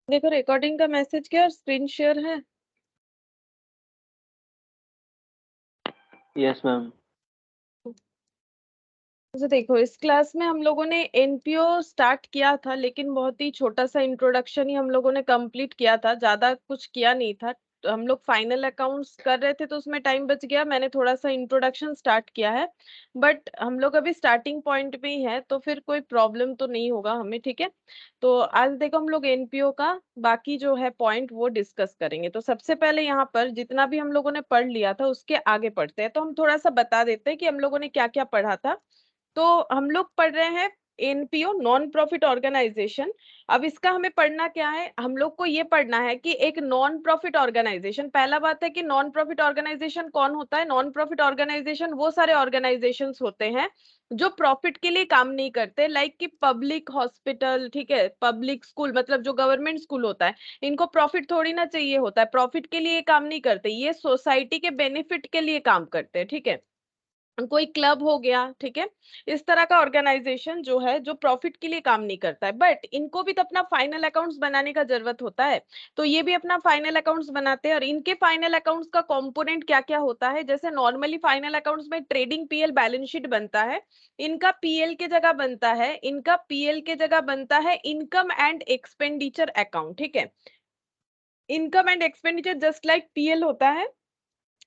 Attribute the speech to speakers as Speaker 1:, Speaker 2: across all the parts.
Speaker 1: देखो रिकॉर्डिंग का मैसेज क्या और स्क्रीन शेयर है।
Speaker 2: Yes ma'am.
Speaker 1: तो देखो इस क्लास में हम लोगों ने एनपीओ स्टार्ट किया था, लेकिन बहुत ही छोटा सा इंट्रोडक्शन ही हम लोगों ने कंप्लीट किया था, ज्यादा कुछ किया नहीं था। तो हम लोग फाइनल अकाउंट्स कर रहे थे तो उसमें टाइम बच गया, मैंने थोड़ा सा इंट्रोडक्शन स्टार्ट किया है। बट हम लोग अभी स्टार्टिंग पॉइंट पे ही है, तो फिर कोई प्रॉब्लम तो नहीं होगा हमें, ठीक है। तो आज देखो हम लोग एनपीओ का बाकी जो है पॉइंट वो डिस्कस करेंगे। तो सबसे पहले यहाँ पर जितना भी हम लोगों ने पढ़ लिया था उसके आगे पढ़ते हैं। तो हम थोड़ा सा बता देते हैं कि हम लोगों ने क्या क्या पढ़ा था। तो हम लोग पढ़ रहे हैं एनपीओ, नॉन प्रॉफिट ऑर्गेनाइजेशन। अब इसका हमें पढ़ना क्या है, हम लोग को ये पढ़ना है कि एक नॉन प्रॉफिट ऑर्गेनाइजेशन, पहला बात है कि नॉन प्रॉफिट ऑर्गेनाइजेशन कौन होता है। नॉन प्रॉफिट ऑर्गेनाइजेशन वो सारे ऑर्गेनाइजेशन होते हैं जो प्रॉफिट के लिए काम नहीं करते, लाइक कि पब्लिक हॉस्पिटल, ठीक है, पब्लिक स्कूल, मतलब जो गवर्नमेंट स्कूल होता है, इनको प्रॉफिट थोड़ी ना चाहिए होता है, प्रॉफिट के लिए काम नहीं करते, ये सोसाइटी के बेनिफिट के लिए काम करते हैं, ठीक है। कोई क्लब हो गया, ठीक है, इस तरह का ऑर्गेनाइजेशन जो है जो प्रॉफिट के लिए काम नहीं करता है, बट इनको भी तो अपना फाइनल अकाउंट्स बनाने का जरूरत होता है। तो ये भी अपना फाइनल अकाउंट्स बनाते हैं, और इनके फाइनल अकाउंट्स का कंपोनेंट क्या क्या होता है। जैसे नॉर्मली फाइनल अकाउंट्स में ट्रेडिंग पीएल बैलेंस शीट बनता है, इनका पीएल के जगह बनता है, इनका पीएल के जगह बनता है इनकम एंड एक्सपेंडिचर अकाउंट, ठीक है। Income and expenditure just like PL होता है।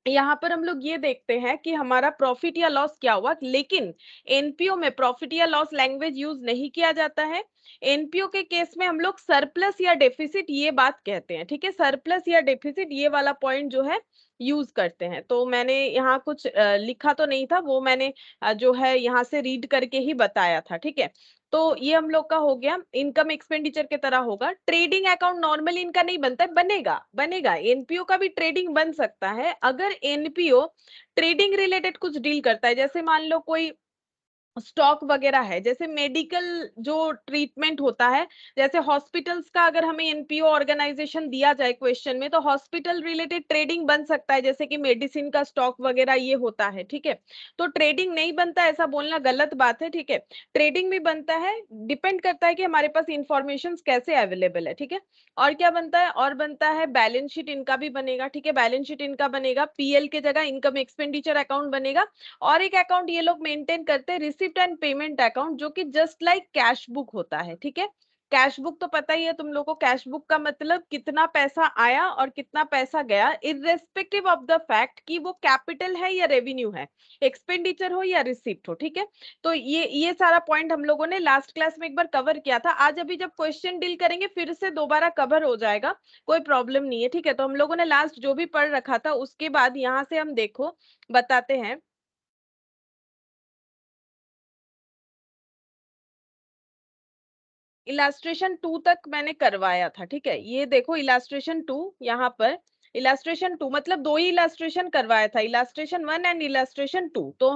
Speaker 1: यहाँ पर हम लोग ये देखते हैं कि हमारा प्रॉफिट या लॉस क्या हुआ, लेकिन एनपीओ में प्रॉफिट या लॉस लैंग्वेज यूज नहीं किया जाता है। एनपीओ के केस में हम लोग सरप्लस या डेफिसिट ये बात कहते हैं, ठीक है, सरप्लस या डेफिसिट ये वाला पॉइंट जो है यूज करते हैं। तो मैंने यहाँ कुछ लिखा तो नहीं था, वो मैंने जो है यहाँ से रीड करके ही बताया था, ठीक है। तो ये हम लोग का हो गया, इनकम एक्सपेंडिचर के तरह होगा। ट्रेडिंग अकाउंट नॉर्मली इनका नहीं बनता है, बनेगा बनेगा, एनपीओ का भी ट्रेडिंग बन सकता है अगर एनपीओ ट्रेडिंग रिलेटेड कुछ डील करता है। जैसे मान लो कोई स्टॉक वगैरह है, जैसे मेडिकल जो ट्रीटमेंट होता है, जैसे हॉस्पिटल्स का अगर हमें एनपीओ ऑर्गेनाइजेशन दिया जाए क्वेश्चन में, तो हॉस्पिटल रिलेटेड ट्रेडिंग बन सकता है, जैसे कि मेडिसिन का स्टॉक वगैरह ये होता है, ठीक है। तो ट्रेडिंग नहीं बनता ऐसा बोलना गलत बात है, ठीक है। ट्रेडिंग भी बनता है, डिपेंड करता है कि हमारे पास इंफॉर्मेशन कैसे अवेलेबल है, ठीक है। और क्या बनता है, और बनता है बैलेंस शीट, इनका भी बनेगा, ठीक है, बैलेंस शीट इनका बनेगा, पीएल के जगह इनकम एक्सपेंडिचर अकाउंट बनेगा। और एक अकाउंट ये लोग मेंटेन करते हैं, रिसिप्ट एंड पेमेंट अकाउंट, जो कि जस्ट लाइक कैश बुक होता है, ठीक है। कैश बुक तो पता ही है तुम लोगों को, कैश बुक का मतलब कितना पैसा आया और कितना पैसा गया, इररेस्पेक्टिव ऑफ द फैक्ट कि वो कैपिटल है या रेवेन्यू है, एक्सपेंडिचर हो या रिसिप्ट हो, ठीक है। तो ये सारा पॉइंट हम लोगों ने लास्ट क्लास में एक बार कवर किया था। आज अभी जब क्वेश्चन डील करेंगे फिर से दोबारा कवर हो जाएगा, कोई प्रॉब्लम नहीं है, ठीक है। तो हम लोगों ने लास्ट जो भी पढ़ रखा था उसके बाद यहाँ से हम देखो बताते हैं। इलास्ट्रेशन 2 तक मैंने करवाया था, ठीक है, ये देखो इलास्ट्रेशन 2, यहाँ पर इलास्ट्रेशन 2 मतलब दो ही इलास्ट्रेशन करवाया था, इलास्ट्रेशन 1 एंड इलास्ट्रेशन 2। तो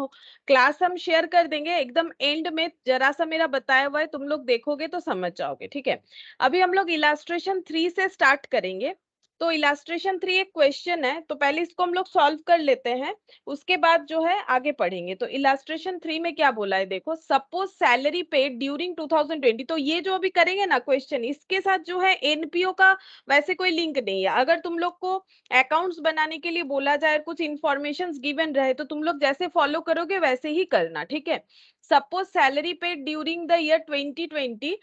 Speaker 1: क्लास हम शेयर कर देंगे एकदम एंड में, जरा सा मेरा बताया हुआ है, तुम लोग देखोगे तो समझ जाओगे, ठीक है। अभी हम लोग इलास्ट्रेशन 3 से स्टार्ट करेंगे। तो इलास्ट्रेशन 3 एक क्वेश्चन है, तो पहले इसको हम लोग सॉल्व कर लेते हैं, उसके बाद जो है आगे पढ़ेंगे। तो इलास्ट्रेशन 3 में क्या बोला है देखो, सपोज सैलरी पेड ड्यूरिंग 2020। तो ये जो अभी करेंगे ना क्वेश्चन, इसके साथ जो है एनपीओ का वैसे कोई लिंक नहीं है। अगर तुम लोग को अकाउंट्स बनाने के लिए बोला जाए, कुछ इंफॉर्मेशन गिवन रहे, तो तुम लोग जैसे फॉलो करोगे वैसे ही करना, ठीक है। Suppose salary paid during the year 2020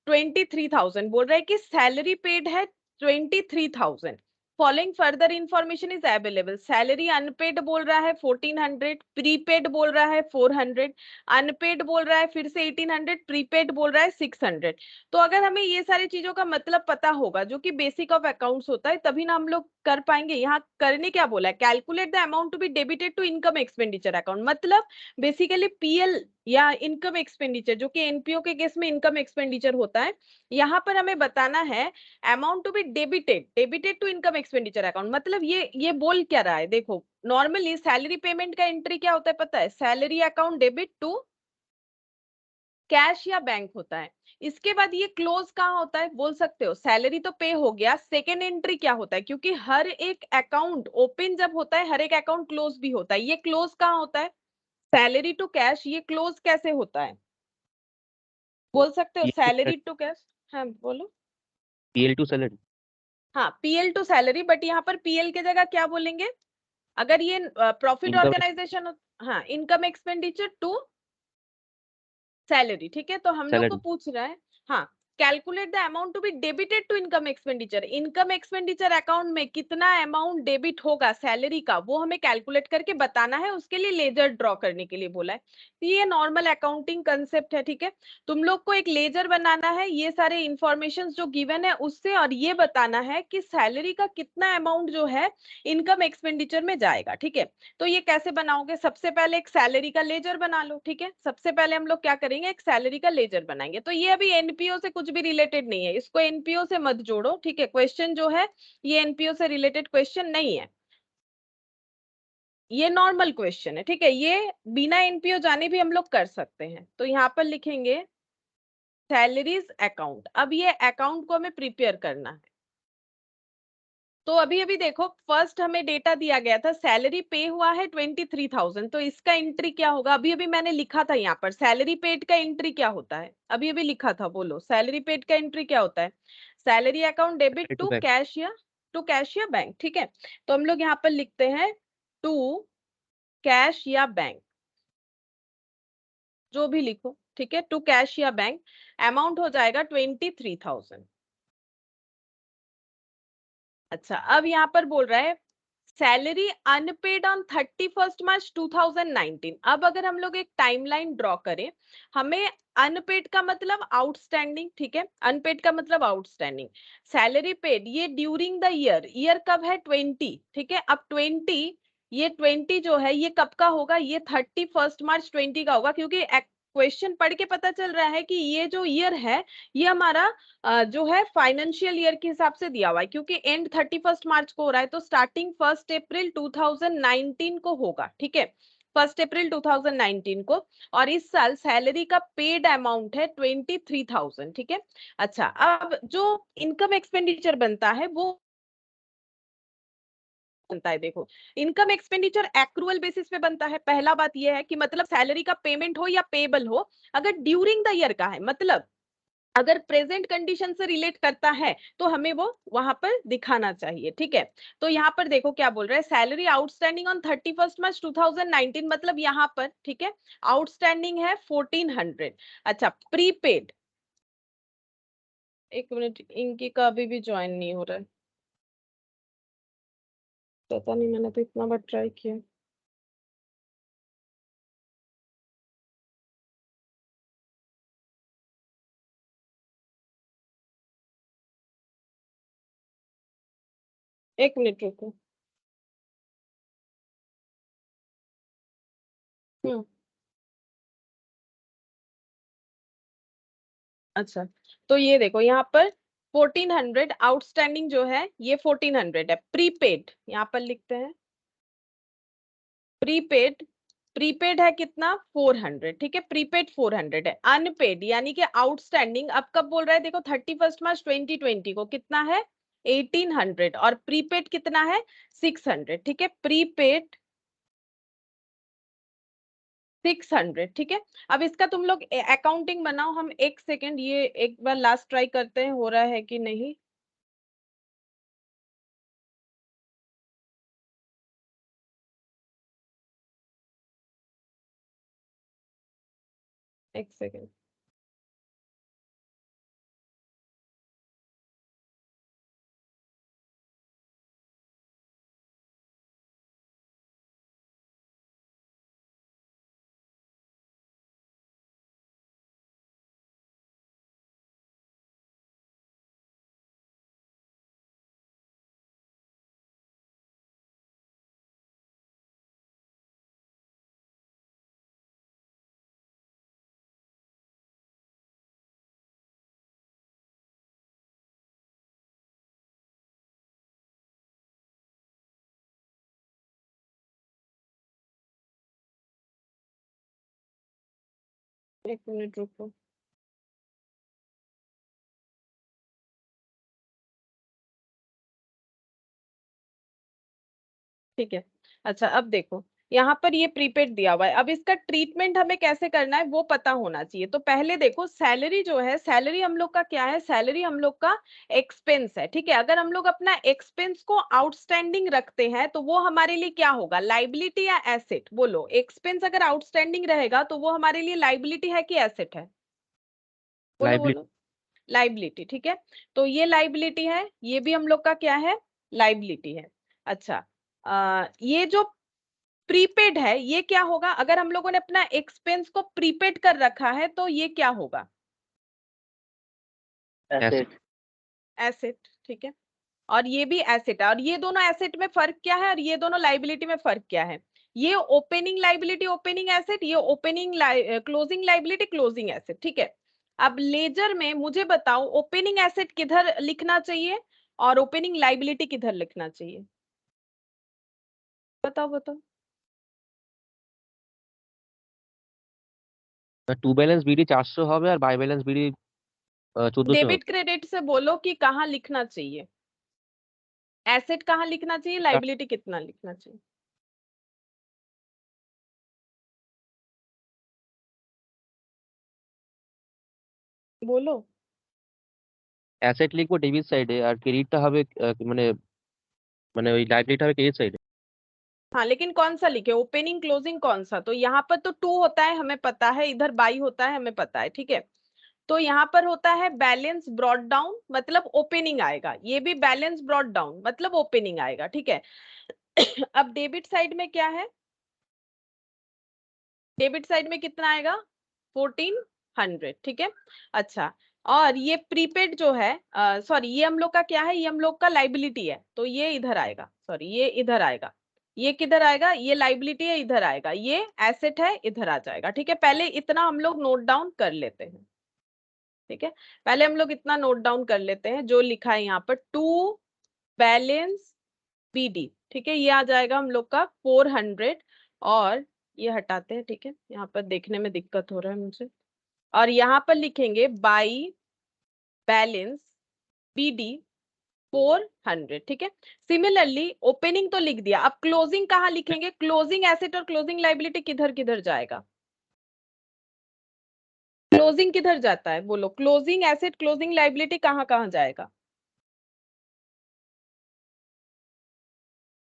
Speaker 1: 23,000 बोल रहा है कि सैलरी पेड है 23,000। Following further information is available. Salary unpaid बोल रहा है 1400, प्रीपेड बोल रहा है 400, अनपेड बोल रहा है फिर से 1800, प्रीपेड बोल रहा है 600। तो अगर हमें ये सारी चीजों का मतलब पता होगा, जो कि बेसिक ऑफ अकाउंट्स होता है, तभी ना हम लोग कर पाएंगे। यहाँ करने क्या बोला है, calculate the amount to be debited to income expenditure account, मतलब बेसिकली पीएल या इनकम एक्सपेंडिचर, जो कि एनपीओ के केस में इनकम एक्सपेंडिचर होता है। यहाँ पर हमें बताना है amount to be debited, debited to income expenditure account, मतलब ये बोल क्या रहा है देखो। नॉर्मली सैलरी पेमेंट का एंट्री क्या होता है पता है, salary account debit to cash या बैंक होता है। इसके बाद ये क्लोज कहाँ होता है बोल सकते हो, सैलरी तो पे हो गया, सेकेंड एंट्री क्या होता है, क्योंकि हर एक अकाउंट ओपन जब होता है हर एक अकाउंट क्लोज भी होता है, ये क्लोज कहाँ होता है, सैलरी टू कैश, ये क्लोज कैसे होता है बोल सकते हो,
Speaker 2: ये
Speaker 1: सैलरी टू कैश। हाँ बोलो।
Speaker 2: PL to salary.
Speaker 1: हाँ, पीएल टू सैलरी, बट यहाँ पर पीएल के जगह क्या बोलेंगे? अगर ये प्रॉफिट
Speaker 2: इनकम।
Speaker 1: ऑर्गेनाइजेशन, हाँ, इनकम एक्सपेंडिचर टू सैलरी, ठीक है। तो हम लोग को
Speaker 2: सैलरी।
Speaker 1: पूछ रहा है, हाँ, calculate the amount to be debited to income expenditure. Income expenditure account में कितना अमाउंट डेबिट होगा सैलरी का, वो हमें कैलकुलेट करके बताना है, उसके लिए लेजर ड्रॉ करने के लिए बोला है। तो ये नॉर्मल अकाउंटिंग कंसेप्ट है, ठीक है। तुम लोग को एक लेजर बनाना है, ये सारे इंफॉर्मेशन जो गिवन है उससे, और ये बताना है कि सैलरी का कितना अमाउंट जो है इनकम एक्सपेंडिचर में जाएगा, ठीक है। तो ये कैसे बनाओगे? सबसे पहले एक सैलरी का लेजर बना लो, ठीक है। सबसे पहले हम लोग क्या करेंगे, एक सैलरी का लेजर बनाएंगे। तो ये अभी एनपीओ से कुछ भी रिलेटेड नहीं है, इसको एनपीओ से मत जोड़ो, ठीक है। क्वेश्चन जो है ये एनपीओ से रिलेटेड क्वेश्चन नहीं है, ये नॉर्मल क्वेश्चन है, ठीक है। ये बिना एनपीओ जाने भी हम लोग कर सकते हैं। तो यहाँ पर लिखेंगे सैलरीज अकाउंट। अब ये अकाउंट को हमें प्रिपेयर करना है। तो अभी अभी देखो, फर्स्ट हमें डेटा दिया गया था, सैलरी पे हुआ है 23,000, तो इसका एंट्री क्या होगा? अभी अभी मैंने लिखा था यहाँ पर सैलरी पेड का एंट्री क्या होता है, अभी अभी लिखा था, बोलो सैलरी पेड का एंट्री क्या होता है? Salary account debit
Speaker 2: to bank.
Speaker 1: To cash या बैंक, ठीक है। तो हम लोग यहाँ पर लिखते हैं टू कैश या बैंक, जो भी लिखो, ठीक है, टू कैश या बैंक। अमाउंट हो जाएगा 23,000। अच्छा, अब यहाँ पर बोल रहा है सैलरी अनपेड ऑन 31 मार्च 2019। अब अगर हम लोग एक टाइमलाइन ड्रॉ करें, हमें अनपेड का मतलब आउटस्टैंडिंग, ठीक है, अनपेड का मतलब आउटस्टैंडिंग। सैलरी पेड ये ड्यूरिंग द ईयर, ईयर कब है? 20, ठीक है। अब 20, ये 20 जो है ये कब का होगा? ये 31 मार्च 20 का होगा, क्योंकि क्वेश्चन पढ़ के पता चल रहा है कि ये जो ईयर है ये हमारा जो है फाइनेंशियल ईयर के हिसाब से दिया हुआ है, क्योंकि एंड 31 मार्च को हो रहा है, तो स्टार्टिंग 1 अप्रैल 2019 को होगा, ठीक है, 1 अप्रैल 2019 को। और इस साल सैलरी का पेड अमाउंट है 23,000, ठीक है। अच्छा, अब जो इनकम एक्सपेंडिचर बनता है वो बनता है, देखो, इनकम एक्सपेंडिचर एक्रूअल बेसिस पे बनता है। पहला बात यह है कि मतलब सैलरी का पेमेंट हो या पेबल हो, अगर ड्यूरिंग द ईयर का है, मतलब अगर प्रेजेंट कंडीशन से रिलेट करता है तो हमें वो वहां पर दिखाना चाहिए, ठीक है। तो यहाँ पर देखो क्या बोल रहा है, सैलरी आउटस्टैंडिंग ऑन 31 मार्च 2019, मतलब यहाँ पर, ठीक है, आउटस्टैंडिंग है 1400। अच्छा, प्रीपेड, एक मिनट, इनकी का अभी भी ज्वाइन नहीं हो रहा है, पता नहीं, मैंने तो इतना बार ट्राई किया। एक मिनट रुको। हम्म। अच्छा, तो ये देखो यहाँ पर 1400 आउटस्टैंडिंग जो है ये 1400 है। प्रीपेड यहाँ पर लिखते हैं, प्रीपेड, प्रीपेड है कितना? 400, ठीक है, प्रीपेड 400 है। अनपेड यानी कि आउटस्टैंडिंग अब कब बोल रहा है? देखो 31 मार्च 2020 को कितना है? 1800। और प्रीपेड कितना है? 600, ठीक है, प्रीपेड 600, ठीक है। अब इसका तुम लोग अकाउंटिंग बनाओ। हम एक सेकेंड, ये एक बार लास्ट ट्राई करते हैं हो रहा है कि नहीं। एक सेकेंड। एक मिनट रुको। ठीक है। अच्छा, अब देखो, यहाँ पर ये प्रीपेड दिया हुआ है। अब इसका ट्रीटमेंट हमें कैसे करना है वो पता होना चाहिए। तो पहले देखो सैलरी जो है, सैलरी हम लोग का क्या है, सैलरी हम लोग का एक्सपेंस है, ठीक है। अगर हम लोग अपना एक्सपेंस को आउटस्टैंडिंग रखते हैं तो वो हमारे लिए क्या होगा, लाइबिलिटी या एसेट? बोलो, एक्सपेंस अगर आउटस्टैंडिंग रहेगा तो वो हमारे लिए लाइबिलिटी है कि एसेट है? बोलो
Speaker 2: लाइबिलिटी।
Speaker 1: बोलो। लाइबिलिटी, ठीक है। तो ये लाइबिलिटी है, ये भी हम लोग का क्या है, लाइबिलिटी है। अच्छा, ये जो प्रीपेड है ये क्या होगा, अगर हम लोगों ने अपना एक्सपेंस को प्रीपेड कर रखा है तो ये क्या होगा,
Speaker 2: एसेट।
Speaker 1: एसेट, ठीक है। और ये भी एसेट है, और ये दोनों एसेट में फर्क क्या है और ये दोनों लाइबिलिटी में फर्क क्या है? ये ओपनिंग लाइबिलिटी ओपनिंग एसेट, ये opening closing liability closing asset, ठीक है। अब लेजर में मुझे बताओ ओपनिंग एसेट किधर लिखना चाहिए और ओपनिंग लाइबिलिटी किधर लिखना चाहिए? बताओ बताओ।
Speaker 2: टू बैलेंस बीडी 400 হবে আর বাই ব্যালেন্স বিডি 1400
Speaker 1: डेबिट
Speaker 2: হবে।
Speaker 1: क्रेडिट से बोलो कि कहाँ लिखना चाहिए, एसेट कहाँ लिखना चाहिए, लाइबिलिटी कितना लिखना चाहिए? बोलो।
Speaker 2: অ্যাসেট লিখবো ডেবিট সাইডে আর ক্রেডিটটা হবে মানে মানে ওই লাইবিলিটি হবে ক্রেডিট সাইডে।
Speaker 1: हाँ, लेकिन कौन सा लिखे, ओपनिंग क्लोजिंग कौन सा? तो यहाँ पर तो टू होता है हमें पता है, इधर बाई होता है हमें पता है, ठीक है। तो यहाँ पर होता है बैलेंस ब्रॉट डाउन, मतलब ओपनिंग आएगा, ये भी बैलेंस ब्रॉट डाउन मतलब ओपनिंग आएगा, ठीक है। अब डेबिट साइड में क्या है, डेबिट साइड में कितना आएगा, 1400, ठीक है। अच्छा, और ये प्रीपेड जो है, सॉरी ये हम लोग का क्या है, ये हम लोग का लाइबिलिटी है, तो ये इधर आएगा, सॉरी ये इधर आएगा। ये किधर आएगा, ये लाइबिलिटी है इधर आएगा, ये एसेट है इधर आ जाएगा, ठीक है। पहले इतना हम लोग नोट डाउन कर लेते हैं, ठीक है। पहले हम लोग इतना नोट डाउन कर लेते हैं जो लिखा है यहाँ पर, टू बैलेंस बीडी, ठीक है। ये आ जाएगा हम लोग का 400, और ये हटाते हैं, ठीक है, यहाँ पर देखने में दिक्कत हो रहा है मुझे। और यहाँ पर लिखेंगे बाई बैलेंस बीडी 400, ठीक है। सिमिलरली ओपनिंग तो लिख दिया, अब क्लोजिंग कहाँ लिखेंगे, क्लोजिंग एसेट और क्लोजिंग लाइबिलिटी किधर किधर जाएगा, क्लोजिंग किधर जाता है, बोलो, क्लोजिंग एसेट क्लोजिंग लाइबिलिटी कहाँ कहाँ जाएगा?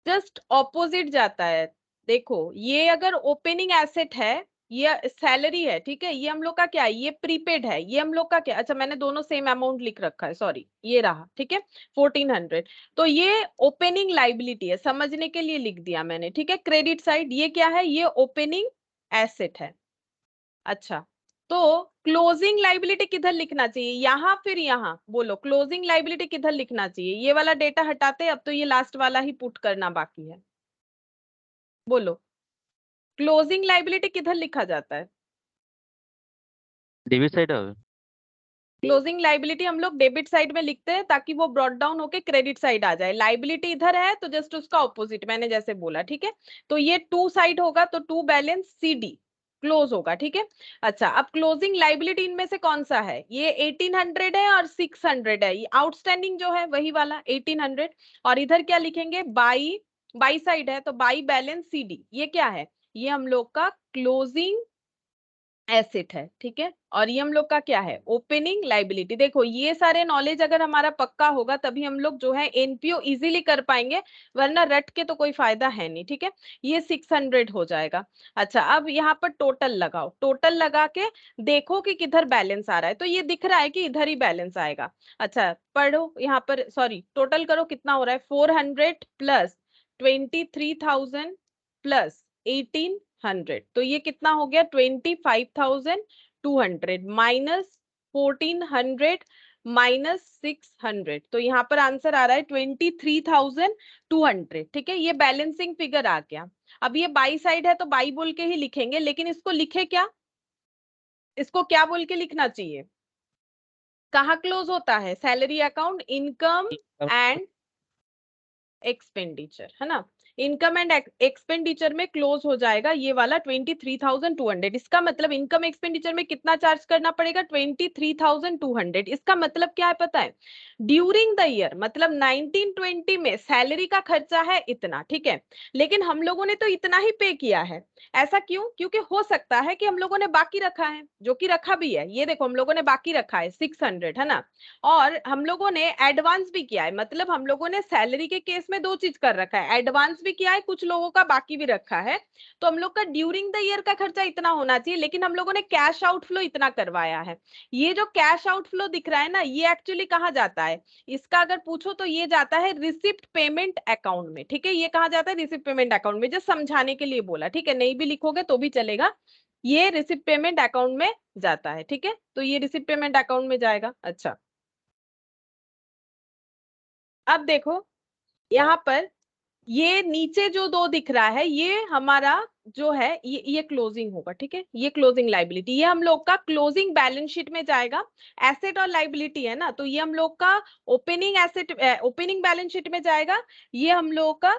Speaker 1: जस्ट ऑपोजिट जाता है। देखो, ये अगर ओपनिंग एसेट है, ये सैलरी है, ठीक है, ये हम लोग का क्या है, ये प्रीपेड है, ये हम लोग का क्या, अच्छा मैंने दोनों सेम अमाउंट लिख रखा है, सॉरी ये रहा, ठीक है, 1400। तो ये ओपनिंग लाइबिलिटी है, समझने के लिए लिख दिया मैंने, ठीक है। क्रेडिट साइड ये क्या है, ये ओपनिंग एसेट है। अच्छा, तो क्लोजिंग लाइबिलिटी किधर लिखना चाहिए, यहां फिर यहां? बोलो, क्लोजिंग लाइबिलिटी किधर लिखना चाहिए? ये वाला डेटा हटाते, अब तो ये लास्ट वाला ही पुट करना बाकी है। बोलो, क्लोजिंग लाइबिलिटी किधर लिखा जाता है?
Speaker 2: ডেবিট সাইডে হবে।
Speaker 1: क्लोजिंग लाइबिलिटी हम लोग डेबिट साइड में लिखते हैं ताकि वो ब्रॉट डाउन होके क्रेडिट साइड आ जाए। लाइबिलिटी इधर है तो जस्ट उसका ऑपोजिट मैंने जैसे बोला, ठीक है। तो ये टू साइड होगा तो टू बैलेंस सीडी क्लोज होगा, ठीक है। अच्छा, अब क्लोजिंग लाइबिलिटी इनमें से कौन सा है, ये 1800 है और 600 है, ये आउटस्टैंडिंग जो है वही वाला 1800। और इधर क्या लिखेंगे, बाई, बाई साइड है तो बाई बैलेंस सीडी, ये क्या है, ये हम लोग का क्लोजिंग एसेट है, ठीक है। और ये हम लोग का क्या है, ओपनिंग लाइबिलिटी। देखो, ये सारे नॉलेज अगर हमारा पक्का होगा तभी हम लोग जो है एनपीओ इजीली कर पाएंगे, वरना रट के तो कोई फायदा है नहीं, ठीक है। ये 600 हो जाएगा। अच्छा, अब यहाँ पर टोटल लगाओ, टोटल लगा के देखो कि किधर बैलेंस आ रहा है, तो ये दिख रहा है कि इधर ही बैलेंस आएगा। अच्छा, पढ़ो यहाँ पर, सॉरी टोटल करो कितना हो रहा है, 400 प्लस 23,000 प्लस 1800, तो ये कितना हो गया, 25,200 माइनस 1400 माइनस 600, तो यहाँ पर आंसर आ रहा है 23,200, ठीक है। ये बैलेंसिंग फिगर आ गया। अब ये बाई साइड है तो बाई बोल के ही लिखेंगे, लेकिन इसको लिखे क्या, इसको क्या बोल के लिखना चाहिए, कहाँ क्लोज होता है, salary account, income and expenditure, है ना, इनकम एंड एक्सपेंडिचर में क्लोज हो जाएगा ये वाला 23,200। इसका मतलब इनकम एक्सपेंडिचर में कितना चार्ज करना पड़ेगा, 23,200। इसका मतलब क्या है पता है, ड्यूरिंग द ईयर, मतलब 1920 में सैलरी का खर्चा है इतना, ठीक है, लेकिन हम लोगों ने तो इतना ही पे किया है। ऐसा क्यों, क्योंकि हो सकता है कि हम लोगों ने बाकी रखा है, जो कि रखा भी है, ये देखो हम लोगों ने बाकी रखा है 600, है ना, और हम लोगों ने एडवांस भी किया है, मतलब हम लोगों ने सैलरी के केस में दो चीज कर रखा है, एडवांस भी किया है, कुछ लोगों का बाकी भी रखा है। तो हम लोग का ड्यूरिंग द ईयर का खर्चा इतना होना चाहिए, लेकिन हम लोगों ने कैश आउटफ्लो इतना करवाया है। ये जो कैश आउटफ्लो दिख रहा है ना, ये एक्चुअली कहाँ जाता है, इसका अगर पूछो तो ये जाता है रिसिप्ट पेमेंट अकाउंट में, ठीक है, ये कहाँ जाता है, रिसिप्ट पेमेंट अकाउंट में, जस्ट समझाने के लिए बोला, ठीक है, नहीं भी लिखोगे तो भी चलेगा, ये रिसिप्ट पेमेंट अकाउंट में जाता है, ठीक है, तो ये रिसिप्ट पेमेंट अकाउंट में जाएगा। अच्छा, अब देखो यहाँ पर ये नीचे जो दो दिख रहा है, ये हमारा जो है ये क्लोजिंग होगा, ठीक है, ये क्लोजिंग लाइबिलिटी, ये हम लोग का क्लोजिंग बैलेंस शीट में जाएगा। एसेट और लाइबिलिटी है ना, तो ये हम लोग का opening asset, opening balance sheet में जाएगा, ये हम लोग का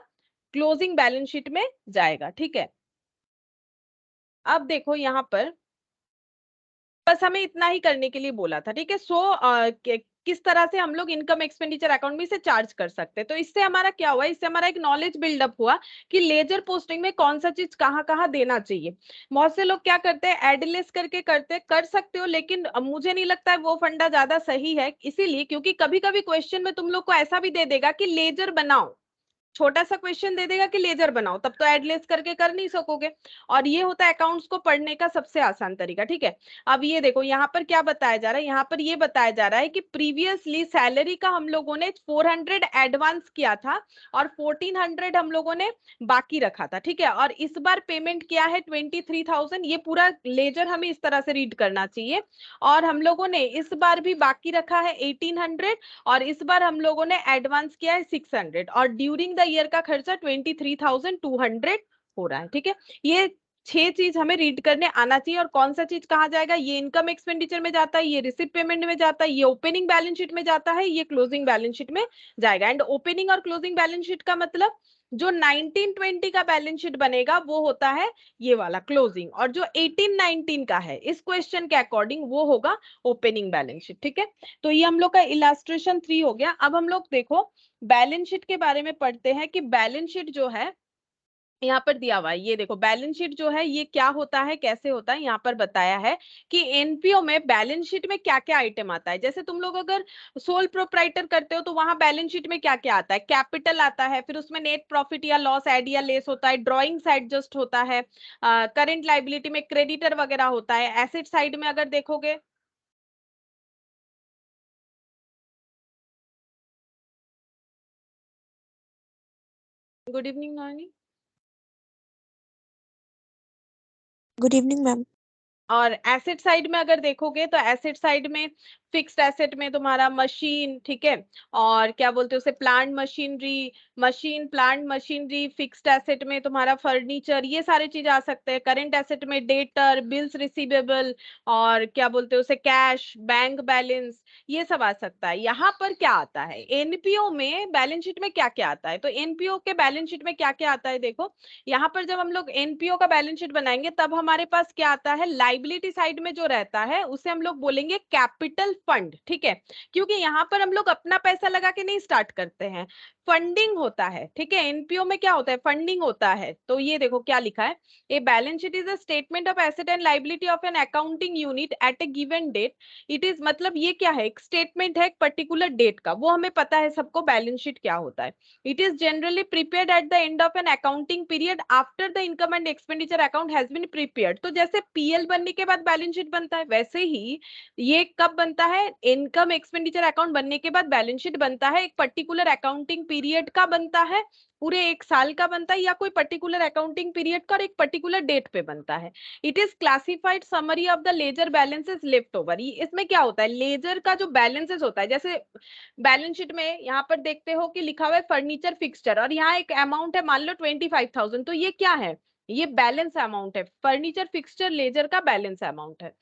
Speaker 1: क्लोजिंग बैलेंस शीट में जाएगा, ठीक है। अब देखो यहाँ पर बस हमें इतना ही करने के लिए बोला था, ठीक है। किस तरह से हम लोग इनकम एक्सपेंडिचर अकाउंट में से चार्ज कर सकते हैं, तो इससे हमारा क्या हुआ, इससे हमारा एक नॉलेज बिल्डअप हुआ कि लेजर पोस्टिंग में कौन सा चीज कहाँ कहाँ देना चाहिए। बहुत से लोग क्या करते हैं, एडलेस करके करते, कर सकते हो, लेकिन मुझे नहीं लगता है वो फंडा ज्यादा सही है, इसीलिए क्योंकि कभी कभी क्वेश्चन में तुम लोग को ऐसा भी दे देगा कि लेजर बनाओ, छोटा सा क्वेश्चन दे देगा कि लेजर बनाओ, तब तो एडलेस करके कर नहीं सकोगे, और ये होता है अकाउंट्स को पढ़ने का सबसे आसान तरीका, ठीक है। अब ये देखो यहाँ पर क्या बताया जा रहा है, यहाँ पर ये बताया जा रहा है कि प्रीवियसली सैलरी का हम लोगों ने 400 एडवांस किया था और 1400 हम लोगों ने बाकी रखा था, ठीक है, और इस बार पेमेंट किया है 23,000। ये पूरा लेजर हमें इस तरह से रीड करना चाहिए, और हम लोगों ने इस बार भी बाकी रखा है 1800, और इस बार हम लोगों ने एडवांस किया है 600, और ड्यूरिंग द ईयर का खर्चा 23,200 हो रहा है, ठीक है। ये छह चीज हमें रीड करने आना चाहिए, और कौन सा चीज कहाँ जाएगा, ये इनकम एक्सपेंडिचर में जाता है, ये रिसिप्ट पेमेंट में जाता है, ये ओपनिंग बैलेंस शीट में जाता है, ये क्लोजिंग बैलेंस शीट में जाएगा। एंड ओपनिंग और क्लोजिंग बैलेंस शीट का मतलब जो 1920 का बैलेंस शीट बनेगा वो होता है ये वाला क्लोजिंग, और जो 1819 का है इस क्वेश्चन के अकॉर्डिंग वो होगा ओपनिंग बैलेंस शीट, ठीक है। तो ये हम लोग का इलास्ट्रेशन 3 हो गया। अब हम लोग देखो बैलेंस शीट के बारे में पढ़ते हैं कि बैलेंस शीट जो है यहाँ पर दिया हुआ है, ये देखो बैलेंस शीट जो है ये क्या होता है, कैसे होता है, यहाँ पर बताया है कि एनपीओ में बैलेंस शीट में क्या क्या आइटम आता है। जैसे तुम लोग अगर सोल प्रोप्राइटर करते हो तो वहां बैलेंस शीट में क्या क्या आता है, कैपिटल आता है, फिर उसमें नेट प्रॉफिट या लॉस एड या लेस होता है, ड्रॉइंग साइड जस्ट होता है, करंट लाइबिलिटी में क्रेडिटर वगैरह होता है, एसेट साइड में अगर देखोगे। गुड इवनिंग नानी।
Speaker 3: Good evening ma'am.
Speaker 1: और एसेट साइड में अगर देखोगे तो एसेट साइड में फिक्स्ड एसेट में तुम्हारा मशीन, ठीक है, और क्या बोलते हैं उसे, plant machinery, machine plant machinery, fixed asset में तुम्हारा फर्नीचर, ये सारे चीज आ सकते हैं। करेंट एसेट में डेटर, बिल्स रिसीवेबल, और क्या बोलते हैं उसे, कैश, बैंक बैलेंस, ये सब आ सकता है। यहाँ पर क्या आता है एनपीओ में, बैलेंस शीट में क्या क्या आता है, तो एनपीओ के बैलेंस शीट में क्या क्या आता है देखो। यहाँ पर जब हम लोग एनपीओ का बैलेंस शीट बनाएंगे तब हमारे पास क्या आता है, लाइबिलिटी साइड में जो रहता है उसे हम लोग बोलेंगे कैपिटल फंड, ठीक है, क्योंकि यहाँ पर हम लोग अपना पैसा लगा के नहीं स्टार्ट करते हैं, फंडिंग होता है, ठीक है। एनपीओ में क्या होता है, फंडिंग होता है। तो ये देखो क्या लिखा है, a balance sheet is a statement of asset and liability of an accounting unit at a given date. It is मतलब ये क्या है, एक स्टेटमेंट है एक पर्टिकुलर डेट का, वो हमें पता है सबको बैलेंस शीट क्या होता है। It is generally prepared at the end of an accounting period after the income and expenditure account has been prepared। तो जैसे पीएल बनने के बाद बैलेंस शीट बनता है, वैसे ही ये कब बनता है, इनकम एक्सपेंडिचर अकाउंट बनने के बाद बैलेंस शीट बनता है, एक पर्टिकुलर अकाउंटिंग पीरियड का बनता है, पूरे एक साल का बनता है, या कोई पर्टिकुलर अकाउंटिंग पीरियड का और एक पर्टिकुलर डेट पे बनता है। It is classified summary of the ledger balances left over. इसमें क्या होता है, लेजर का जो बैलेंसेस होता है, जैसे बैलेंस शीट में यहाँ पर देखते हो कि लिखा हुआ है फर्नीचर फिक्सचर, और यहाँ एक अमाउंट है मान लो 25,000, तो ये क्या है, ये बैलेंस अमाउंट है, फर्नीचर फिक्सचर लेजर का बैलेंस अमाउंट है।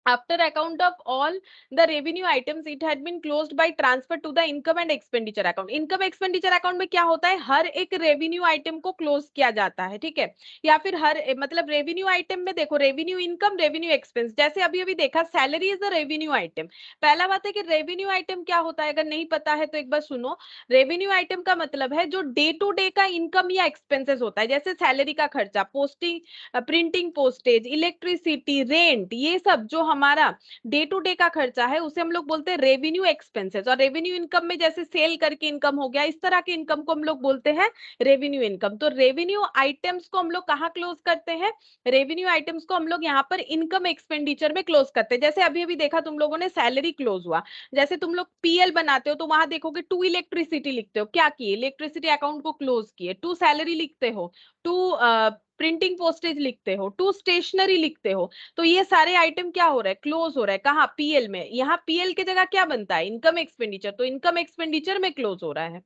Speaker 1: After account of all the revenue items, it had been closed by transfer to the income and expenditure account. income expenditure account में क्या होता है, हर एक रेवेन्यू आइटम को close किया जाता है, ठीक है, या फिर हर मतलब रेवेन्यू आइटम में देखो रेवेन्यू इनकम रेवेन्यू एक्सपेंस, जैसे अभी अभी देखा salary is a revenue item. पहला बात है कि रेवेन्यू आइटम क्या होता है, अगर नहीं पता है तो एक बार सुनो। रेवेन्यू आइटम का मतलब है जो डे टू डे का इनकम या एक्सपेंसेस होता है, जैसे सैलरी का खर्चा, posting, printing postage, electricity, rent, ये सब जो हमारा डे टू डे का खर्चा है उसे हम लोग बोलते हैं रेवेन्यू एक्सपेंसेस। और रेवेन्यू इनकम में जैसे सेल करके इनकम हो गया, इस तरह के इनकम को हम लोग बोलते हैं रेवेन्यू इनकम। तो रेवेन्यू आइटम्स को हम लोग कहाँ क्लोज करते हैं, रेवेन्यू आइटम्स को हम लोग यहाँ पर इनकम एक्सपेंडिचर में क्लोज करते हैं। जैसे अभी अभी देखा तुम लोगों ने सैलरी क्लोज हुआ, जैसे तुम लोग पीएल बनाते हो तो वहां देखोगे टू इलेक्ट्रिसिटी लिखते हो, क्या किए, इलेक्ट्रिसिटी अकाउंट को क्लोज किए। टू सैलरी लिखते हो, टू प्रिंटिंग पोस्टेज लिखते हो, टू स्टेशनरी लिखते हो। तो ये सारे आइटम क्या हो रहा है, क्लोज हो रहा है। कहाँ, पीएल में। यहाँ पीएल की जगह क्या बनता है, इनकम एक्सपेंडिचर, तो इनकम एक्सपेंडिचर में क्लोज हो रहा है।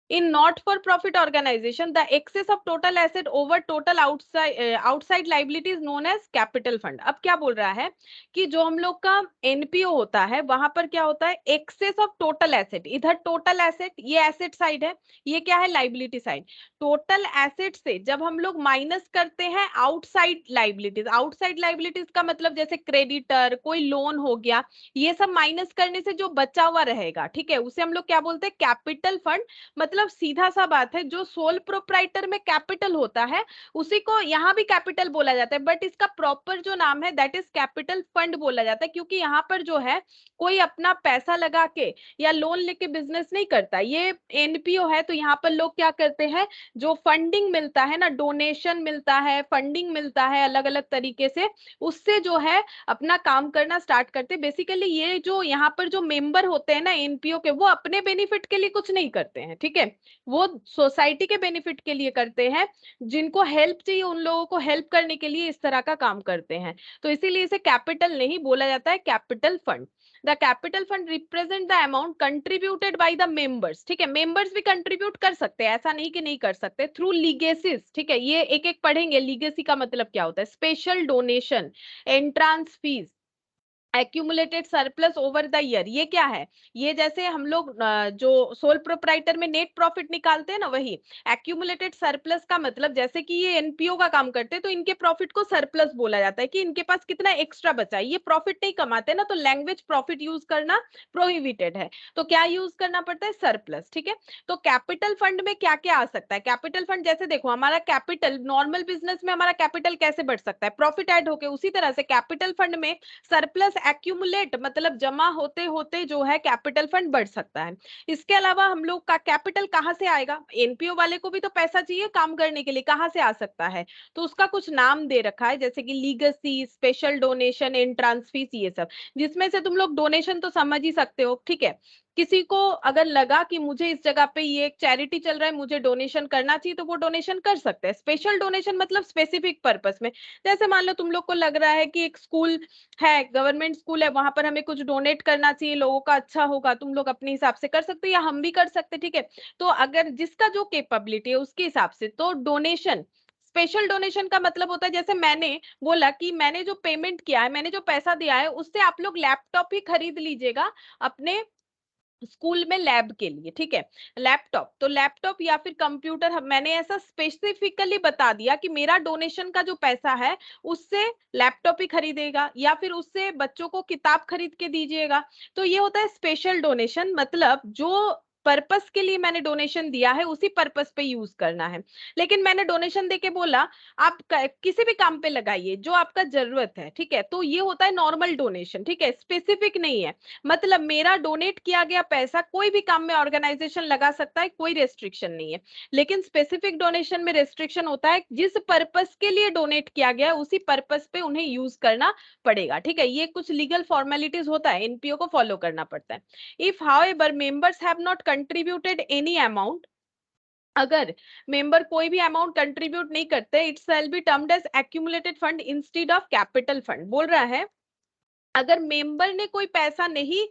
Speaker 1: In not for profit organization, the excess of total asset over total outside liability is known as capital fund। अब क्या बोल रहा है कि जो हम लोग का एनपीओ होता है वहां पर क्या होता है, एक्सेस ऑफ टोटल एसेट। इधर टोटल एसेट, ये एसेट साइड है, ये क्या है, लाइबिलिटी साइड। टोटल एसेट से जब हम लोग माइनस करते हैं आउटसाइड लाइबिलिटीज, आउटसाइड लाइबिलिटीज का मतलब जैसे क्रेडिटर, कोई लोन हो गया, ये सब माइनस करने से जो बचा हुआ रहेगा, ठीक है, उसे हम लोग क्या बोलते हैं, कैपिटल फंड। मतलब सीधा सा बात है, जो सोल प्रोप्राइटर में कैपिटल होता है उसी को यहाँ भी कैपिटल बोला जाता है, बट इसका प्रॉपर जो नाम है दैट इज कैपिटल फंड बोला जाता है, क्योंकि यहाँ पर जो है कोई अपना पैसा लगा के या लोन लेके बिजनेस नहीं करता, ये एनपीओ है। तो यहाँ पर लोग क्या करते हैं, जो फंडिंग मिलता है ना, डोनेशन मिलता है, फंडिंग मिलता है अलग अलग तरीके से, उससे जो है अपना काम करना स्टार्ट करते। बेसिकली ये जो यहाँ पर जो मेंबर होते हैं ना एनपीओ के, वो अपने बेनिफिट के लिए कुछ नहीं करते हैं, ठीक है, वो सोसाइटी के बेनिफिट के लिए करते हैं। जिनको हेल्प चाहिए उन लोगों को हेल्प करने के लिए इस तरह का काम करते हैं। तो इसीलिए इसे कैपिटल नहीं बोला जाता है, capital fund. The capital fund represent the amount contributed by the members, ठीक है, मेंबर्स भी कंट्रीब्यूट कर सकते हैं, ऐसा नहीं कि नहीं कर सकते, थ्रू लीगेसीज, ठीक है, ये एक एक पढ़ेंगे लीगेसी का मतलब क्या होता है, special donation, entrance fees, accumulated surplus over the year. ये क्या है, ये जैसे हम लोग जो सोल प्रोप्राइटर में नेट प्रॉफिट निकालते हैं ना, वही एक्यूमुलेटेड सरप्लस का मतलब, जैसे कि ये एनपीओ का काम करते हैं तो इनके प्रॉफिट को सरप्लस बोला जाता है, कि इनके पास कितना एक्स्ट्रा बचा है। ये प्रॉफिट नहीं कमाते ना, तो लैंग्वेज प्रॉफिट यूज करना प्रोहिबिटेड है, तो क्या यूज करना पड़ता है, सरप्लस, ठीक है। तो कैपिटल फंड में क्या क्या आ सकता है, कैपिटल फंड जैसे देखो हमारा कैपिटल, नॉर्मल बिजनेस में हमारा कैपिटल कैसे बढ़ सकता है, प्रॉफिट ऐड होके, उसी तरह से कैपिटल फंड में सरप्लस एक्यूमुलेट मतलब जमा होते होते जो है कैपिटल फंड बढ़ सकता है। इसके अलावा हम लोग का कैपिटल कहां से आएगा, एनपीओ वाले को भी तो पैसा चाहिए काम करने के लिए, कहां से आ सकता है, तो उसका कुछ नाम दे रखा है, जैसे कि legacy, special donation, entrance fees, ये सब, जिसमें से तुम लोग डोनेशन तो समझ ही सकते हो, ठीक है। किसी को अगर लगा कि मुझे इस जगह पे ये एक चैरिटी चल रहा है, मुझे डोनेशन करना चाहिए, तो वो डोनेशन कर सकते हैं। स्पेशल डोनेशन मतलब स्पेसिफिक पर्पस में, जैसे मान लो तुम लोग को लग रहा है कि एक स्कूल है, गवर्नमेंट स्कूल है, वहां पर हमें कुछ डोनेट करना चाहिए, लोगों का अच्छा होगा, तुम लोग अपने हिसाब से कर सकते हो या हम भी कर सकते, ठीक है। तो अगर जिसका जो कैपेबिलिटी है उसके हिसाब से, तो डोनेशन, स्पेशल डोनेशन का मतलब होता है, जैसे मैंने बोला कि मैंने जो पेमेंट किया है, मैंने जो पैसा दिया है, उससे आप लोग लैपटॉप ही खरीद लीजिएगा अपने स्कूल में लैब के लिए, ठीक है, लैपटॉप, तो लैपटॉप या फिर कंप्यूटर, मैंने ऐसा स्पेसिफिकली बता दिया कि मेरा डोनेशन का जो पैसा है उससे लैपटॉप ही खरीदेगा या फिर उससे बच्चों को किताब खरीद के दीजिएगा। तो ये होता है स्पेशल डोनेशन, मतलब जो पर्पस के लिए मैंने डोनेशन दिया है उसी पर्पस पे यूज करना है। लेकिन मैंने डोनेशन देके बोला आप किसी भी काम पे लगाइए जो आपका जरूरत है, ठीक है, तो ये होता है नॉर्मल डोनेशन, ठीक है, स्पेसिफिक नहीं है। मतलब मेरा डोनेट किया गया पैसा कोई भी काम में ऑर्गेनाइजेशन लगा सकता है, कोई रेस्ट्रिक्शन नहीं है। लेकिन स्पेसिफिक डोनेशन में रेस्ट्रिक्शन होता है, जिस पर्पस के लिए डोनेट किया गया उसी पर्पस पे उन्हें यूज करना पड़ेगा, ठीक है। ये कुछ लीगल फॉर्मेलिटीज होता है, एनपीओ को फॉलो करना पड़ता है। If however members have not contributed any amount, अगर मेंबर कोई भी अमाउंट कंट्रीब्यूट नहीं करते, it shall be termed as accumulated fund instead of capital fund. बोल रहा है अगर मेंबर ने कोई पैसा नहीं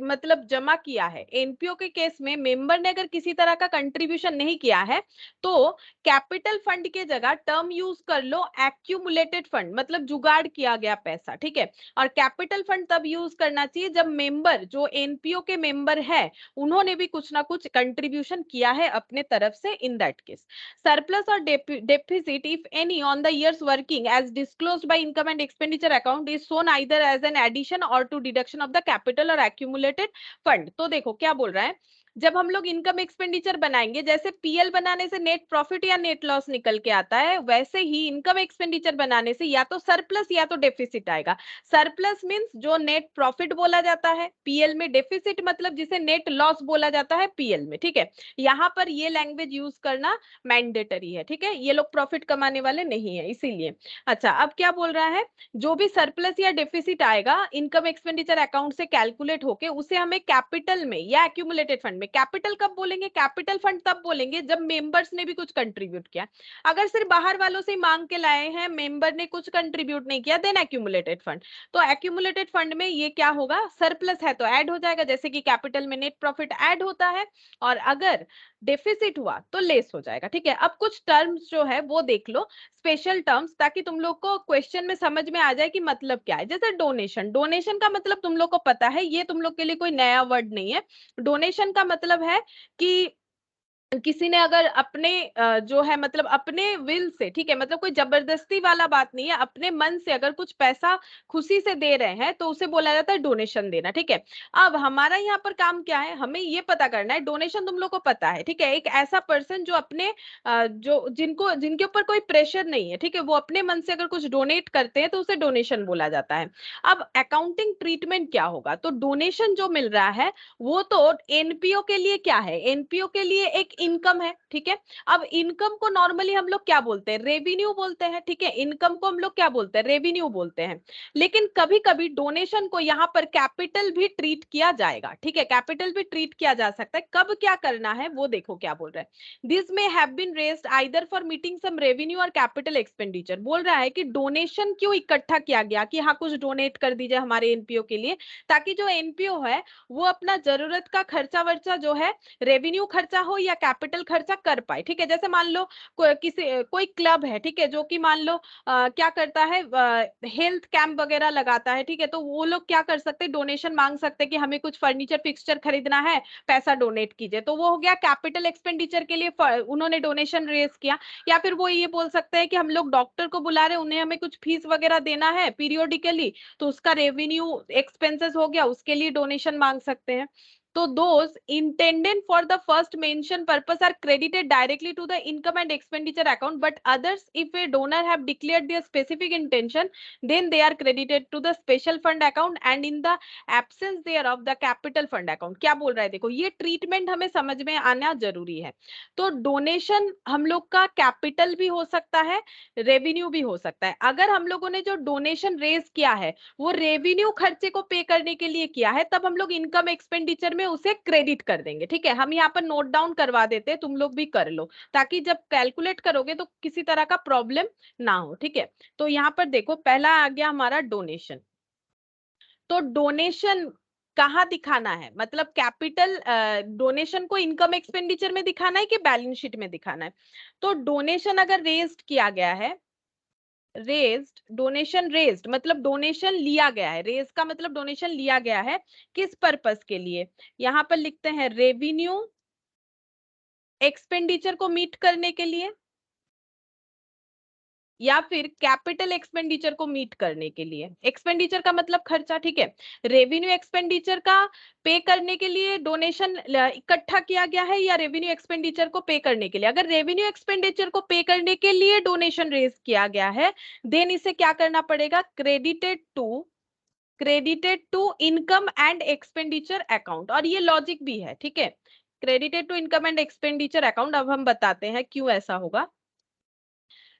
Speaker 1: मतलब जमा किया है, एनपीओ के केस में मेंबर ने अगर किसी तरह का कंट्रीब्यूशन नहीं किया है तो कैपिटल फंड के जगह टर्म यूज कर लो एक्यूमुलेटेड फंड, मतलब जुगाड़ किया गया पैसा, ठीक है। और कैपिटल फंड तब यूज करना चाहिए जब मेंबर, जो एनपीओ के मेंबर है, उन्होंने भी कुछ ना कुछ कंट्रीब्यूशन किया है अपने तरफ से। In that case surplus or deficit if any on the year's working as disclosed by income and expenditure account is shown either as an addition or to deduction of the capital or accumulated fund। तो देखो क्या बोल रहा है, जब हम लोग income expenditure बनाएंगे, जैसे पीएल बनाने से नेट प्रॉफिट या नेट लॉस निकल के आता है, वैसे ही इनकम एक्सपेंडिचर बनाने से या तो सरप्लस या तो डेफिसिट आएगा। सरप्लस मींस जो नेट प्रॉफिट बोला जाता है पीएल में, डेफिसिट मतलब जिसे नेट लॉस बोला जाता है पीएल में, ठीक है। यहाँ पर ये लैंग्वेज यूज करना मैंडेटरी है, ठीक है, ये लोग प्रॉफिट कमाने वाले नहीं है इसीलिए। अच्छा, अब क्या बोल रहा है, जो भी सरप्लस या डेफिसिट आएगा इनकम एक्सपेंडिचर अकाउंट से कैलकुलेट होके उसे हमें कैपिटल में या एक्यूमुलेटेड फंड में, कैपिटल कब बोलेंगे, कैपिटल फंड तब बोलेंगे जब मेंबर्स ने भी कुछ कंट्रीब्यूट किया। अगर सिर्फ बाहर वालों से मांग के लाए हैं, मेंबर ने कुछ कंट्रीब्यूट नहीं किया, देन एक्यूमुलेटेड फंड। तो एक्यूमुलेटेड फंड में ये क्या होगा, सरप्लस है तो ऐड हो जाएगा, जैसे कि कैपिटल में नेट प्रॉफिट ऐड होता है, और अगर डेफिसिट हुआ तो लेस हो जाएगा, ठीक है। अब कुछ टर्म्स जो है वो देख लो, स्पेशल टर्म्स, ताकि तुम लोग को क्वेश्चन में समझ में आ जाए कि मतलब क्या है। जैसे डोनेशन, डोनेशन का मतलब तुम लोग को पता है, ये तुम लोग के लिए कोई नया वर्ड नहीं है। डोनेशन का मतलब है कि किसी ने अगर अपने जो है मतलब अपने विल से, ठीक है, मतलब कोई जबरदस्ती वाला बात नहीं है, अपने मन से अगर कुछ पैसा खुशी से दे रहे हैं तो उसे बोला जाता है डोनेशन देना, ठीक है। अब हमारा यहाँ पर काम क्या है, हमें ये पता करना है, डोनेशन तुम लोग को पता है, ठीक है, एक ऐसा पर्सन जो अपने जो जिनको जिनके ऊपर कोई प्रेशर नहीं है, ठीक है, वो अपने मन से अगर कुछ डोनेट करते हैं तो उसे डोनेशन बोला जाता है। अब अकाउंटिंग ट्रीटमेंट क्या होगा, तो डोनेशन जो मिल रहा है वो तो एनपीओ के लिए क्या है, एनपीओ के लिए एक इनकम है, ठीक है। अब इनकम को नॉर्मली हम लोग क्या बोलते हैं, रेवेन्यू बोलते हैं, ठीक है, इनकम को हम लोग क्या बोलते हैं, रेवेन्यू बोलते हैं। लेकिन कभी कभी डोनेशन को यहाँ पर कैपिटल भी ट्रीट किया जाएगा, ठीक है, कैपिटल भी ट्रीट किया जा सकता है। कब क्या करना है वो देखो क्या बोल रहा है, this may have been raised either for meeting some revenue or capital expenditure. बोल रहा है कि डोनेशन क्यों इकट्ठा किया गया, कि हाँ कुछ डोनेट कर दीजिए हमारे एनपीओ के लिए, ताकि जो एनपीओ है वो अपना जरूरत का खर्चा वर्चा जो है, रेवेन्यू खर्चा हो या कैपिटल खर्चा कर पाए, ठीक है। जैसे मान लो कोई क्लब है, ठीक है, जो कि मान लो क्या करता है, हेल्थ कैंप वगैरह लगाता है, ठीक है, तो वो लोग क्या कर सकते हैं, डोनेशन मांग सकते हैं कि हमें कुछ फर्नीचर फिक्सचर खरीदना है, पैसा डोनेट कीजिए, तो वो हो गया कैपिटल एक्सपेंडिचर के लिए उन्होंने डोनेशन रेज किया। या फिर वो ये बोल सकते हैं कि हम लोग डॉक्टर को बुला रहे हैं, उन्हें हमें कुछ फीस वगैरह देना है पीरियोडिकली, तो उसका रेवेन्यू एक्सपेंसेस हो गया, उसके लिए डोनेशन मांग सकते हैं। तो those intended for the first mentioned purpose are credited directly to the income and expenditure account, but others, if a donor have declared their specific intention, then they are credited to the special fund account and in the absence thereof the capital fund account। क्या बोल रहा है देखो, ये treatment हमें समझ में आना जरूरी है। तो डोनेशन हम लोग का कैपिटल भी हो सकता है, रेवेन्यू भी हो सकता है। अगर हम लोगों ने जो डोनेशन रेज किया है वो रेवेन्यू खर्चे को पे करने के लिए किया है, तब हम लोग इनकम एक्सपेंडिचर में उसे क्रेडिट कर देंगे, ठीक है। हम यहाँ पर नोट डाउन करवा देते हैं, तुम लोग भी कर लो, ताकि जब कैलकुलेट करोगे तो किसी तरह का प्रॉब्लम ना हो, ठीक है। तो यहाँ पर देखो पहला आ गया हमारा डोनेशन। तो डोनेशन कहाँ दिखाना है, मतलब कैपिटल डोनेशन को इनकम एक्सपेंडिचर में दिखाना है कि बैलेंस शीट में दिखाना है। तो डोनेशन अगर रेज्ड किया गया है, रेज्ड, डोनेशन रेज्ड मतलब डोनेशन लिया गया है, रेज का मतलब डोनेशन लिया गया है, किस पर्पस के लिए, यहां पर लिखते हैं रेवेन्यू एक्सपेंडिचर को मीट करने के लिए, या फिर कैपिटल एक्सपेंडिचर को मीट करने के लिए। एक्सपेंडिचर का मतलब खर्चा, ठीक है, रेवेन्यू एक्सपेंडिचर का पे करने के लिए डोनेशन इकट्ठा किया गया है, या रेवेन्यू एक्सपेंडिचर को पे करने के लिए। अगर रेवेन्यू एक्सपेंडिचर को पे करने के लिए डोनेशन रेज किया गया है, देन इसे क्या करना पड़ेगा, credited to income and expenditure account. और ये लॉजिक भी है, ठीक है, credited to income and expenditure account. अब हम बताते हैं क्यों ऐसा होगा।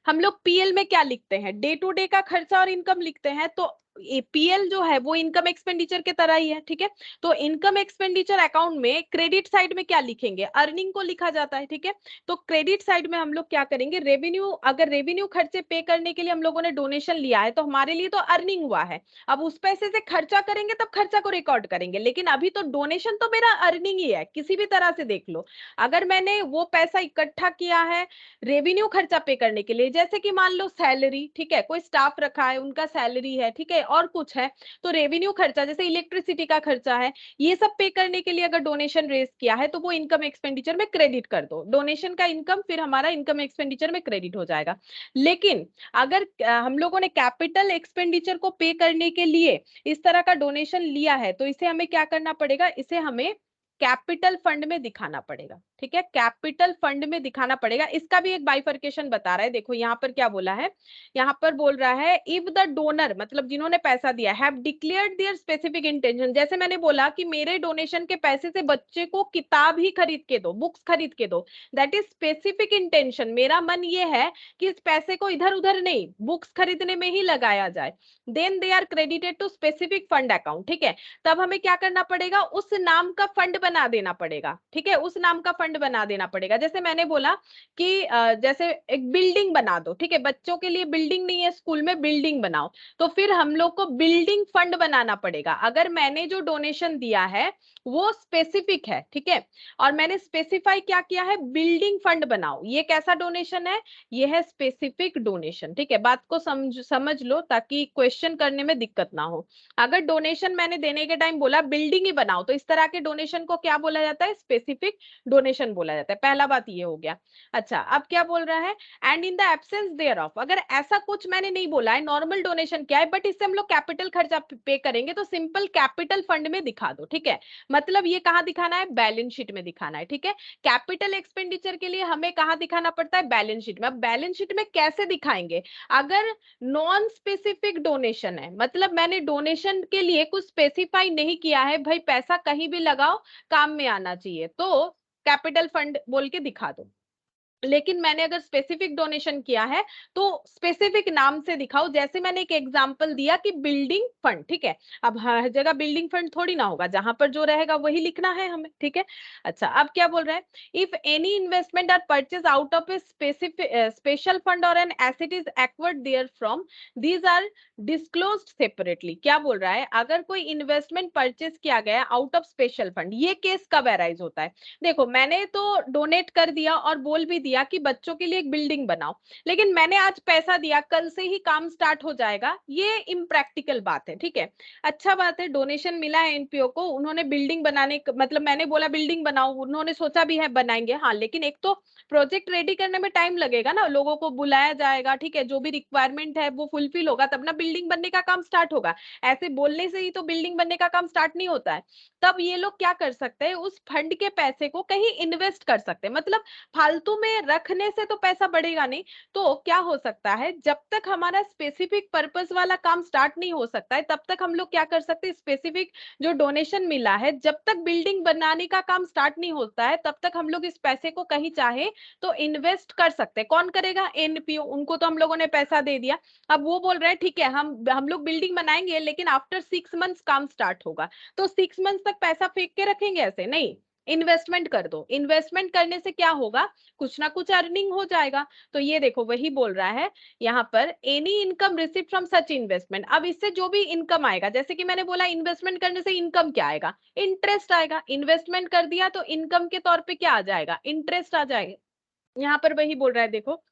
Speaker 1: हम लोग पीएल में क्या लिखते हैं, डे टू डे का खर्चा और इनकम लिखते हैं, तो पीएल जो है वो इनकम एक्सपेंडिचर के तरह ही है, ठीक है। तो इनकम एक्सपेंडिचर अकाउंट में क्रेडिट साइड में क्या लिखेंगे, अर्निंग को लिखा जाता है, ठीक है। तो क्रेडिट साइड में हम लोग क्या करेंगे, रेवेन्यू, अगर रेवेन्यू खर्चे पे करने के लिए हम लोगों ने डोनेशन लिया है तो हमारे लिए तो अर्निंग हुआ है। अब उस पैसे से खर्चा करेंगे तब खर्चा को रिकॉर्ड करेंगे, लेकिन अभी तो डोनेशन तो मेरा अर्निंग ही है, किसी भी तरह से देख लो। अगर मैंने वो पैसा इकट्ठा किया है रेवेन्यू खर्चा पे करने के लिए, जैसे कि मान लो सैलरी, ठीक है, कोई स्टाफ रखा है उनका सैलरी है, ठीक है, और कुछ है, तो रेवेन्यू खर्चा जैसे इलेक्ट्रिसिटी का खर्चा है, ये सब पे करने के लिए अगर डोनेशन रेज किया है तो वो इनकम एक्सपेंडिचर में क्रेडिट कर दो, डोनेशन का इनकम फिर हमारा इनकम एक्सपेंडिचर में क्रेडिट हो जाएगा। लेकिन अगर हम लोगों ने कैपिटल एक्सपेंडिचर को पे करने के लिए इस तरह का डोनेशन लिया है तो इसे हमें क्या करना पड़ेगा, इसे हमें कैपिटल फंड में दिखाना पड़ेगा, ठीक है, कैपिटल फंड में दिखाना पड़ेगा। इसका भी एक बाइफर्केशन बता रहा है, देखो यहाँ पर क्या बोला है, यहाँ पर बोल रहा है इफ द डोनर, मतलब जिन्होंने पैसा दिया, have declared there specific intention, जैसे मैंने बोला कि मेरे डोनेशन के पैसे से बच्चे को किताब ही खरीद के दो, बुक्स खरीद के दो, दैट इज स्पेसिफिक इंटेंशन, मेरा मन ये है कि इस पैसे को इधर उधर नहीं, बुक्स खरीदने में ही लगाया जाए, then they are credited to specific fund account, ठीक है। तब हमें क्या करना पड़ेगा, उस नाम का फंड बना देना पड़ेगा, ठीक है, उस नाम का फंड बना देना पड़ेगा। जैसे मैंने बोला कि जैसे एक बिल्डिंग बना दो, ठीक है, बच्चों के लिए बिल्डिंग नहीं है स्कूल में, बिल्डिंग बनाओ, तो फिर हम लोग को बिल्डिंग फंड बनाना पड़ेगा। अगर मैंने जो डोनेशन दिया है वो स्पेसिफिक है, ठीक है, और मैंने स्पेसिफाई क्या किया है, बिल्डिंग फंड बनाओ, ये कैसा डोनेशन है, ये है स्पेसिफिक डोनेशन, ठीक है। बात को समझ लो ताकि क्वेश्चन करने में दिक्कत ना हो। अगर डोनेशन मैंने देने के टाइम बोला बिल्डिंग ही बनाओ तो इस तरह के डोनेशन को क्या बोला जाता है, स्पेसिफिक डोनेशन बोला जाता है। पहला बात ये हो गया। अच्छा, अब क्या बोल रहा है, and in the absence thereof, अगर ऐसा कुछ मैंने नहीं बोला है, नॉर्मल डोनेशन क्या है, बट इससे हम लोग कैपिटल खर्चा पे करेंगे तो सिंपल कैपिटल फंड में दिखा दो, ठीक है। मतलब ये कहां दिखाना है, बैलेंस शीट में दिखाना है, ठीक है। कैपिटल एक्सपेंडिचर के लिए हमें कहां दिखाना पड़ता है, बैलेंस शीट में। अब बैलेंस शीट में कैसे दिखाएंगे, अगर नॉन स्पेसिफिक डोनेशन है, मतलब मैंने डोनेशन के लिए कुछ स्पेसिफाई नहीं किया है, भाई पैसा कहीं भी लगाओ काम में आना चाहिए, तो कैपिटल फंड बोल के दिखा दो। लेकिन मैंने अगर स्पेसिफिक डोनेशन किया है तो स्पेसिफिक नाम से दिखाओ, जैसे मैंने एक एग्जांपल दिया कि बिल्डिंग फंड, ठीक है। अब हर जगह बिल्डिंग फंड थोड़ी ना होगा, जहां पर जो रहेगा वही लिखना है हमें, ठीक है। अच्छा, अब क्या बोल रहा है, if any investment are purchase out of a specific special fund और an asset is acquired there from, these are disclosed separately. क्या बोल रहा है, अगर कोई इन्वेस्टमेंट परचेज किया गया आउट ऑफ स्पेशल फंड, ये केस कब अराइज होता है, देखो मैंने तो डोनेट कर दिया और बोल भी दिया कि बच्चों के लिए एक बिल्डिंग बनाओ, लेकिन मैंने आज पैसा दिया, कल से ही काम स्टार्ट हो जाएगा, ये इम्प्रैक्टिकल बात है, ठीक है। अच्छा बात है, डोनेशन मिला है एनपीओ को, उन्होंने बिल्डिंग बनाने, मतलब मैंने बोला बिल्डिंग बनाओ, उन्होंने सोचा भी है बनाएंगे, हाँ, लेकिन एक तो प्रोजेक्ट रेडी करने में टाइम लगेगा ना, लोगों को बुलाया जाएगा, ठीक है, जो भी रिक्वायरमेंट है वो फुलफिल होगा तब ना बिल्डिंग बनने का काम स्टार्ट होगा। ऐसे बोलने से ही तो बिल्डिंग बनने का काम स्टार्ट नहीं होता है। तब ये लोग क्या कर सकते हैं, उस फंड के पैसे को कहीं इन्वेस्ट कर सकते हैं, मतलब फालतू में रखने से तो पैसा बढ़ेगा नहीं। तो क्या हो सकता है, जब तक हमारा स्पेसिफिक पर्पस वाला काम स्टार्ट नहीं हो सकता है तब तक हम लोग क्या कर सकते हैं, स्पेसिफिक जो डोनेशन मिला है, जब तक बिल्डिंग बनाने का काम स्टार्ट नहीं होता है तब तक हम लोग इस पैसे को कहीं चाहे तो इन्वेस्ट कर सकते हैं। कौन करेगा, एनपीओ, उनको तो हम लोगों ने पैसा दे दिया। अब वो बोल रहे हैं ठीक है, हम लोग बिल्डिंग बनाएंगे लेकिन आफ्टर 6 मंथ्स काम स्टार्ट होगा, तो 6 मंथ्स तक पैसा फेंक के रखेंगे, ऐसे नहीं, इन्वेस्टमेंट कर दो। इन्वेस्टमेंट करने से क्या होगा, कुछ ना कुछ अर्निंग हो जाएगा। तो ये देखो वही बोल रहा है यहाँ पर, any income receive from such investment. अब इससे जो भी इनकम आएगा, जैसे कि मैंने बोला इन्वेस्टमेंट करने से इनकम क्या आएगा, इंटरेस्ट आएगा, इन्वेस्टमेंट कर दिया तो इनकम के तौर पे क्या आ जाएगा, इंटरेस्ट आ जाएगा। यहाँ पर वही बोल रहा है, देखो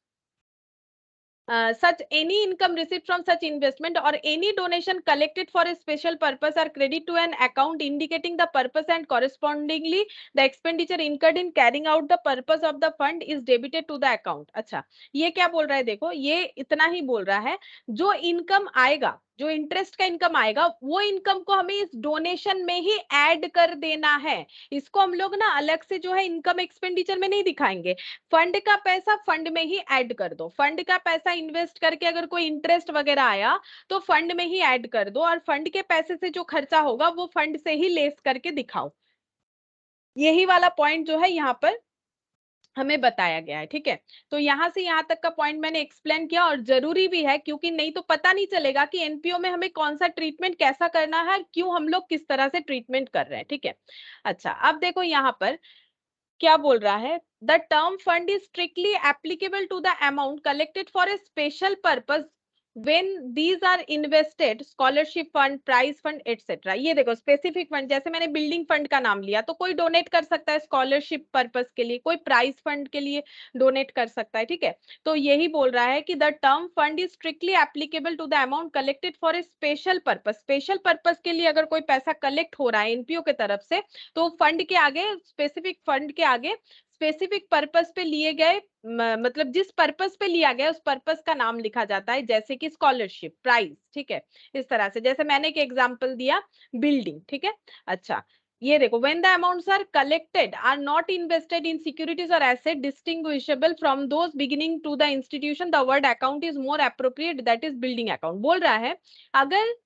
Speaker 1: such any income received from such investment or any donation collected for a special purpose are credit to an account indicating the purpose and correspondingly the expenditure incurred in carrying out the purpose of the fund is debited to the account। अच्छा, ये क्या बोल रहा है, देखो ये इतना ही बोल रहा है, जो इनकम आएगा, जो इंटरेस्ट का इनकम आएगा, वो इनकम को हमें इस डोनेशन में ही ऐड कर देना है। इसको हम लोग ना अलग से जो है इनकम एक्सपेंडिचर में नहीं दिखाएंगे, फंड का पैसा फंड में ही ऐड कर दो। फंड का पैसा इन्वेस्ट करके अगर कोई इंटरेस्ट वगैरह आया तो फंड में ही ऐड कर दो, और फंड के पैसे से जो खर्चा होगा वो फंड से ही लेस करके दिखाओ। यही वाला पॉइंट जो है यहाँ पर हमें बताया गया है। ठीक है, तो यहाँ से यहाँ तक का पॉइंट मैंने एक्सप्लेन किया, और जरूरी भी है क्योंकि नहीं तो पता नहीं चलेगा कि एनपीओ में हमें कौन सा ट्रीटमेंट कैसा करना है, क्यों हम लोग किस तरह से ट्रीटमेंट कर रहे हैं। ठीक है, अच्छा अब देखो यहाँ पर क्या बोल रहा है, the term fund is strictly applicable to the amount collected for a special purpose when these are invested, scholarship fund, prize fund etc। ये देखो स्पेसिफिक फंड, जैसे मैंने बिल्डिंग फंड का नाम लिया तो कोई डोनेट कर सकता है स्कॉलरशिप पर्पस के लिए, कोई प्राइज फंड के लिए डोनेट कर सकता है। ठीक है, तो यही बोल रहा है कि the term fund is strictly applicable to the amount collected for a special purpose. Special purpose के लिए अगर कोई पैसा कलेक्ट हो रहा है एनपीओ के तरफ से, तो फंड के आगे, स्पेसिफिक फंड के आगे स्पेसिफिक पर्पस पे लिए गए, मतलब जिस पर्पस पे लिया गया उस पर्पस का नाम लिखा जाता है, जैसे कि स्कॉलरशिप, प्राइज। ठीक है, इस तरह से, जैसे मैंने एक एग्जांपल दिया बिल्डिंग। ठीक है, अच्छा ये देखो, when the amounts are collected are not invested in securities or asset distinguishable from those belonging to the institution, the word account is more appropriate, that is building account। बोल रहा है अगर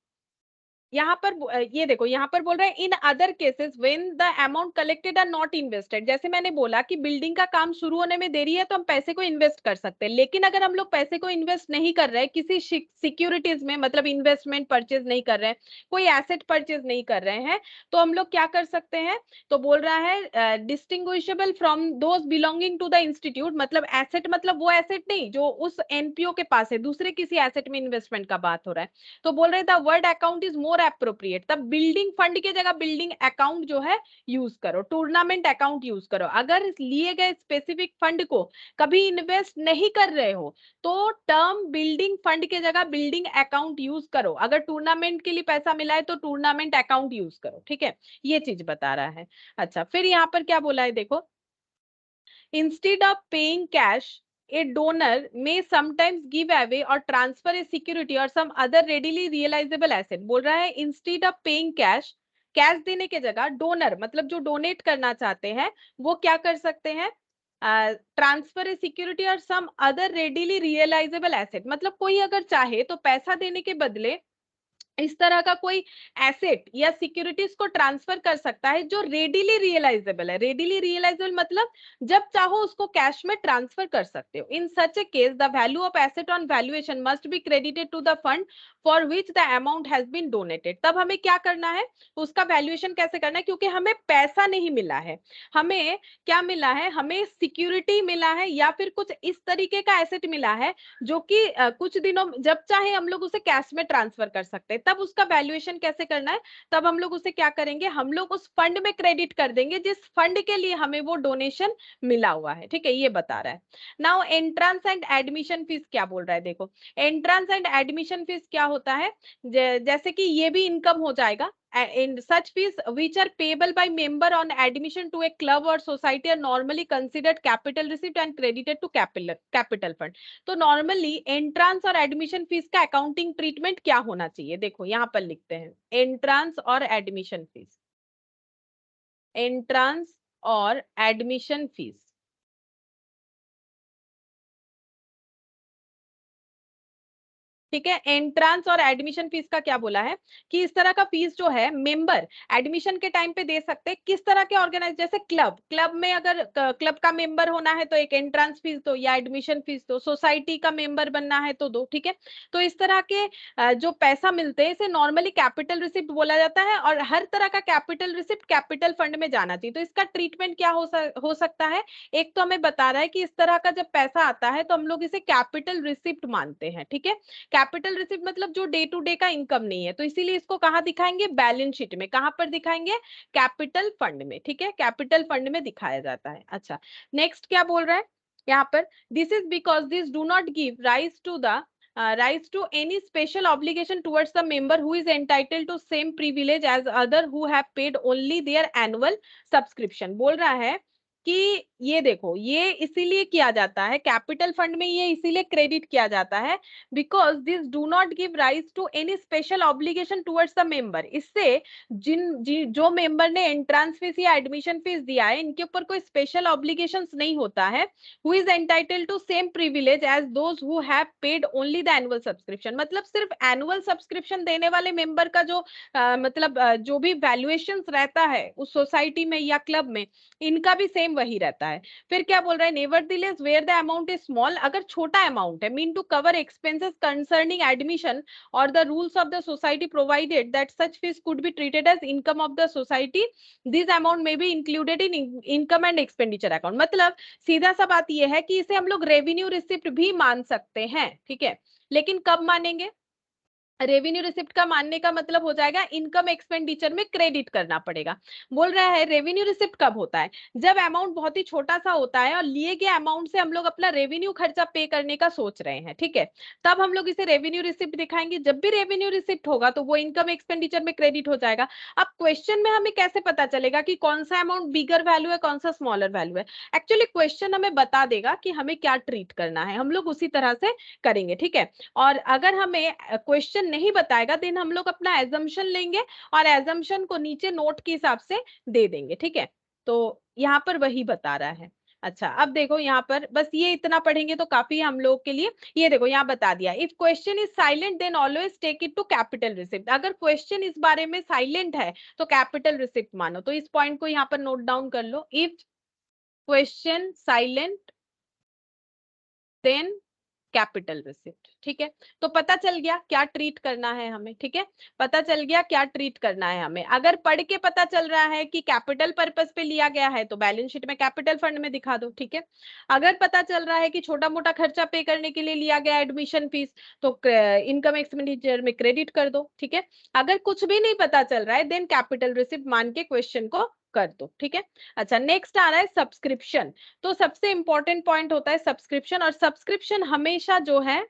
Speaker 1: यहाँ पर ये देखो, यहाँ पर बोल रहा है in other cases when the amount collected are not invested. जैसे मैंने बोला कि बिल्डिंग का काम शुरू होने में देरी है तो हम पैसे को इन्वेस्ट कर सकते हैं, लेकिन अगर हम लोग पैसे को इन्वेस्ट नहीं कर रहे, किसी सिक्योरिटीज में, मतलब इन्वेस्टमेंट परचेज नहीं कर रहे हैं, कोई एसेट परचेज नहीं कर रहे हैं, तो हम लोग क्या कर सकते हैं, तो बोल रहा है distinguishable from those belonging to the institute. मतलब एसेट मतलब वो एसेट नहीं जो उस एनपीओ के पास है, दूसरे किसी एसेट में इन्वेस्टमेंट का बात हो रहा है। तो बोल रहे the word account is more appropriate, तब बिल्डिंग फंड की जगह बिल्डिंग अकाउंट जो है यूज करो, टूर्नामेंट अकाउंट यूज करो। अगर लिए गए स्पेसिफिक फंड को कभी इन्वेस्ट नहीं कर रहे हो तो टर्म बिल्डिंग फंड के जगह बिल्डिंग अकाउंट यूज करो। अगर टूर्नामेंट के लिए पैसा मिला है तो टूर्नामेंट अकाउंट यूज करो। ठीक है, ये चीज बता रहा है। अच्छा, फिर यहाँ पर क्या बोला है देखो, instead of paying cash, a donor may sometimes give away or transfer a security or some other readily realizable asset। बोल रहा है instead of paying cash, cash देने के जगह डोनर मतलब जो डोनेट करना चाहते हैं वो क्या कर सकते हैं, transfer a security or some other readily realisable asset. मतलब कोई अगर चाहे तो पैसा देने के बदले इस तरह का कोई एसेट या सिक्योरिटीज को ट्रांसफर कर सकता है जो रेडीली रियलाइजेबल है। रेडीली रियलाइजेबल मतलब जब चाहो उसको कैश में ट्रांसफर कर सकते हो। In such a case the value of asset on valuation must be credited to the fund for which the amount has been donated. तब हमें क्या करना है, उसका वैल्यूएशन कैसे करना है, क्योंकि हमें पैसा नहीं मिला है, हमें क्या मिला है, हमें सिक्योरिटी मिला है या फिर कुछ इस तरीके का एसेट मिला है जो कि कुछ दिनों जब चाहे हम लोग उसे कैश में ट्रांसफर कर सकते हैं। तब उसका वैल्यूएशन कैसे करना है, तब हम लोग उसे क्या करेंगे, हम लोग उस फंड में क्रेडिट कर देंगे जिस फंड के लिए हमें वो डोनेशन मिला हुआ है। ठीक है, ये बता रहा है। Now entrance and admission fees क्या बोल रहा है देखो, एंट्रेंस एंड एडमिशन फीस क्या होता है, जैसे कि ये भी इनकम हो जाएगा। In such fees which are payable by member on admission to a club or society are normally considered capital receipt and credited to capital fund। तो नॉर्मली एंट्रांस और एडमिशन फीस का अकाउंटिंग ट्रीटमेंट क्या होना चाहिए, देखो यहाँ पर लिखते हैं एंट्रांस और एडमिशन फीस। एंट्रांस और एडमिशन फीस, ठीक है। एंट्रांस और एडमिशन फीस का क्या बोला है कि इस तरह का फीस जो है मेंबर एडमिशन के टाइम पे दे सकते हैं। किस तरह के ऑर्गेनाइज, जैसे क्लब में अगर क्लब का मेंबर होना है तो एक एंट्रांस फीस दो या एडमिशन फीस दो, सोसाइटी का मेंबर बनना है तो दो। ठीक है, तो इस तरह के जो पैसा मिलते हैं इसे नॉर्मली कैपिटल रिसिप्ट बोला जाता है, और हर तरह का कैपिटल रिसिप्ट कैपिटल फंड में जाना चाहिए। तो इसका ट्रीटमेंट क्या हो सकता है, एक तो हमें बता रहा है कि इस तरह का जब पैसा आता है तो हम लोग इसे कैपिटल रिसिप्ट मानते हैं। ठीक है, कैपिटल रिसिप्ट मतलब जो डे टू डे का इनकम नहीं है, तो इसीलिए इसको कहां दिखाएंगे, बैलेंस शीट में। कहां पर दिखाएंगे, कैपिटल फंड में। ठीक है, कैपिटल फंड में दिखाया जाता है। अच्छा, नेक्स्ट क्या बोल रहा है यहाँ पर, this is because this do not give rise to the rise to any special obligation towards the member who is entitled to same privilege as other who have paid only their annual subscription। बोल रहा है कि ये देखो, ये इसीलिए किया जाता है कैपिटल फंड में, ये इसीलिए क्रेडिट किया जाता है because this do not give rise to any special obligation towards the member. इससे जो मेंबर ने एंट्रेंस फीस या एडमिशन फीस दिया है इनके ऊपर कोई स्पेशल ऑब्लिगेशन नहीं होता है। Who is entitled to same privilege as those who have paid only the annual subscription. मतलब सिर्फ एनुअल सब्सक्रिप्शन देने वाले मेंबर का जो मतलब जो भी वैल्यूएशन रहता है उस सोसाइटी में या क्लब में, इनका भी सेम सेम वही रहता है। फिर क्या बोल रहा है, nevertheless where the amount is small, अगर छोटा अमाउंट है, mean to cover expenses concerning admission और the rules of the society provided that such fees could be treated as income of the society, this amount may be included in income and expenditure account. मतलब सीधा सा बात यह है कि इसे हम लोग रेवेन्यू रिसिप्ट भी मान सकते हैं, ठीक है। लेकिन कब मानेंगे, रेवेन्यू रिसिप्ट का मानने का मतलब हो जाएगा इनकम एक्सपेंडिचर में क्रेडिट करना पड़ेगा। बोल रहा है रेवेन्यू रिसिप्ट कब होता है, जब अमाउंट बहुत ही छोटा सा होता है और लिए गए अमाउंट से हम लोग अपना रेवेन्यू खर्चा पे करने का सोच रहे हैं, ठीक है, तब हम लोग इसे रेवेन्यू रिसिप्ट दिखाएंगे। जब भी रेवेन्यू रिसिप्ट होगा तो वो इनकम एक्सपेंडिचर में क्रेडिट हो जाएगा। अब क्वेश्चन में हमें कैसे पता चलेगा कि कौन सा अमाउंट बिगर वैल्यू है, कौन सा स्मॉलर वैल्यू है? एक्चुअली क्वेश्चन हमें बता देगा कि हमें क्या ट्रीट करना है, हम लोग उसी तरह से करेंगे, ठीक है। और अगर हमें क्वेश्चन नहीं बताएगा देन हम लोग अपना एजम्पशन लेंगे और एजम्पशन को नीचे नोट के हिसाब से दे देंगे, ठीक है। तो यहाँ पर वही बता रहा है। अच्छा, अब देखो यहाँ पर बस ये इतना पढ़ेंगे तो काफी हम लोग के लिए। ये देखो यहाँ बता दिया, if question is silent then always take it to capital receipt. अगर क्वेश्चन इस बारे में साइलेंट है तो कैपिटल रिसिप्ट मानो। तो इस पॉइंट को यहाँ पर नोट डाउन कर लो, if question silent then capital receipt, ठीक है। तो पता चल गया क्या ट्रीट करना है हमें, ठीक है, पता चल गया क्या ट्रीट करना है हमें। अगर पढ़ के पता चल रहा है कि कैपिटल पर्पस पे लिया गया है तो बैलेंस शीट में कैपिटल फंड में दिखा दो, ठीक है। अगर पता चल रहा है कि छोटा मोटा खर्चा पे करने के लिए लिया गया एडमिशन फीस तो इनकम एक्सपेंडिचर में क्रेडिट कर दो, ठीक है। अगर कुछ भी नहीं पता चल रहा है देन कैपिटल रिसिप्ट मान के क्वेश्चन को कर दो, ठीक है। अच्छा, नेक्स्ट आ रहा है सब्सक्रिप्शन। तो सबसे इंपॉर्टेंट पॉइंट होता है सब्सक्रिप्शन, और सब्सक्रिप्शन हमेशा जो है,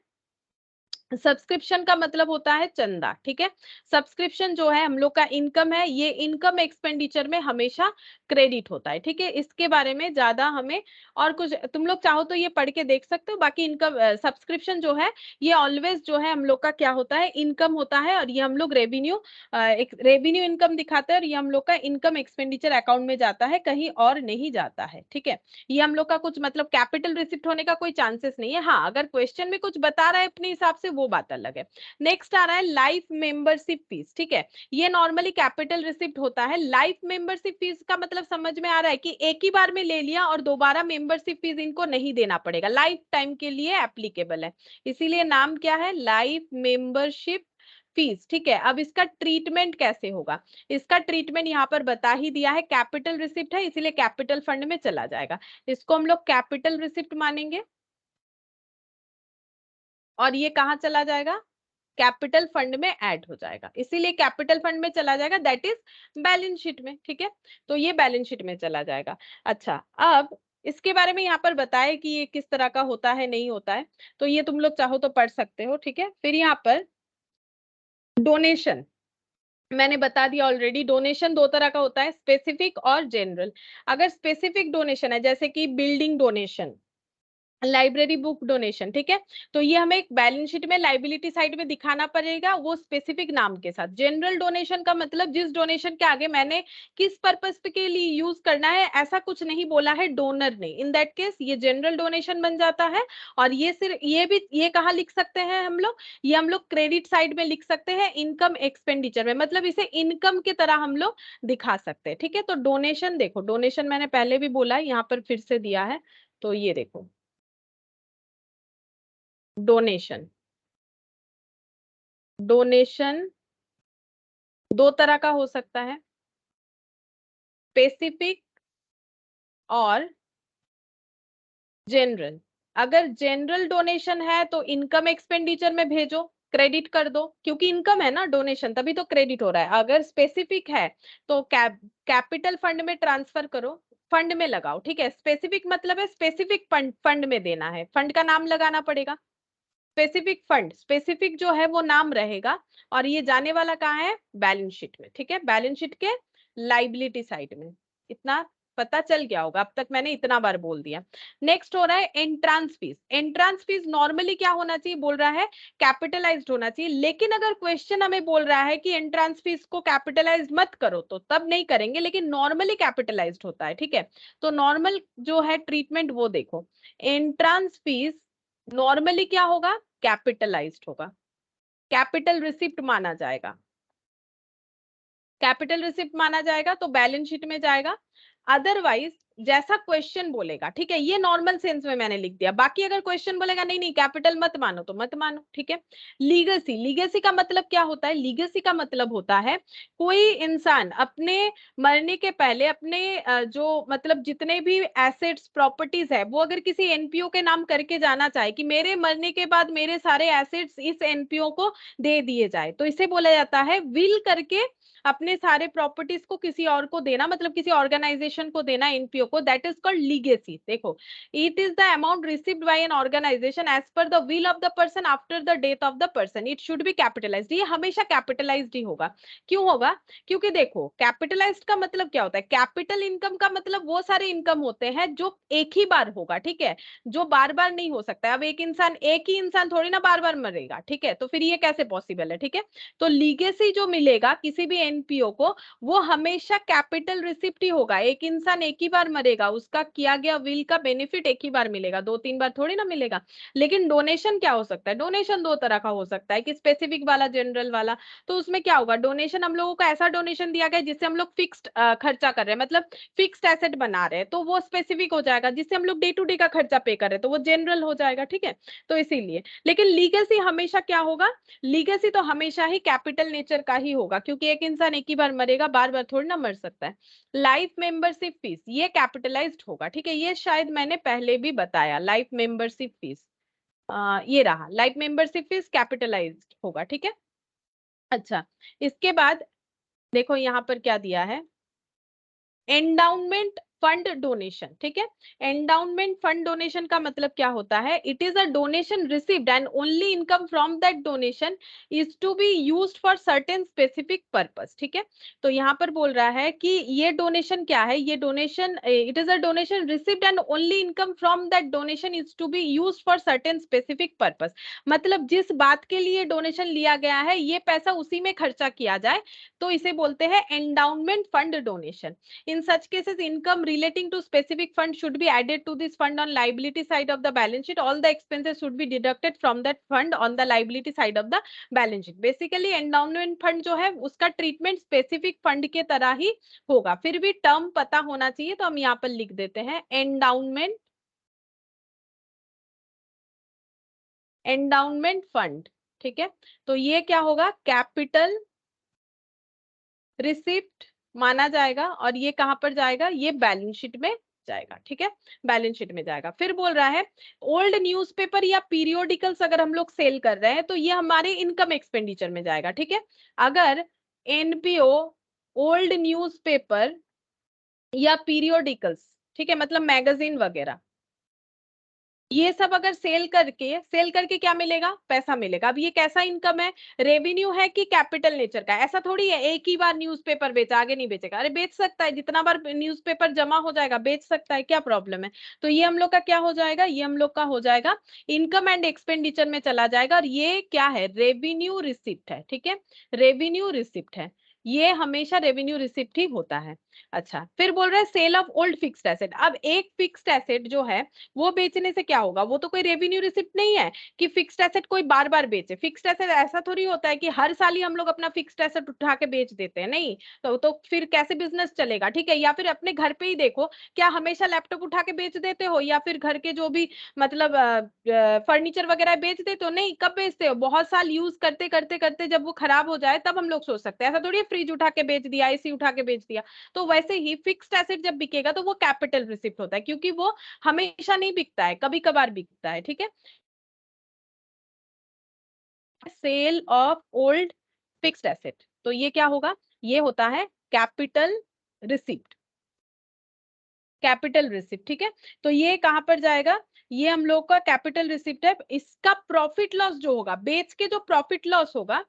Speaker 1: सब्सक्रिप्शन का मतलब होता है चंदा, ठीक है। सब्सक्रिप्शन जो है हम लोग का इनकम है, ये इनकम एक्सपेंडिचर में हमेशा क्रेडिट होता है, ठीक है। इसके बारे में ज्यादा हमें और कुछ तुम लोग चाहो तो ये पढ़ के देख सकते हो। बाकी इनकम सब्सक्रिप्शन जो है ये ऑलवेज जो है हम लोग का क्या होता है, इनकम होता है, और ये हम लोग रेवेन्यू इनकम दिखाते हैं, और ये हम लोग का इनकम एक्सपेंडिचर अकाउंट में जाता है, कहीं और नहीं जाता है, ठीक है। ये हम लोग का कुछ मतलब कैपिटल रिसिप्ट होने का कोई चांसेस नहीं है। हाँ, अगर क्वेश्चन में कुछ बता रहा है अपने हिसाब से वो बात अलग है। नेक्स्ट आ रहा है लाइफ मेंबरशिप फीस, ठीक है। ये नॉर्मली कैपिटल रिसिप्ट होता है। लाइफ मेंबरशिप फीस का मतलब समझ में आ रहा है कि एक ही बार में ले लिया और दोबारा मेंबरशिप फीस इनको नहीं देना पड़ेगा, लाइफ टाइम के लिए एप्लीकेबल है, इसीलिए नाम क्या है, लाइफ मेंबरशिप फीस, ठीक है। अब इसका ट्रीटमेंट कैसे होगा, इसका ट्रीटमेंट यहाँ पर बता ही दिया है, कैपिटल रिसिप्ट है इसीलिए कैपिटल फंड में चला जाएगा, इसको हम लोग कैपिटल रिसिप्ट मानेंगे। और ये कहाँ चला जाएगा, कैपिटल फंड में ऐड हो जाएगा, इसीलिए कैपिटल फंड में चला जाएगा, दैट इज बैलेंस शीट में, ठीक है। तो ये बैलेंस शीट में चला जाएगा। अच्छा, अब इसके बारे में यहाँ पर बताए कि ये किस तरह का होता है नहीं होता है, तो ये तुम लोग चाहो तो पढ़ सकते हो, ठीक है। फिर यहाँ पर डोनेशन मैंने बता दिया ऑलरेडी, डोनेशन दो तरह का होता है, स्पेसिफिक और जनरल। अगर स्पेसिफिक डोनेशन है जैसे कि building donation, library book donation, ठीक है, तो ये हमें एक बैलेंस शीट में लाइबिलिटी साइड में दिखाना पड़ेगा वो स्पेसिफिक नाम के साथ। जनरल डोनेशन का मतलब जिस डोनेशन के आगे मैंने किस पर्पस के लिए यूज करना है ऐसा कुछ नहीं बोला है डोनर ने, इन दैट केस ये जनरल डोनेशन बन जाता है। और ये सिर्फ ये कहाँ लिख सकते हैं हम लोग, ये हम लोग क्रेडिट साइड में लिख सकते हैं इनकम एक्सपेंडिचर में, मतलब इसे इनकम की तरह हम लोग दिखा सकते हैं, ठीक है। तो डोनेशन देखो, डोनेशन मैंने पहले भी बोला है, यहाँ पर फिर से दिया है, तो ये देखो डोनेशन, डोनेशन दो तरह का हो सकता है, स्पेसिफिक और जनरल। अगर जनरल डोनेशन है तो इनकम एक्सपेंडिचर में भेजो, क्रेडिट कर दो, क्योंकि इनकम है ना डोनेशन, तभी तो क्रेडिट हो रहा है। अगर स्पेसिफिक है तो कैपिटल फंड में ट्रांसफर करो, फंड में लगाओ, ठीक है। स्पेसिफिक मतलब है स्पेसिफिक फंड में देना है, फंड का नाम लगाना पड़ेगा, स्पेसिफिक फंड, स्पेसिफिक जो है वो नाम रहेगा, और ये जाने वाला कहाँ है, बैलेंस शीट में, ठीक है, बैलेंस शीट के लाइबिलिटी साइड में। इतना पता चल गया होगा, अब तक मैंने इतना बार बोल दिया। नेक्स्ट हो रहा है entrance fees. Entrance fees normally क्या होना चाहिए, बोल रहा है कैपिटलाइज्ड होना चाहिए, लेकिन अगर क्वेश्चन हमें बोल रहा है कि एंट्रांस फीस को कैपिटलाइज मत करो तो तब नहीं करेंगे, लेकिन नॉर्मली कैपिटलाइज्ड होता है, ठीक है। तो नॉर्मल जो है ट्रीटमेंट वो देखो, एंट्रांस फीस नॉर्मली क्या होगा, कैपिटलाइज्ड होगा, कैपिटल रिसिप्ट माना जाएगा, कैपिटल रिसिप्ट माना जाएगा तो बैलेंस शीट में जाएगा। अदरवाइज जैसा क्वेश्चन बोलेगा, ठीक है, ये नॉर्मल सेंस में मैंने लिख दिया। बाकी अगर क्वेश्चन बोलेगा नहीं नहीं कैपिटल मत मानो तो मत मानो, ठीक है। लीगेसी, लीगेसी का मतलब क्या होता है? लीगेसी का मतलब होता है कोई इंसान अपने मरने के पहले अपने जो मतलब जितने भी एसेट्स प्रॉपर्टीज है वो अगर किसी एनपीओ के नाम करके जाना चाहे कि मेरे मरने के बाद मेरे सारे एसेट्स इस एनपीओ को दे दिए जाए, तो इसे बोला जाता है विल करके अपने सारे प्रॉपर्टीज को किसी और को देना, मतलब किसी ऑर्गेनाइजेशन को देना, एनपीओ को, दैट इज कॉल्ड लीगेसी। देखो, it is the amount received by an organisation as per the will of the person after the death of the person, it should be capitalised. ये हमेशा capitalised ही होगा। क्यों होगा? क्योंकि देखो capitalised का मतलब क्या होता है? कैपिटल इनकम का मतलब वो सारे इनकम होते हैं जो एक ही बार होगा, ठीक है, जो बार बार नहीं हो सकता है। अब एक ही इंसान थोड़ी ना बार बार मरेगा, ठीक है, तो फिर ये कैसे पॉसिबल है, ठीक है। तो लीगेसी जो मिलेगा किसी भी एनपीओ को वो हमेशा कैपिटल रिसिप्ट ही होगा। एक इंसान एक ही बार मरेगा, उसका किया गया विल का बेनिफिट एक ही बार मिलेगा, 2-3 बार थोड़ी ना मिलेगा। लेकिन डोनेशन क्या हो सकता है? डोनेशन दो तरह का हो सकता है, कि स्पेसिफिक वाला, जनरल वाला। तो उसमें क्या होगा? डोनेशन हम लोगों को ऐसा डोनेशन दिया गया जिससे हम लोग फिक्स्ड खर्चा कर रहे हैं, मतलब फिक्स्ड एसेट बना रहे हैं, तो वो स्पेसिफिक हो जाएगा। जिससे हम लोग डे टू डे का खर्चा पे कर रहे हैं तो वो जनरल हो जाएगा, ठीक है। तो इसीलिए, लेकिन लीगेसी हमेशा क्या होगा? लीगेसी तो हमेशा ही कैपिटल नेचर का ही होगा, क्योंकि एक इंसान एक ही बार मरेगा, बार बार थोड़ी ना मर सकता है। लाइफ मेंबरशिप फीस ये कैपिटलाइज्ड होगा, ठीक है, ये शायद मैंने पहले भी बताया। लाइफ मेंबरशिप फीस ये रहा, लाइफ मेंबरशिप फीस कैपिटलाइज्ड होगा, ठीक है। अच्छा, इसके बाद देखो यहाँ पर क्या दिया है, एंडाउनमेंट फंड डोनेशन, ठीक है। एंडाउनमेंट फंड डोनेशन का मतलब क्या होता है? It is a donation received and only income from that donation is to be used for certain specific purpose, ठीक है। तो यहाँ पर बोल रहा है कि ये डोनेशन क्या है? ये donation, it is a donation received and only income from that donation is to be used for certain specific purpose. मतलब जिस बात के लिए डोनेशन लिया गया है ये पैसा उसी में खर्चा किया जाए, तो इसे बोलते हैं endowment fund donation. In such cases, income relating to specific fund should be added to this fund on liability side of the balance sheet. All the expenses should be deducted from that fund on the liability side of the balance sheet. Basically, endowment fund जो है उसका treatment specific fund के तरह ही होगा। फिर भी term पता होना चाहिए, तो हम यहाँ पर लिख देते हैं endowment fund, ठीक है। तो ये क्या होगा? कैपिटल रिसिप्ट माना जाएगा, और ये कहां पर जाएगा? ये बैलेंस शीट में जाएगा, ठीक है, बैलेंस शीट में जाएगा। फिर बोल रहा है ओल्ड न्यूज़पेपर या पीरियोडिकल्स अगर हम लोग सेल कर रहे हैं तो ये हमारे इनकम एक्सपेंडिचर में जाएगा, ठीक है। अगर एनपीओ ओल्ड न्यूज़पेपर या पीरियोडिकल्स, ठीक है, मतलब मैगजीन वगैरह, ये सब अगर सेल करके क्या मिलेगा? पैसा मिलेगा। अब ये कैसा इनकम है? रेवेन्यू है कि कैपिटल नेचर का? ऐसा थोड़ी है एक ही बार न्यूज़पेपर बेचा, आगे नहीं बेचेगा। अरे बेच सकता है, जितना बार न्यूज़पेपर जमा हो जाएगा बेच सकता है, क्या प्रॉब्लम है? तो ये हम लोग का क्या हो जाएगा? ये हम लोग का हो जाएगा इनकम एंड एक्सपेंडिचर में चला जाएगा। और ये क्या है? रेवेन्यू रिसिप्ट है, ठीक है, रेवेन्यू रिसिप्ट है। ये हमेशा रेवेन्यू रिसिप्ट ही होता है। अच्छा, फिर बोल रहा है sale of old fixed asset. अब एक फिक्स्ड एसेट जो है वो बेचने से क्या होगा? वो तो कोई रेवेन्यू रिसिप्ट नहीं है कि फिक्स्ड एसेट कोई बार बार बेचे। फिक्स्ड एसेट ऐसा थोड़ी होता है कि हर साल ही हम लोग अपना फिक्स्ड एसेट उठा के बेच देते हैं, नहीं। तो फिर कैसे बिजनेस चलेगा, ठीक है। या फिर अपने घर पे ही देखो, क्या हमेशा लैपटॉप उठा के बेच देते हो, या फिर घर के जो भी मतलब फर्नीचर वगैरह बेच देते हो? नहीं, कब बेचते हो? बहुत साल यूज करते करते करते जब वो खराब हो जाए तब हम लोग सोच सकते हैं। ऐसा थोड़ी फ्रिज उठा के बेच दिया, एसी उठा के बेच दिया। तो वैसे ही फिक्स्ड एसेट जब बिकेगा तो वो कैपिटल रिसिप्ट होता है, क्योंकि वो हमेशा नहीं बिकता है, कभी कभार बिकता है, ठीक है। Sale of old fixed asset, तो ये क्या होगा? ये होता है कैपिटल रिसिप्ट, कैपिटल रिसिप्ट, ठीक है। तो ये कहां पर जाएगा? ये हम लोग का कैपिटल रिसिप्ट है। इसका प्रॉफिट लॉस जो होगा, बेच के जो प्रॉफिट लॉस होगा,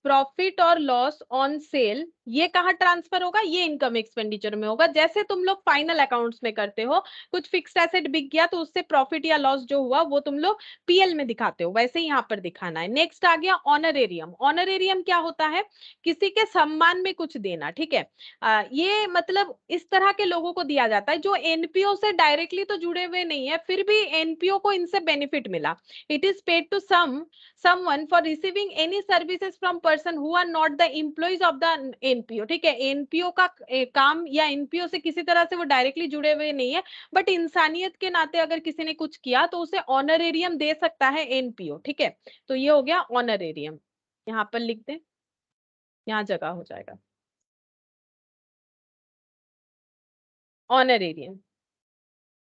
Speaker 1: प्रॉफिट और लॉस ऑन सेल, ये कहाँ ट्रांसफर होगा? ये इनकम एक्सपेंडिचर में होगा। जैसे तुम लोग फाइनल अकाउंट्स में करते हो, कुछ फिक्स्ड एसेट बिक गया तो उससे प्रॉफिट या लॉस जो हुआ वो तुम लोग पीएल में दिखाते हो, वैसे ही यहाँ पर दिखाना है। नेक्स्ट आ गया ऑनरेरियम। ऑनरेरियम क्या होता है? किसी के सम्मान में कुछ देना, ठीक है। ये मतलब इस तरह के लोगों को दिया जाता है जो एनपीओ से डायरेक्टली तो जुड़े हुए नहीं है, फिर भी एनपीओ को इनसे बेनिफिट मिला। It is paid to someone for receiving any services from person who are not the employees of the NPO, ठीक है। एनपीओ का काम या एनपीओ से किसी तरह से वो डायरेक्टली जुड़े हुए नहीं है, बट इंसानियत के नाते अगर किसी ने कुछ किया तो उसे ऑनरेरियम दे सकता है एनपीओ, ठीक है। तो ये हो गया ऑनरेरियम, यहाँ पर लिख दें, यहाँ जगह हो जाएगा ऑनरेरियम,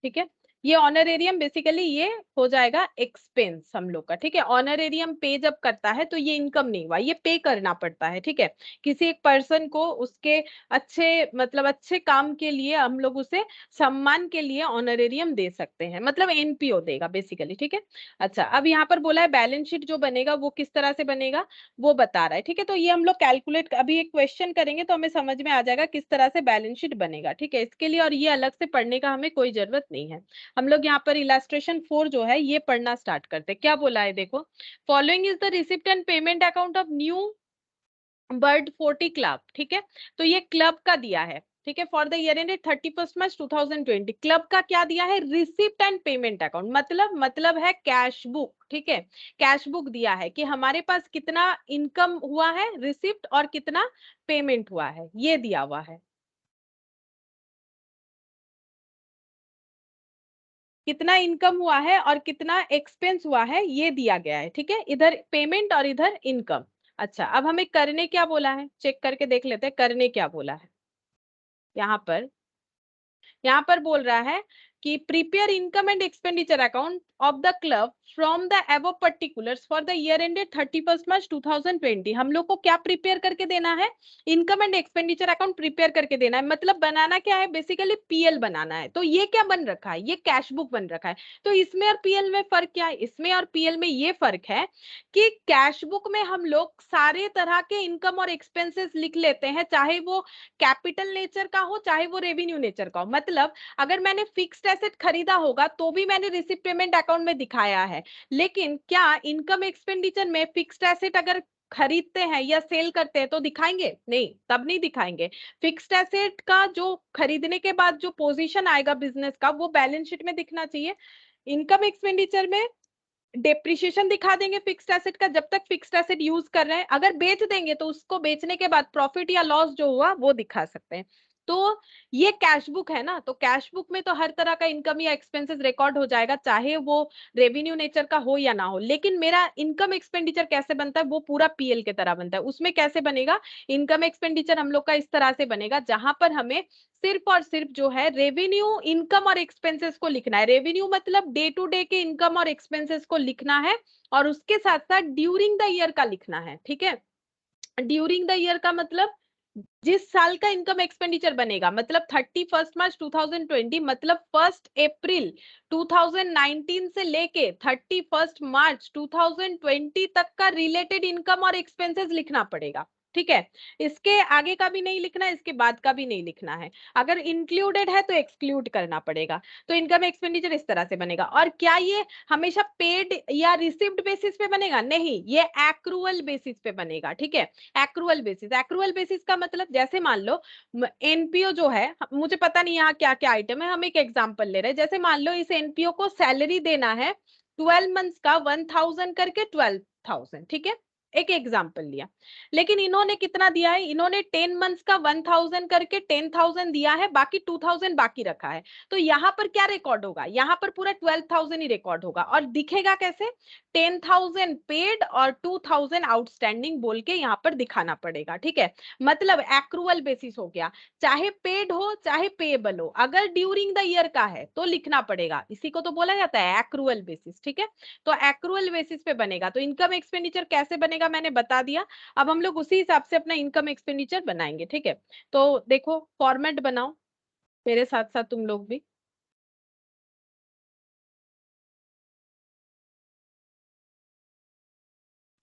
Speaker 1: ठीक है। ये ऑनरेरियम बेसिकली ये हो जाएगा एक्सपेंस हम लोग का, ठीक है। ऑनरेरियम पे जब करता है तो ये इनकम नहीं हुआ, ये पे करना पड़ता है, ठीक है। किसी एक पर्सन को उसके अच्छे मतलब अच्छे काम के लिए हम लोग उसे सम्मान के लिए ऑनरेरियम दे सकते हैं, मतलब एनपीओ देगा बेसिकली, ठीक है। अच्छा, अब यहाँ पर बोला है बैलेंस शीट जो बनेगा वो किस तरह से बनेगा वो बता रहा है, ठीक है। तो ये हम लोग कैलकुलेट अभी एक क्वेश्चन करेंगे तो हमें समझ में आ जाएगा किस तरह से बैलेंस शीट बनेगा, ठीक है। इसके लिए और ये अलग से पढ़ने का हमें कोई जरूरत नहीं है। हम लोग यहाँ पर इलास्ट्रेशन 4 जो है ये पढ़ना स्टार्ट करते हैं। क्या बोला है देखो, following is the receipt and payment account of new bird 40 club, ठीक है। तो ये क्लब का दिया है, ठीक है, for the year ended 31 March 2020। Club का क्या दिया है, रिसिप्ट एंड पेमेंट अकाउंट, मतलब है कैश बुक, ठीक है। कैश बुक दिया है कि हमारे पास कितना इनकम हुआ है, रिसिप्ट और कितना पेमेंट हुआ है, ये दिया हुआ है। कितना इनकम हुआ है और कितना एक्सपेंस हुआ है ये दिया गया है, ठीक है। इधर पेमेंट और इधर इनकम। अच्छा, अब हमें करने क्या बोला है, चेक करके देख लेते हैं करने क्या बोला है। यहाँ पर बोल रहा है कि prepare income and expenditure account of the club from the above particulars for the year ended 31 March 2020। हम लोग को क्या प्रिपेयर करके देना है, income and expenditure account prepare करके देना है। मतलब बनाना क्या है, बेसिकली पीएल बनाना है। तो ये क्या बन रखा है, ये कैश बुक बन रखा है। तो इसमें और पीएल में फर्क क्या है, इसमें और पीएल में ये फर्क है कि कैश बुक में हम लोग सारे तरह के इनकम और एक्सपेंसेस लिख लेते हैं, चाहे वो कैपिटल नेचर का हो चाहे वो रेवेन्यू नेचर का हो। मतलब अगर मैंने फिक्स्ड एसेट खरीदा होगा तो भी मैंने रिसिप्ट पेमेंट अकाउंट में दिखाया है, लेकिन क्या इनकम एक्सपेंडिचर में फिक्स्ड एसेट अगर खरीदते हैं या सेल करते हैं तो दिखाएंगे नहीं, तब नहीं दिखाएंगे। फिक्स्ड एसेट का जो खरीदने के बाद जो पोजीशन आएगा बिजनेस का वो बैलेंस शीट में दिखना चाहिए। इनकम एक्सपेंडिचर में डेप्रिसिएशन दिखा देंगे फिक्स्ड एसेट का, जब तक फिक्स्ड एसेट यूज कर रहे हैं। अगर बेच देंगे तो उसको बेचने के बाद प्रॉफिट या लॉस जो हुआ वो दिखा सकते हैं। तो ये कैश बुक है ना, तो कैश बुक में तो हर तरह का इनकम या एक्सपेंसेस रिकॉर्ड हो जाएगा, चाहे वो रेवेन्यू नेचर का हो या ना हो। लेकिन मेरा इनकम एक्सपेंडिचर कैसे बनता है, वो पूरा पीएल के तरह बनता है। उसमें कैसे बनेगा, इनकम एक्सपेंडिचर हम लोग का इस तरह से बनेगा जहां पर हमें सिर्फ और सिर्फ जो है रेवेन्यू इनकम और एक्सपेंसेस को लिखना है। रेवेन्यू मतलब डे टू डे के इनकम और एक्सपेंसेस को लिखना है, और उसके साथ साथ ड्यूरिंग द ईयर का लिखना है, ठीक है। ड्यूरिंग द ईयर का मतलब जिस साल का इनकम एक्सपेंडिचर बनेगा, मतलब 31 मार्च 2020 मतलब 1 अप्रैल 2019 से लेके 31 मार्च 2020 तक का रिलेटेड इनकम और एक्सपेंसेस लिखना पड़ेगा, ठीक है। इसके आगे का भी नहीं लिखना है, इसके बाद का भी नहीं लिखना है। अगर इंक्लूडेड है तो एक्सक्लूड करना पड़ेगा। तो इनकम एक्सपेंडिचर इस तरह से बनेगा। और क्या ये हमेशा पेड या रिसिव्ड बेसिस पे बनेगा, नहीं, ये एक्रूअल बेसिस पे बनेगा, ठीक है। एक्रूअल बेसिस का मतलब जैसे मान लो एनपीओ जो है, मुझे पता नहीं यहाँ क्या क्या आइटम है, हम एक एग्जांपल ले रहे हैं। जैसे मान लो इस एनपीओ को सैलरी देना है 12 मंथ्स का 1000 करके 12,000, ठीक है, एक एग्जांपल लिया। लेकिन इन्होंने कितना दिया है, इन्होंने 10 मंथ्स का 1000 करके 10,000 दिया है, बाकी 2000 बाकी रखा है। तो यहाँ पर क्या रिकॉर्ड होगा, यहाँ पर पूरा 12,000 ही रिकॉर्ड होगा। और दिखेगा कैसे, 10,000 पेड और 2,000 आउटस्टैंडिंग बोल के यहाँ पर दिखाना पड़ेगा, ठीक है। मतलब एक्रूअल बेसिस हो गया, चाहे पेड हो चाहे पेएबल हो, अगर ड्यूरिंग द ईयर का है तो लिखना पड़ेगा। इसी को तो बोला जाता है एक्रूअल बेसिस, ठीक है। तो एक्रूअल बेसिस पे बनेगा। तो इनकम एक्सपेंडिचर कैसे बनेगा मैंने बता दिया। अब हम लोग उसी हिसाब से अपना इनकम एक्सपेंडिचर बनाएंगे, ठीक है। तो देखो फॉर्मेट बनाओ मेरे साथ साथ तुम लोग भी।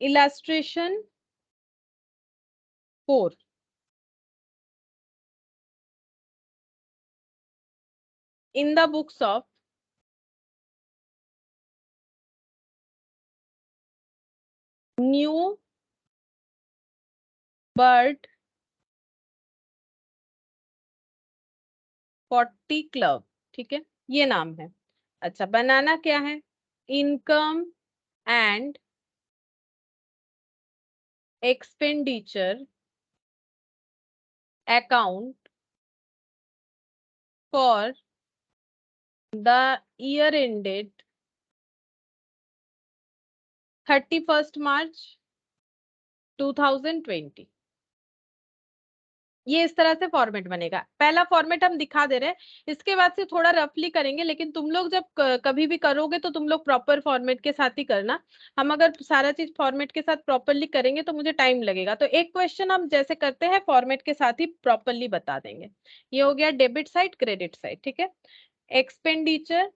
Speaker 1: Illustration 4, in the books of new bird 40 club, ठीक है, ये नाम है। अच्छा, बनाना क्या है, income and expenditure account for the year ended 31st March 2020। ये इस तरह से फॉर्मेट बनेगा। पहला फॉर्मेट हम दिखा दे रहे हैं, इसके बाद से थोड़ा रफली करेंगे, लेकिन तुम लोग जब कभी भी करोगे तो तुम लोग प्रॉपर फॉर्मेट के साथ ही करना। हम अगर सारा चीज फॉर्मेट के साथ प्रॉपरली करेंगे तो मुझे टाइम लगेगा, तो एक क्वेश्चन हम जैसे करते हैं फॉर्मेट के साथ ही प्रॉपरली बता देंगे। ये हो गया डेबिट साइड क्रेडिट साइड, ठीक है। एक्सपेंडिचर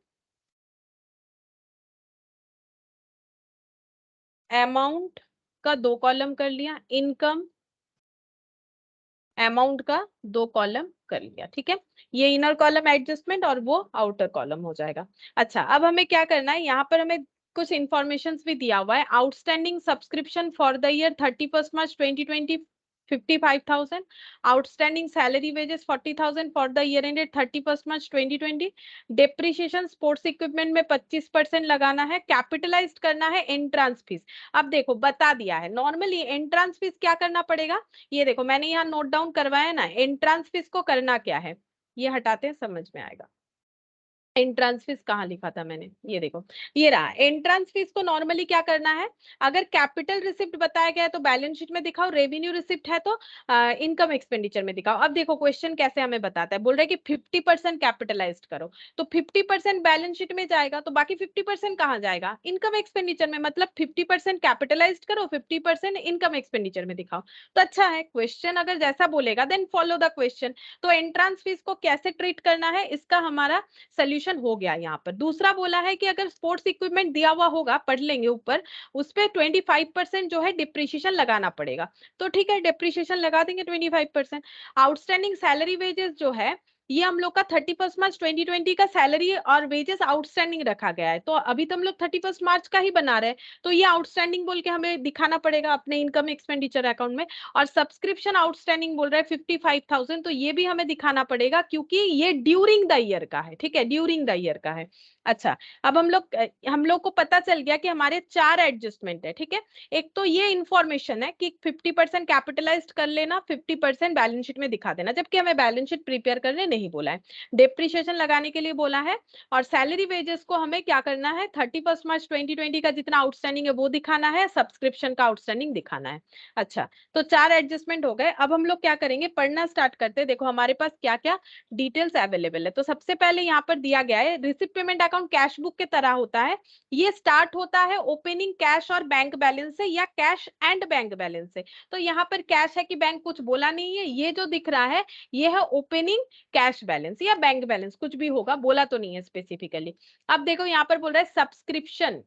Speaker 1: अमाउंट का 2 कॉलम कर लिया, इनकम अमाउंट का 2 कॉलम कर लिया, ठीक है। ये इनर कॉलम एडजस्टमेंट और वो आउटर कॉलम हो जाएगा। अच्छा, अब हमें क्या करना है, यहाँ पर हमें कुछ इंफॉर्मेशन भी दिया हुआ है। Outstanding subscription for the year 31st March 2020 55,000, outstanding salary wages 40,000 for the year ended 31st March 2020, depreciation sports equipment में 25% लगाना है, कैपिटलाइज्ड करना है एंट्रांस फीस। अब देखो बता दिया है, नॉर्मली एंट्रांस फीस क्या करना पड़ेगा, ये देखो मैंने यहाँ नोट डाउन करवाया ना, एंट्रांस फीस को करना क्या है, ये हटाते हैं समझ में आएगा। एंट्रांस फीस कहाँ लिखा था मैंने, ये देखो ये रहा। एंट्रांस फीस को नॉर्मली क्या करना है, अगर कैपिटल रिसिप्ट बताया गया है तो बैलेंस शीट में दिखाओ, रेवेन्यू रिसिप्ट है तो इनकम एक्सपेंडिचर में दिखाओ। अब देखो क्वेश्चन कैसे हमें बताता है, बोल रहे कि 50% कैपिटलाइज्ड करो, तो 50% बैलेंस शीट में जाएगा, तो बाकी 50% कहाँ जाएगा, इनकम एक्सपेंडिचर में। मतलब 50% कैपिटलाइज्ड करो, 50% इनकम एक्सपेंडिचर में दिखाओ। तो अच्छा है, क्वेश्चन अगर जैसा बोलेगा देन फॉलो द क्वेश्चन। तो एंट्रांस फीस को कैसे ट्रीट करना है, इसका हमारा सोल्यूशन हो गया। यहाँ पर दूसरा बोला है कि अगर स्पोर्ट्स इक्विपमेंट दिया हुआ होगा, पढ़ लेंगे ऊपर, उस पे 25% जो है डिप्रिसिएशन लगाना पड़ेगा, तो ठीक है डिप्रिसिएशन लगा देंगे 25%। आउटस्टैंडिंग सैलरी वेजेस जो है, ये हम लोग का 31st March 2020 का सैलरी और वेजेस आउटस्टैंडिंग रखा गया है, तो अभी तो हम लोग 31st March का ही बना रहे हैं, तो ये आउटस्टैंडिंग बोल के हमें दिखाना पड़ेगा अपने इनकम एक्सपेंडिचर अकाउंट में। और सब्सक्रिप्शन आउटस्टैंडिंग बोल रहा है 55,000, तो ये भी हमें दिखाना पड़ेगा क्योंकि ये ड्यूरिंग द ईयर का है, ठीक है, ड्यूरिंग द ईयर का है। अच्छा, अब हम लोग को पता चल गया कि हमारे 4 एडजस्टमेंट है, ठीक है। एक तो ये इंफॉर्मेशन है कि 50% कैपिटलाइज्ड कर लेना, 50% बैलेंस शीट में दिखा देना, जबकि हमें बैलेंस शीट प्रिपेयर करने नहीं बोला है, डेप्रिसिएशन लगाने के लिए बोला है। और सैलरी वेजेस को हमें क्या करना है, 31st March 2020 का जितना आउटस्टैंडिंग है वो दिखाना है, सब्सक्रिप्शन का आउटस्टैंडिंग दिखाना है। अच्छा, तो 4 एडजस्टमेंट हो गए। अब हम लोग क्या करेंगे, पढ़ना स्टार्ट करते हैं। देखो हमारे पास क्या क्या डिटेल्स अवेलेबल है। तो सबसे पहले यहाँ पर दिया गया है, receipt payment account cash book के तरह होता है। ये स्टार्ट होता है ओपनिंग कैश और बैंक बैलेंस से, या कैश एंड बैंक बैलेंस से। तो यहाँ पर कैश है कि बैंक कुछ बोला नहीं है, ये जो दिख रहा है ये है ओपनिंग कैश बैलेंस या बैंक बैलेंस, कुछ भी होगा, बोला तो नहीं है स्पेसिफिकली। अब देखो यहाँ पर बोल रहा है सब्सक्रिप्शन,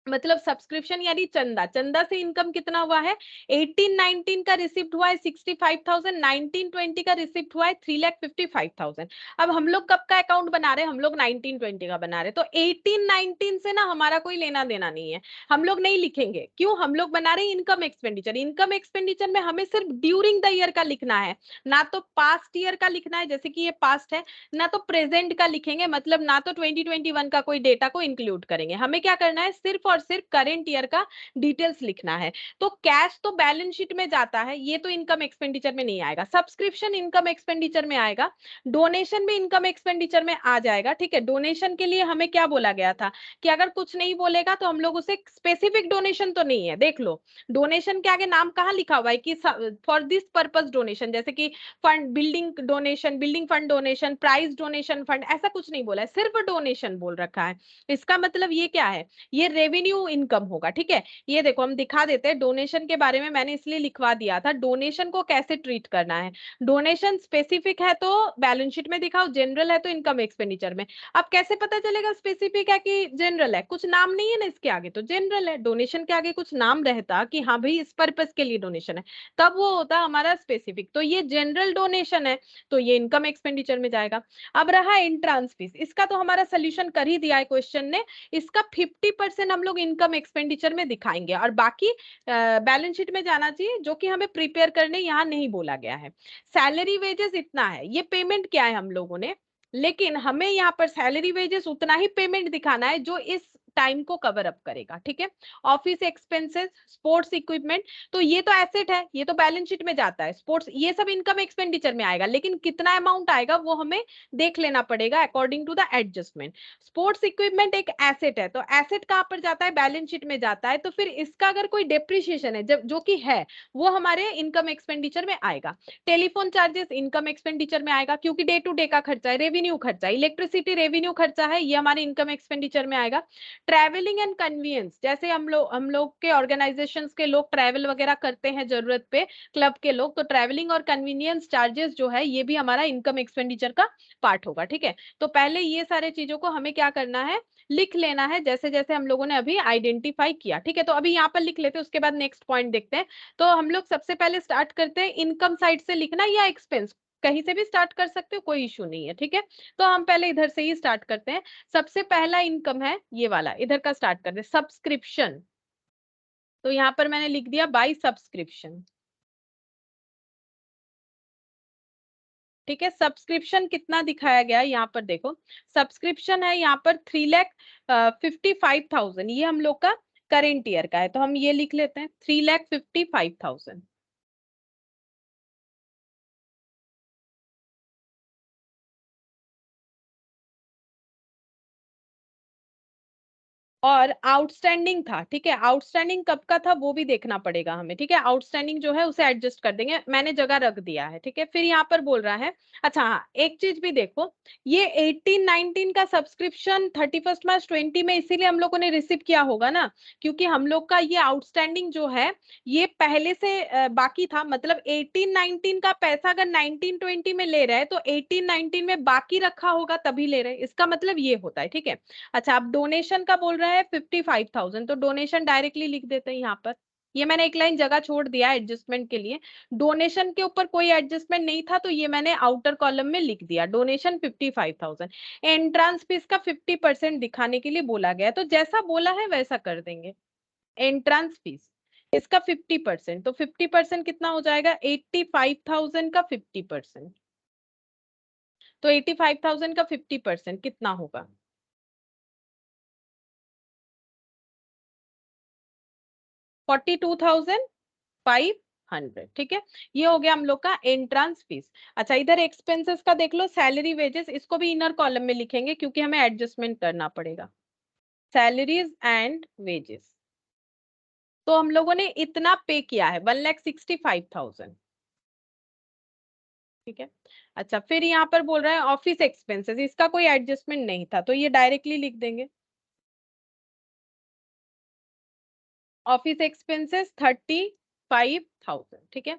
Speaker 1: मतलब सब्सक्रिप्शन यानी चंदा, चंदा से इनकम कितना हुआ है, 18-19 का रिसिप्ट हुआ है 65,000, 19-20 का रिसिप्ट हुआ है 3,55,000। अब हम लोग कब का अकाउंट बना रहे हैं, हम लोग 19-20 का बना रहे हैं, तो 18-19 से ना हमारा कोई लेना देना नहीं है, हम लोग नहीं लिखेंगे। क्यों, हम लोग बना रहे हैं इनकम एक्सपेंडिचर। इनकम एक्सपेंडिचर में हमें सिर्फ ड्यूरिंग द ईयर का लिखना है, ना तो पास्ट ईयर का लिखना है जैसे कि ये पास्ट है, ना तो प्रेजेंट का लिखेंगे, मतलब ना तो 2021 का कोई डेटा को इंक्लूड करेंगे। हमें क्या करना है, सिर्फ और सिर्फ करंट ईयर का डिटेल्स लिखना है। तो कैश तो बैलेंस शीट में जाता है, ये तो इनकम एक्सपेंडिचर में नहीं आएगा। सब्सक्रिप्शन इनकम एक्सपेंडिचर में आएगा, डोनेशन भी इनकम एक्सपेंडिचर में आ जाएगा, ठीक है। डोनेशन के लिए हमें क्या बोला गया था कि अगर कुछ नहीं बोलेगा तो हम लोग उसे स्पेसिफिक डोनेशन तो नहीं है, देख लो डोनेशन के आगे नाम कहाँ लिखा हुआ है कि फॉर दिस पर्पस डोनेशन, जैसे कि fund building donation, building fund donation, prize donation fund, ऐसा कुछ नहीं बोला है, सिर्फ डोनेशन बोल रखा है। इसका मतलब ये क्या है, ये रेवेन्यू इनकम होगा, ठीक है। ये देखो हम दिखा देते हैं, डोनेशन के बारे में मैंने इसलिए लिखवा दिया था, डोनेशन को कैसे ट्रीट करना है। डोनेशन स्पेसिफिक है तो बैलेंस शीट में दिखाओ, जनरल है तो इनकम एक्सपेंडिचर में। अब कैसे पता चलेगा स्पेसिफिक है कि जनरल है, कुछ नाम नहीं है ना इसके आगे, तो जनरल है। डोनेशन के आगे कुछ नाम रहता कि हाँ भाई इस पर्पस के लिए डोनेशन है, तब वो होता हमारा स्पेसिफिक। तो ये जनरल डोनेशन है तो ये इनकम एक्सपेंडिचर में जाएगा। अब रहा एंट्रांस फीस, इसका तो हमारा सोल्यूशन कर ही दिया है क्वेश्चन ने। इसका 50% हम लोग इनकम एक्सपेंडिचर में दिखाएंगे और बाकी बैलेंस शीट में जाना चाहिए, जो कि हमें प्रिपेयर करने यहाँ नहीं बोला गया है। सैलरी वेजेस इतना है, ये पेमेंट क्या है हम लोगों ने, लेकिन हमें यहाँ पर सैलरी वेजेस उतना ही पेमेंट दिखाना है जो इस टाइम को कवर अप करेगा, ठीक है। ऑफिस एक्सपेंसेस, स्पोर्ट्स इक्विपमेंट, तो ये तो एसेट है, ये तो बैलेंस शीट में जाता है। स्पोर्ट्स ये सब इनकम एक्सपेंडिचर में आएगा, लेकिन कितना अमाउंट आएगा वो हमें देख लेना पड़ेगा according to the adjustment. Sports equipment एक एसेट है, तो एसेट कहां पर जाता है, बैलेंस शीट में जाता है, तो फिर इसका अगर कोई डेप्रिसिएशन है जब जो कि है वो हमारे इनकम एक्सपेंडिचर में आएगा। टेलीफोन चार्जेस इनकम एक्सपेंडिचर में आएगा, क्योंकि डे टू डे का खर्चा है, रेवेन्यू खर्चा, इलेक्ट्रिसिटी रेवेन्यू खर्चा है, ये हमारे इनकम एक्सपेंडिचर में आएगा। ट्रैवलिंग एंड कन्वीनियंस, जैसे हम लोग के ऑर्गेनाइजेशंस के लोग ट्रैवल वगैरह करते हैं जरूरत पे, क्लब के लोग, तो ट्रैवलिंग और कन्वीनियंस चार्जेस जो है ये भी हमारा इनकम एक्सपेंडिचर का पार्ट होगा, ठीक है। तो पहले ये सारे चीजों को हमें क्या करना है, लिख लेना है, जैसे जैसे हम लोगों ने अभी आइडेंटिफाई किया, ठीक है। तो अभी यहाँ पर लिख लेते हैं, उसके बाद नेक्स्ट पॉइंट देखते हैं। तो हम लोग सबसे पहले स्टार्ट करते हैं इनकम साइड से लिखना, या एक्सपेंस कहीं से भी स्टार्ट कर सकते हो, कोई इशू नहीं है, ठीक है। तो हम पहले इधर से ही स्टार्ट करते हैं। सबसे पहला इनकम है ये वाला, इधर का स्टार्ट करते हैं, सब्सक्रिप्शन। तो यहाँ पर मैंने लिख दिया बाय सब्सक्रिप्शन, ठीक है। सब्सक्रिप्शन कितना दिखाया गया है यहाँ पर देखो, सब्सक्रिप्शन है यहाँ पर 3,55,000, ये हम लोग का करेंट ईयर का है, तो हम ये लिख लेते हैं 3,55,000। और आउटस्टैंडिंग था, ठीक है। आउटस्टैंडिंग कब का था वो भी देखना पड़ेगा हमें, ठीक है। आउटस्टैंडिंग जो है उसे एडजस्ट कर देंगे, मैंने जगह रख दिया है, ठीक है। फिर यहाँ पर बोल रहा है, अच्छा हाँ एक चीज भी देखो, ये 18-19 का सब्सक्रिप्शन 31 मार्च 20 में इसीलिए हम लोगों ने रिसीव किया होगा ना, क्योंकि हम लोग का ये आउटस्टैंडिंग जो है ये पहले से बाकी था, मतलब 18-19 का पैसा अगर 19-20 में ले रहे हैं तो 18-19 में बाकी रखा होगा तभी ले रहे हैं, इसका मतलब ये होता है, ठीक है। अच्छा अब डोनेशन का बोल रहा है 55,000, तो डोनेशन डायरेक्टली लिख देते हैं यहाँ पर, ये मैंने एक लाइन जगह छोड़ दिया एडजस्टमेंट के लिए। डोनेशन के ऊपर कोई एडजस्टमेंट नहीं था, तो ये मैंने आउटर कॉलम में लिख दिया, डोनेशन 55,000। एंट्रांस फीस का 50% दिखाने के लिए बोला गया, तो जैसा बोला है वैसा कर देंगे। एंट्रांस फीस इसका 50%, तो 50% कितना हो जाएगा, 85,000 का 50%, तो 85,000 का 50% कितना होगा, 42,500, ठीक है। ये हो गया हम लोग का एंट्रांस फीस। अच्छा इधर एक्सपेंसेस का देख लो, सैलरी वेजेस, इसको भी इनर कॉलम में लिखेंगे क्योंकि हमें एडजस्टमेंट करना पड़ेगा। सैलरीज एंड वेजेस, तो हम लोगों ने इतना पे किया है 1,65,000, ठीक है। अच्छा फिर यहाँ पर बोल रहा है ऑफिस एक्सपेंसेस, इसका कोई एडजस्टमेंट नहीं था, तो ये डायरेक्टली लिख देंगे। ऑफिस एक्सपेंसेस 35,000, ठीक है।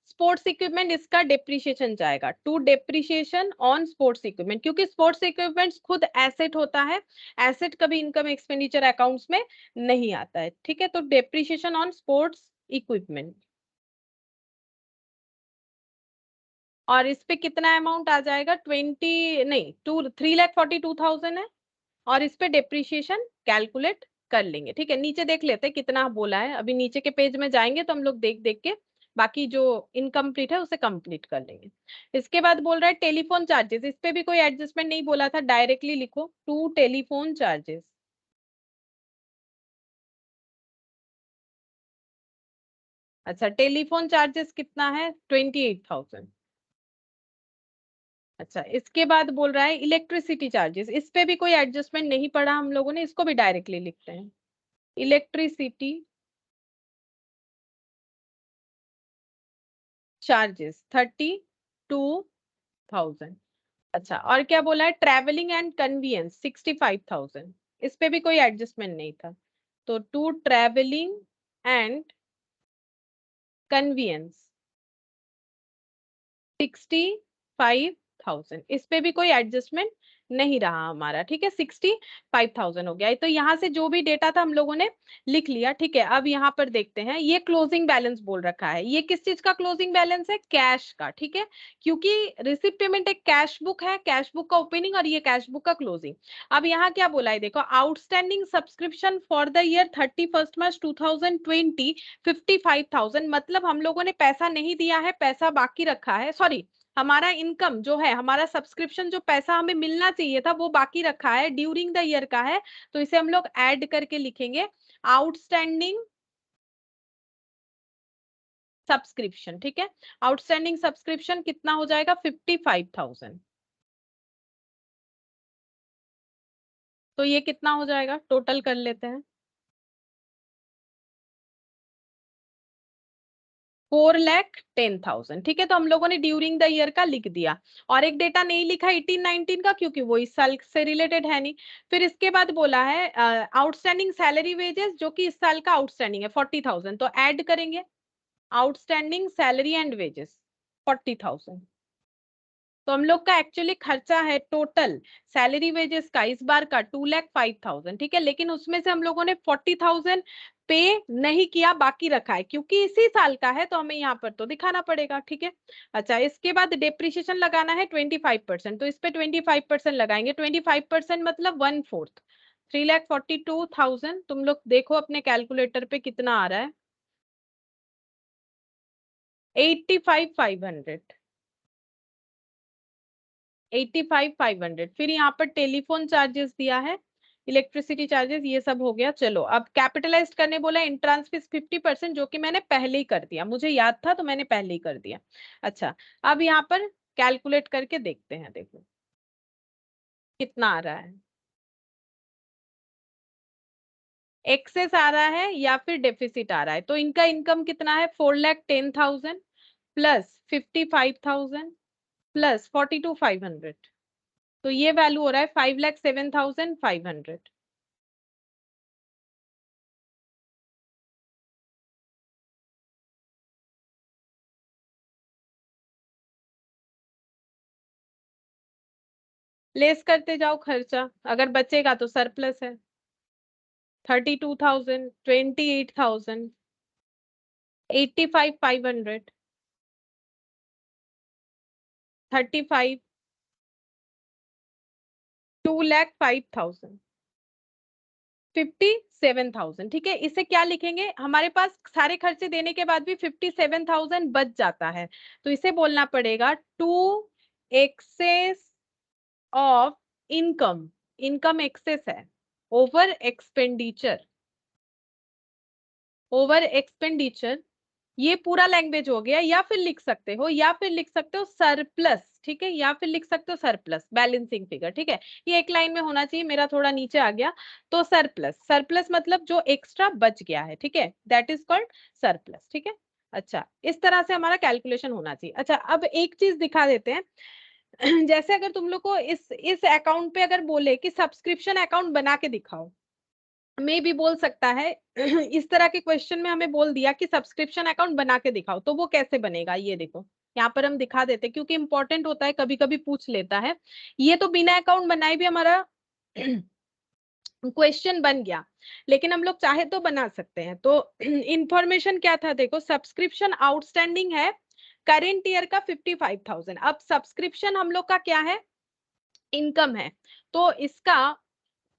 Speaker 1: स्पोर्ट्स इक्विपमेंट इसका डेप्रिसिएशन जाएगा to depreciation on sports equipment, क्योंकि स्पोर्ट्स इक्विपमेंट खुद एसेट होता है, एसेट कभी इनकम एक्सपेंडिचर अकाउंट्स में नहीं आता है, ठीक है। तो डेप्रिसिएशन ऑन स्पोर्ट्स इक्विपमेंट, और इस पे कितना अमाउंट आ जाएगा, 3,42,000 है, और इस पे डेप्रिसिएशन कैलकुलेट कर लेंगे, ठीक है। नीचे देख लेते हैं कितना बोला है, अभी नीचे के पेज में जाएंगे तो हम लोग देख देख के बाकी जो इनकम्प्लीट है उसे कंप्लीट कर लेंगे। इसके बाद बोल रहा है टेलीफोन चार्जेस, इस पे भी कोई एडजस्टमेंट नहीं बोला था, डायरेक्टली लिखो टू टेलीफोन चार्जेस। अच्छा टेलीफोन चार्जेस कितना है, 28,000। अच्छा इसके बाद बोल रहा है इलेक्ट्रिसिटी चार्जेस, इस पे भी कोई एडजस्टमेंट नहीं पड़ा हम लोगों ने, इसको भी डायरेक्टली लिखते हैं। Electricity charges 32,000। अच्छा और क्या बोला है, ट्रैवलिंग एंड कन्वीनियंस 65,000, इस पे भी कोई एडजस्टमेंट नहीं था, तो टू ट्रैवलिंग एंड कन्वीनियंस 65,000, इस पे भी कोई एडजस्टमेंट नहीं रहा हमारा, ठीक है। 65,000 हो गया, तो यहाँ से जो भी डेटा था हम लोगों ने लिख लिया, ठीक है। अब यहाँ पर देखते हैं, ये क्लोजिंग बैलेंस बोल रखा है, ये किस चीज का क्लोजिंग बैलेंस है, कैश का, ठीक है। क्योंकि रिसिप्ट पेमेंट एक कैश बुक है, कैश बुक का ओपनिंग और ये कैश बुक का क्लोजिंग। अब यहाँ क्या बोला है देखो, outstanding subscription for the year 31 March 2020 55,000, मतलब हम लोगों ने पैसा नहीं दिया है, पैसा बाकी रखा है, सॉरी हमारा इनकम जो है, हमारा सब्सक्रिप्शन जो पैसा हमें मिलना चाहिए था वो बाकी रखा है, ड्यूरिंग द ईयर का है, तो इसे हम लोग ऐड करके लिखेंगे आउटस्टैंडिंग सब्सक्रिप्शन। ठीक है, आउटस्टैंडिंग सब्सक्रिप्शन कितना हो जाएगा? 55,000। तो ये कितना हो जाएगा? टोटल कर लेते हैं। 4,10,000। ठीक है, तो हम लोगों ने ड्यूरिंग द ईयर का लिख दिया, और एक डेटा नहीं लिखा 18-19 का, क्योंकि वो इस साल से रिलेटेड है नहीं। फिर इसके बाद बोला है आउटस्टैंडिंग सैलरी वेजेस, जो कि इस साल का आउटस्टैंडिंग है 40,000, तो ऐड करेंगे आउटस्टैंडिंग सैलरी एंड वेजेस 40,000। तो हम लोग का एक्चुअली खर्चा है टोटल सैलरी वेजेस का इस बार का 2,05,000। ठीक है, लेकिन उसमें से हम लोगों ने 40,000 पे नहीं किया, बाकी रखा है, क्योंकि इसी साल का है तो हमें यहाँ पर तो दिखाना पड़ेगा। ठीक है, अच्छा, इसके बाद डेप्रिसिएशन लगाना है 25%, तो इस पे 25% लगाएंगे। 25% मतलब 1/4, 3,42,000। तुम लोग देखो अपने कैलकुलेटर पे कितना आ रहा है, 85,500। 85,500। फिर यहाँ पर टेलीफोन चार्जेस दिया है, इलेक्ट्रिसिटी चार्जेस, ये सब हो गया। चलो, अब कैपिटलाइज करने बोला, एंट्रांस फीस 50%, जो कि मैंने पहले ही कर दिया, मुझे याद था तो मैंने पहले ही कर दिया। अच्छा, अब यहाँ पर कैलकुलेट करके देखते हैं, देखो कितना आ रहा है, एक्सेस आ रहा है या फिर डेफिसिट आ रहा है। तो इनका इनकम कितना है? 4,10,000 प्लस 55,000 प्लस 42,500, तो ये वैल्यू हो रहा है 5,07,500। लेस करते जाओ खर्चा, अगर बचेगा तो सरप्लस है। 32,000, 28,000, 85,500, 35, 2,05,000, 57,000। ठीक है, इसे क्या लिखेंगे? हमारे पास सारे खर्चे देने के बाद भी 57,000 बच जाता है, तो इसे बोलना पड़ेगा to excess of income. Income excess है ओवर एक्सपेंडिचर, ओवर एक्सपेंडिचर, ये पूरा लैंग्वेज हो गया। या फिर लिख सकते हो, या फिर लिख सकते हो सरप्लस। ठीक है, या फिर लिख सकते हो सरप्लस, बैलेंसिंग फिगर। ठीक है, ये एक लाइन में होना चाहिए, मेरा थोड़ा नीचे आ गया। तो सरप्लस, सरप्लस मतलब जो एक्स्ट्रा बच गया है। ठीक है, दैट इज कॉल्ड सरप्लस। ठीक है, अच्छा, इस तरह से हमारा कैलकुलेशन होना चाहिए। अच्छा, अब एक चीज दिखा देते हैं। जैसे अगर तुम लोग को इस अकाउंट पे अगर बोले कि सब्सक्रिप्शन अकाउंट बना के दिखाओ, में भी बोल सकता है। इस तरह के क्वेश्चन में हमें बोल दिया कि सब्सक्रिप्शन अकाउंट बना के दिखाओ, तो वो कैसे बनेगा ये देखो, यहाँ पर हम दिखा देते हैं, क्योंकि इंपॉर्टेंट होता है, कभी कभी पूछ लेता है। ये तो बिना अकाउंट बनाए भी हमारा क्वेश्चन बन गया, लेकिन हम लोग चाहे तो बना सकते हैं। तो इंफॉर्मेशन क्या था देखो, सब्सक्रिप्शन आउटस्टैंडिंग है करेंट ईयर का 55,000। अब सब्सक्रिप्शन हम लोग का क्या है? इनकम है, तो इसका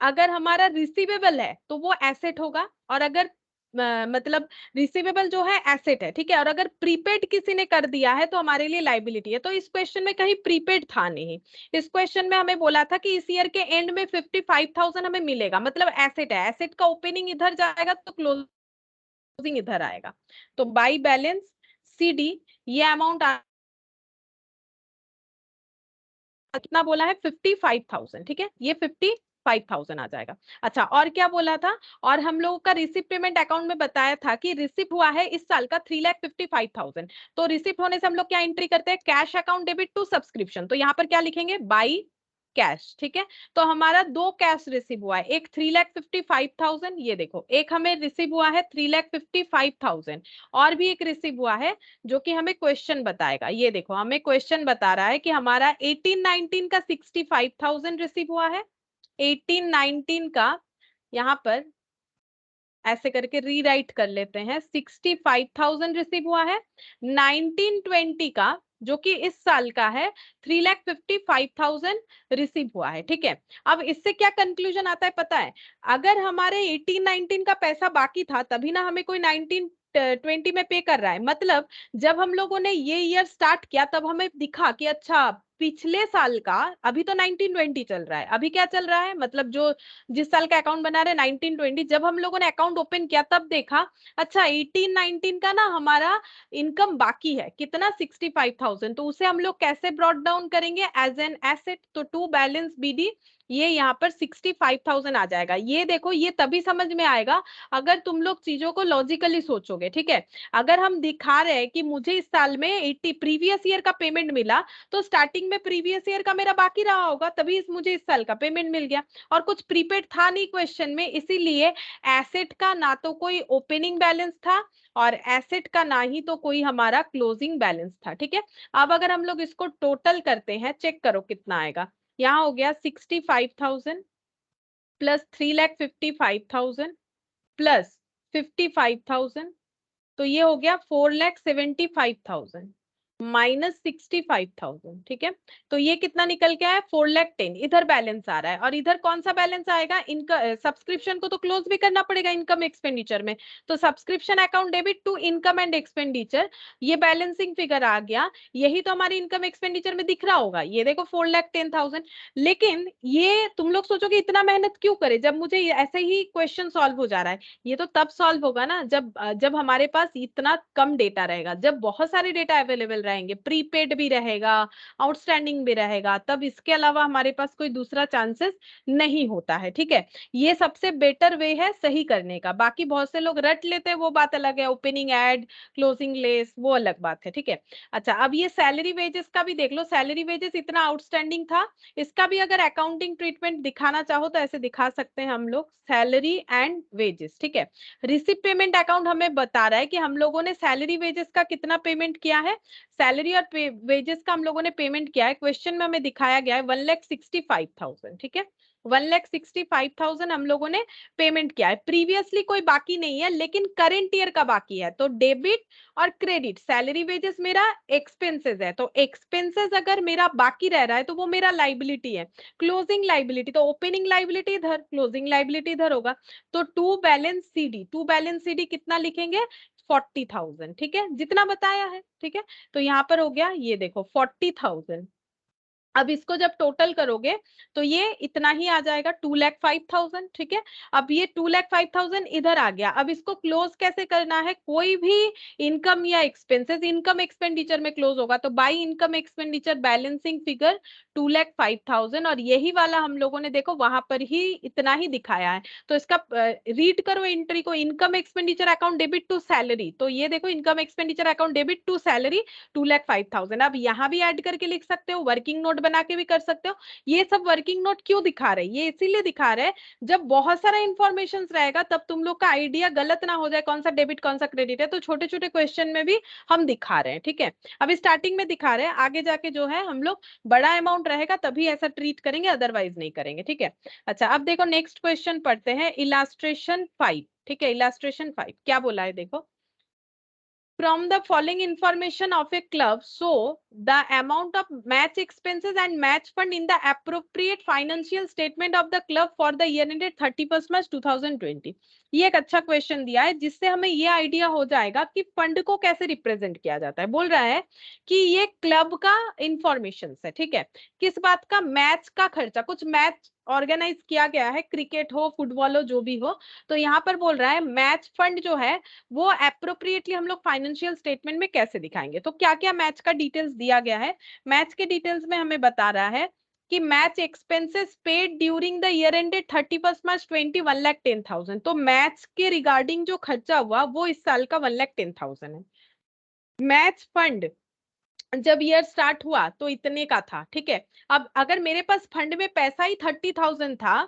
Speaker 1: अगर हमारा रिसीवेबल है तो वो एसेट होगा, और अगर मतलब रिसीवेबल जो है एसेट है। ठीक है, और अगर प्रीपेड किसी ने कर दिया है तो हमारे लिए लाइबिलिटी है। तो इस क्वेश्चन में कहीं प्रीपेड था नहीं, इस क्वेश्चन में हमें बोला था कि इस ईयर के एंड में 55,000 हमें मिलेगा, मतलब एसेट है, एसेट का ओपनिंग इधर जाएगा तो क्लोजिंग इधर आएगा। तो बाई बैलेंस सीडी ये अमाउंट कितना बोला है? 55,000। ठीक है, ये 55,000 आ जाएगा। अच्छा, और क्या बोला था? और हम लोगों का रिसिप्ट पेमेंट अकाउंट में बताया था कि रिसिप्ट हुआ है इस साल का 3,55,000। तो रिसिप्ट होने से हम लोग क्या एंट्री करते हैं? Cash account debit to subscription. तो यहाँ पर क्या लिखेंगे? By cash. ठीक है, तो हमारा दो कैश रिसीव हुआ है, एक 3,55,000, ये देखो, एक हमें रिसीव हुआ है 3,55,000, और भी एक रिसीव हुआ है जो कि हमें क्वेश्चन बताएगा। ये देखो, हमें क्वेश्चन बता रहा है कि हमारा 18-19 का 65,000 रिसीव हुआ है, 18-19 का यहाँ पर ऐसे करके रीराइट कर लेते हैं, 65,000 रिसीव हुआ है। 19-20 का जो कि इस साल का है 3,55,000 रिसीव हुआ है। ठीक है, अब इससे क्या कंक्लूजन आता है पता है? अगर हमारे 18-19 का पैसा बाकी था तभी ना हमें कोई 19 20 में पे कर रहा है। मतलब जब हम लोगों ने ये ईयर स्टार्ट किया तब हमें दिखा कि अच्छा पिछले साल का, अभी तो 1920 चल रहा है, अभी क्या चल रहा है, मतलब जो जिस साल का अकाउंट बना रहे 1920, जब हम लोगों ने अकाउंट ओपन किया तब देखा अच्छा 18-19 का ना हमारा इनकम बाकी है कितना 65,000, तो उसे हम लोग कैसे ब्रॉट डाउन करेंगे एज एन एसेट, तो टू बैलेंस बीडी ये यहाँ पर 65,000 आ जाएगा। ये देखो ये तभी समझ में आएगा अगर तुम लोग चीजों को लॉजिकली सोचोगे, ठीक है। अगर हम दिखा रहे हैं कि मुझे इस साल में 80 प्रीवियस ईयर का पेमेंट मिला, तो स्टार्टिंग में प्रीवियस ईयर का मेरा बाकी रहा होगा, तभी मुझे इस साल का पेमेंट मिल गया, और कुछ प्रीपेड था नहीं क्वेश्चन में, इसीलिए एसेट का ना तो कोई ओपनिंग बैलेंस था और एसेट का ना ही तो कोई हमारा क्लोजिंग बैलेंस था, ठीक है। अब अगर हम लोग इसको टोटल करते हैं, चेक करो कितना आएगा। यहाँ हो गया 65,000 प्लस 3,55,000 प्लस 55,000, तो ये हो गया 4,75,000 माइनस 65,000, ठीक है। तो ये कितना निकल के आया 4,10,000, इधर बैलेंस आ रहा है, और इधर कौन सा बैलेंस आएगा, इनका सब्सक्रिप्शन को तो क्लोज भी करना पड़ेगा इनकम एक्सपेंडिचर में, तो subscription account debit to income and expenditure, ये बैलेंसिंग फिगर आ गया। यही तो हमारी इनकम एक्सपेंडिचर में दिख रहा होगा, ये देखो 4,10,000। लेकिन ये तुम लोग सोचोगे इतना मेहनत क्यों करे जब मुझे ऐसे ही क्वेश्चन सॉल्व हो जा रहा है। ये तो तब सॉल्व होगा ना जब हमारे पास इतना कम डेटा रहेगा, जब बहुत सारे डेटा अवेलेबल रहेंगे, प्रीपेड भी रहेगा, आउटस्टैंडिंग भी रहेगा, तब इसके अलावा हमारे पास कोई दूसरा चांसेस नहीं होता है, ठीक है। ये सबसे बेटर वे है सही करने का। बाकी बहुत से लोग रट लेते हैं, वो बात अलग है, ओपनिंग एड क्लोजिंग लेस वो अलग बात है, ठीक है। अच्छा अब ये सैलरी वेजेस का भी देख लो, सैलरी वेजेस इतना आउटस्टैंडिंग था, इसका भी अगर अकाउंटिंग ट्रीटमेंट दिखाना चाहो तो ऐसे दिखा सकते हैं हम लोग, सैलरी एंड वेजेस, ठीक है। रिसिप्ट पेमेंट अकाउंट हमें बता रहा है कि हम लोगों ने सैलरी वेजेस का कितना पेमेंट किया है, सैलरी और वेजेस का हम लोगों ने पेमेंट किया है, क्वेश्चन में हमें दिखाया गया है 1,65,000, ठीक है। 1,65,000 हम लोगों ने पेमेंट किया है, प्रीवियसली कोई बाकी नहीं है लेकिन करेंट ईयर का बाकी है, तो डेबिट और क्रेडिट, सैलरी वेजेस मेरा एक्सपेंसेस है, तो एक्सपेंसेस अगर मेरा बाकी रह रहा है तो वो मेरा लाइबिलिटी है, क्लोजिंग लाइबिलिटी, तो ओपनिंग लाइबिलिटी इधर, क्लोजिंग लाइबिलिटी इधर होगा, तो टू बैलेंस सीडी कितना लिखेंगे 40,000, ठीक है, जितना बताया है, ठीक है। तो यहाँ पर हो गया ये देखो 40,000। अब इसको जब टोटल करोगे तो ये इतना ही आ जाएगा 2,05,000, ठीक है। अब ये 2,05,000 इधर आ गया, अब इसको क्लोज कैसे करना है, कोई भी इनकम या एक्सपेंसेस इनकम एक्सपेंडिचर में क्लोज होगा, तो by income expenditure balancing figure 2,05,000, और यही वाला हम लोगों ने देखो वहां पर ही इतना ही दिखाया है, तो इसका रीड करो एंट्री को, income expenditure account debit to salary, तो ये देखो income expenditure account debit to salary 2,05,000। अब यहाँ भी ऐड करके लिख सकते हो, वर्किंग नोट बना के भी कर सकते हो। ये सब वर्किंग नोट क्यों दिखा रहे हैं, ये इसीलिए दिखा रहे हैं जब बहुत सारा इंफॉर्मेशन रहेगा तब तुम लोग का आइडिया गलत ना हो जाए कौन सा डेबिट कौन सा क्रेडिट है, तो छोटे छोटे क्वेश्चन में भी हम दिखा रहे हैं, ठीक है। अभी स्टार्टिंग में दिखा रहे हैं, आगे जाके जो है हम लोग बड़ा अमाउंट रहेगा तभी ऐसा ट्रीट करेंगे, अदरवाइज नहीं करेंगे, ठीक है। अच्छा अब देखो नेक्स्ट क्वेश्चन पढ़ते हैं, इलास्ट्रेशन 5, ठीक है। इलास्ट्रेशन 5 क्या बोला है देखो, from the following information of a club, so the amount of match expenses and match fund in the appropriate financial statement of the club for the year ended 31st March 2020। ये एक अच्छा question दिया है जिससे हमें ये idea हो जाएगा कि फंड को कैसे रिप्रेजेंट किया जाता है। बोल रहा है कि ये क्लब का इंफॉर्मेशन है, ठीक है, किस बात का, मैच का खर्चा, कुछ मैच ऑर्गेनाइज किया गया है, क्रिकेट हो फुटबॉल हो जो भी हो, तो यहाँ पर बोल रहा है मैच फंड जो है वो एप्रोप्रिएटली हम लोग फाइनेंशियल स्टेटमेंट में कैसे दिखाएंगे, तो क्या क्या मैच का डिटेल्स दिया गया है। मैच के डिटेल्स में हमें बता रहा है कि match expenses paid during the year ended 31st March 20 1,10,000, तो मैच के रिगार्डिंग जो खर्चा हुआ वो इस साल का 1,10,000 है। मैच फंड जब ईयर स्टार्ट हुआ तो इतने का था, ठीक है। अब अगर मेरे पास फंड में पैसा ही 30,000 था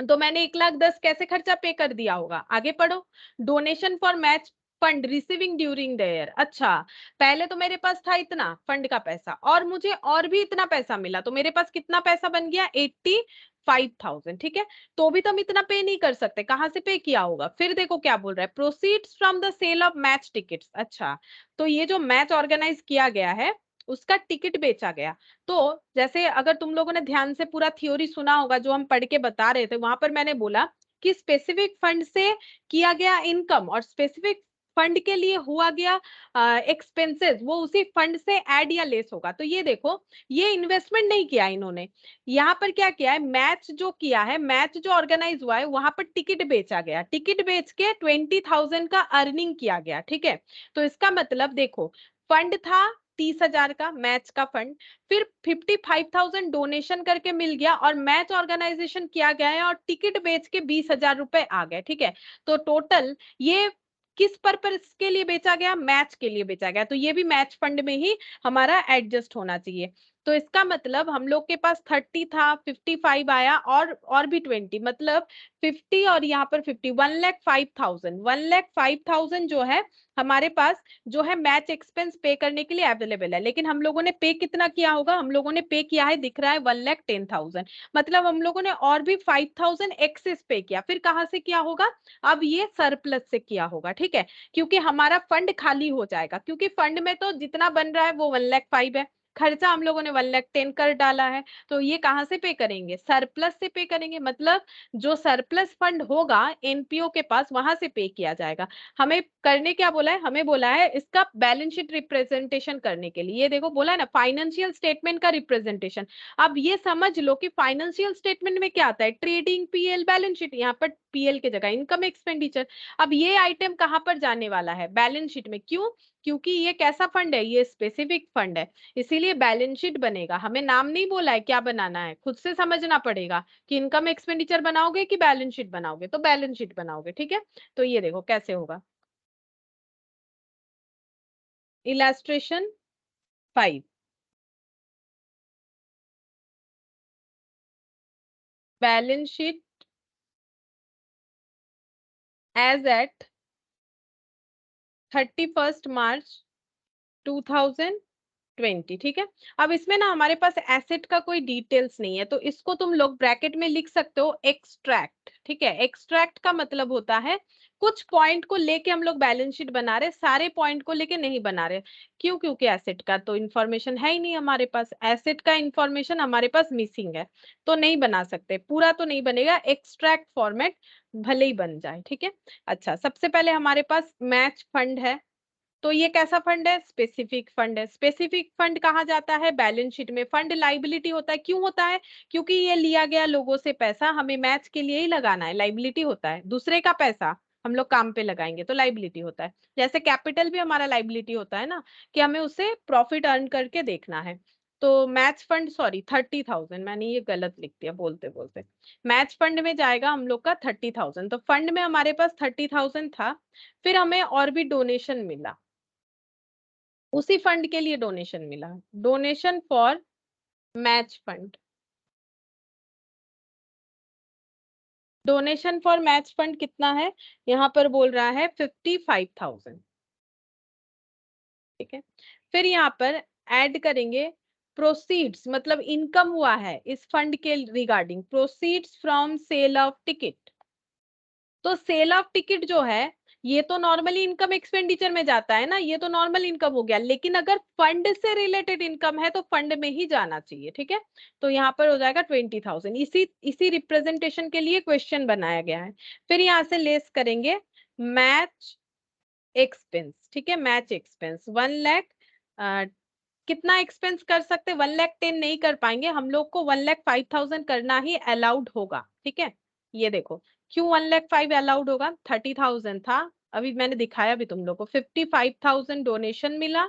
Speaker 1: तो मैंने 1,10,000 कैसे खर्चा पे कर दिया होगा, आगे पढ़ो। Donation for match fund receiving during the year, अच्छा पहले तो मेरे पास था इतना फंड का पैसा और मुझे और भी इतना पैसा मिला, तो मेरे पास कितना पैसा बन गया 85,000, ठीक है। तो भी तो हम इतना पे नहीं कर सकते, कहां से पे किया होगा, फिर देखो क्या बोल रहा है, proceeds from the sale of match tickets, अच्छा तो ये जो मैच ऑर्गेनाइज किया गया है उसका टिकट बेचा गया। तो जैसे अगर तुम लोगों ने ध्यान से पूरा थ्योरी सुना होगा जो हम पढ़ के बता रहे थे, वहां पर मैंने बोला कि स्पेसिफिक फंड से किया गया इनकम और स्पेसिफिक फंड के लिए हुआ गया एक्सपेंसेस वो उसी फंड से ऐड या लेस होगा। तो ये देखो, ये इन्वेस्टमेंट नहीं किया इन्होंने, यहाँ पर क्या किया है, मैच जो किया है, मैच जो ऑर्गेनाइज हुआ है वहां पर टिकट बेचा गया, टिकट बेच के 20,000 का अर्निंग किया गया, ठीक है। तो इसका मतलब देखो, फंड था 30,000 का मैच का फंड, फिर 55,000 डोनेशन करके मिल गया और मैच ऑर्गेनाइजेशन किया गया है और टिकट बेच के 20,000 रुपए आ गए, ठीक है। तो टोटल ये किस पर्पस के लिए बेचा गया, मैच के लिए बेचा गया, तो ये भी मैच फंड में ही हमारा एडजस्ट होना चाहिए। तो इसका मतलब हम लोग के पास 30 था, 55 आया और भी 20, मतलब 50 और यहाँ पर 50, 1,05,000, 1,05,000 जो है हमारे पास जो है मैच एक्सपेंस पे करने के लिए अवेलेबल है। लेकिन हम लोगों ने पे कितना किया होगा, हम लोगों ने पे किया है, दिख रहा है 1,10,000, मतलब हम लोगों ने और भी 5,000 एक्सेस पे किया। फिर कहाँ से किया होगा, अब ये सरप्लस से किया होगा, ठीक है, क्योंकि हमारा फंड खाली हो जाएगा, क्योंकि फंड में तो जितना बन रहा है वो 1,05,000 है, खर्चा हम लोगों ने 1,10,000 कर डाला है, तो ये कहाँ से पे करेंगे, सरप्लस से पे करेंगे, मतलब जो सरप्लस फंड होगा एनपीओ के पास वहां से पे किया जाएगा। हमें करने क्या बोला है, हमें बोला है इसका बैलेंस शीट रिप्रेजेंटेशन करने के लिए, ये देखो बोला है ना फाइनेंशियल स्टेटमेंट का रिप्रेजेंटेशन। अब ये समझ लो कि फाइनेंशियल स्टेटमेंट में क्या आता है, ट्रेडिंग पीएल बैलेंस शीट, यहाँ पर पीएल के जगह इनकम एक्सपेंडिचर। अब ये आइटम कहाँ पर जाने वाला है, बैलेंस शीट में, क्यों, क्योंकि ये कैसा फंड है, ये स्पेसिफिक फंड है, इसीलिए बैलेंस शीट बनेगा। हमें नाम नहीं बोला है क्या बनाना है, खुद से समझना पड़ेगा कि इनकम एक्सपेंडिचर बनाओगे कि बैलेंस शीट बनाओगे, तो बैलेंस शीट बनाओगे, ठीक है। तो ये देखो कैसे होगा, illustration 5, balance sheet as at 31 March 2020, ठीक है। अब इसमें ना हमारे पास एसेट का कोई डिटेल्स नहीं है, तो इसको तुम लोग ब्रैकेट में लिख सकते हो एक्सट्रैक्ट, ठीक है। एक्सट्रैक्ट का मतलब होता है कुछ पॉइंट को लेके हम लोग बैलेंस शीट बना रहे, सारे पॉइंट को लेके नहीं बना रहे, क्यों, क्योंकि एसेट का तो इंफॉर्मेशन है ही नहीं हमारे पास, एसेट का इंफॉर्मेशन हमारे पास मिसिंग है, तो नहीं बना सकते, पूरा तो नहीं बनेगा, एक्सट्रैक्ट फॉर्मेट भले ही बन जाए, ठीक है। अच्छा, सबसे पहले हमारे पास मैच फंड है, तो ये कैसा फंड है, स्पेसिफिक फंड है। स्पेसिफिक फंड कहाँ जाता है, बैलेंस शीट में। फंड लाइबिलिटी होता है, क्यों होता है, क्योंकि ये लिया गया लोगों से पैसा हमें मैच के लिए ही लगाना है, लाइबिलिटी होता है, दूसरे का पैसा हम लोग काम पे लगाएंगे तो लाइबिलिटी होता है। जैसे कैपिटल भी हमारा लाइबिलिटी होता है ना, कि हमें उसे प्रॉफिट अर्न करके देखना है। तो मैच फंड, सॉरी 30,000, मैंने ये गलत लिख दिया बोलते बोलते, मैच फंड में जाएगा हम लोग का 30,000, तो फंड में हमारे पास 30,000 था, फिर हमें और भी डोनेशन मिला, उसी फंड के लिए डोनेशन मिला, donation for match fund, donation for match fund कितना है, यहाँ पर बोल रहा है 55,000, ठीक है। फिर यहाँ पर ऐड करेंगे प्रोसीड्स, मतलब इनकम हुआ है इस फंड के regarding, proceeds from sale of ticket. तो सेल ऑफ टिकट जो है ये तो नॉर्मली इनकम एक्सपेंडिचर में जाता है ना, ये तो नॉर्मल इनकम हो गया, लेकिन अगर फंड से रिलेटेड इनकम है तो फंड में ही जाना चाहिए, ठीक है। तो यहाँ पर हो जाएगा 20,000, इसी इसी रिप्रेजेंटेशन के लिए क्वेश्चन बनाया गया है। फिर यहाँ से लेस करेंगे मैच एक्सपेंस, ठीक है, मैच एक्सपेंस 1,00,000, कितना एक्सपेंस कर सकते, 1,10,000 नहीं कर पाएंगे हम लोग को, 1,05,000 करना ही अलाउड होगा, ठीक है। ये देखो क्यों 1,05,000 अलाउड होगा, 30,000 था, अभी मैंने दिखाया भी तुम लोग को, 55,000 डोनेशन मिला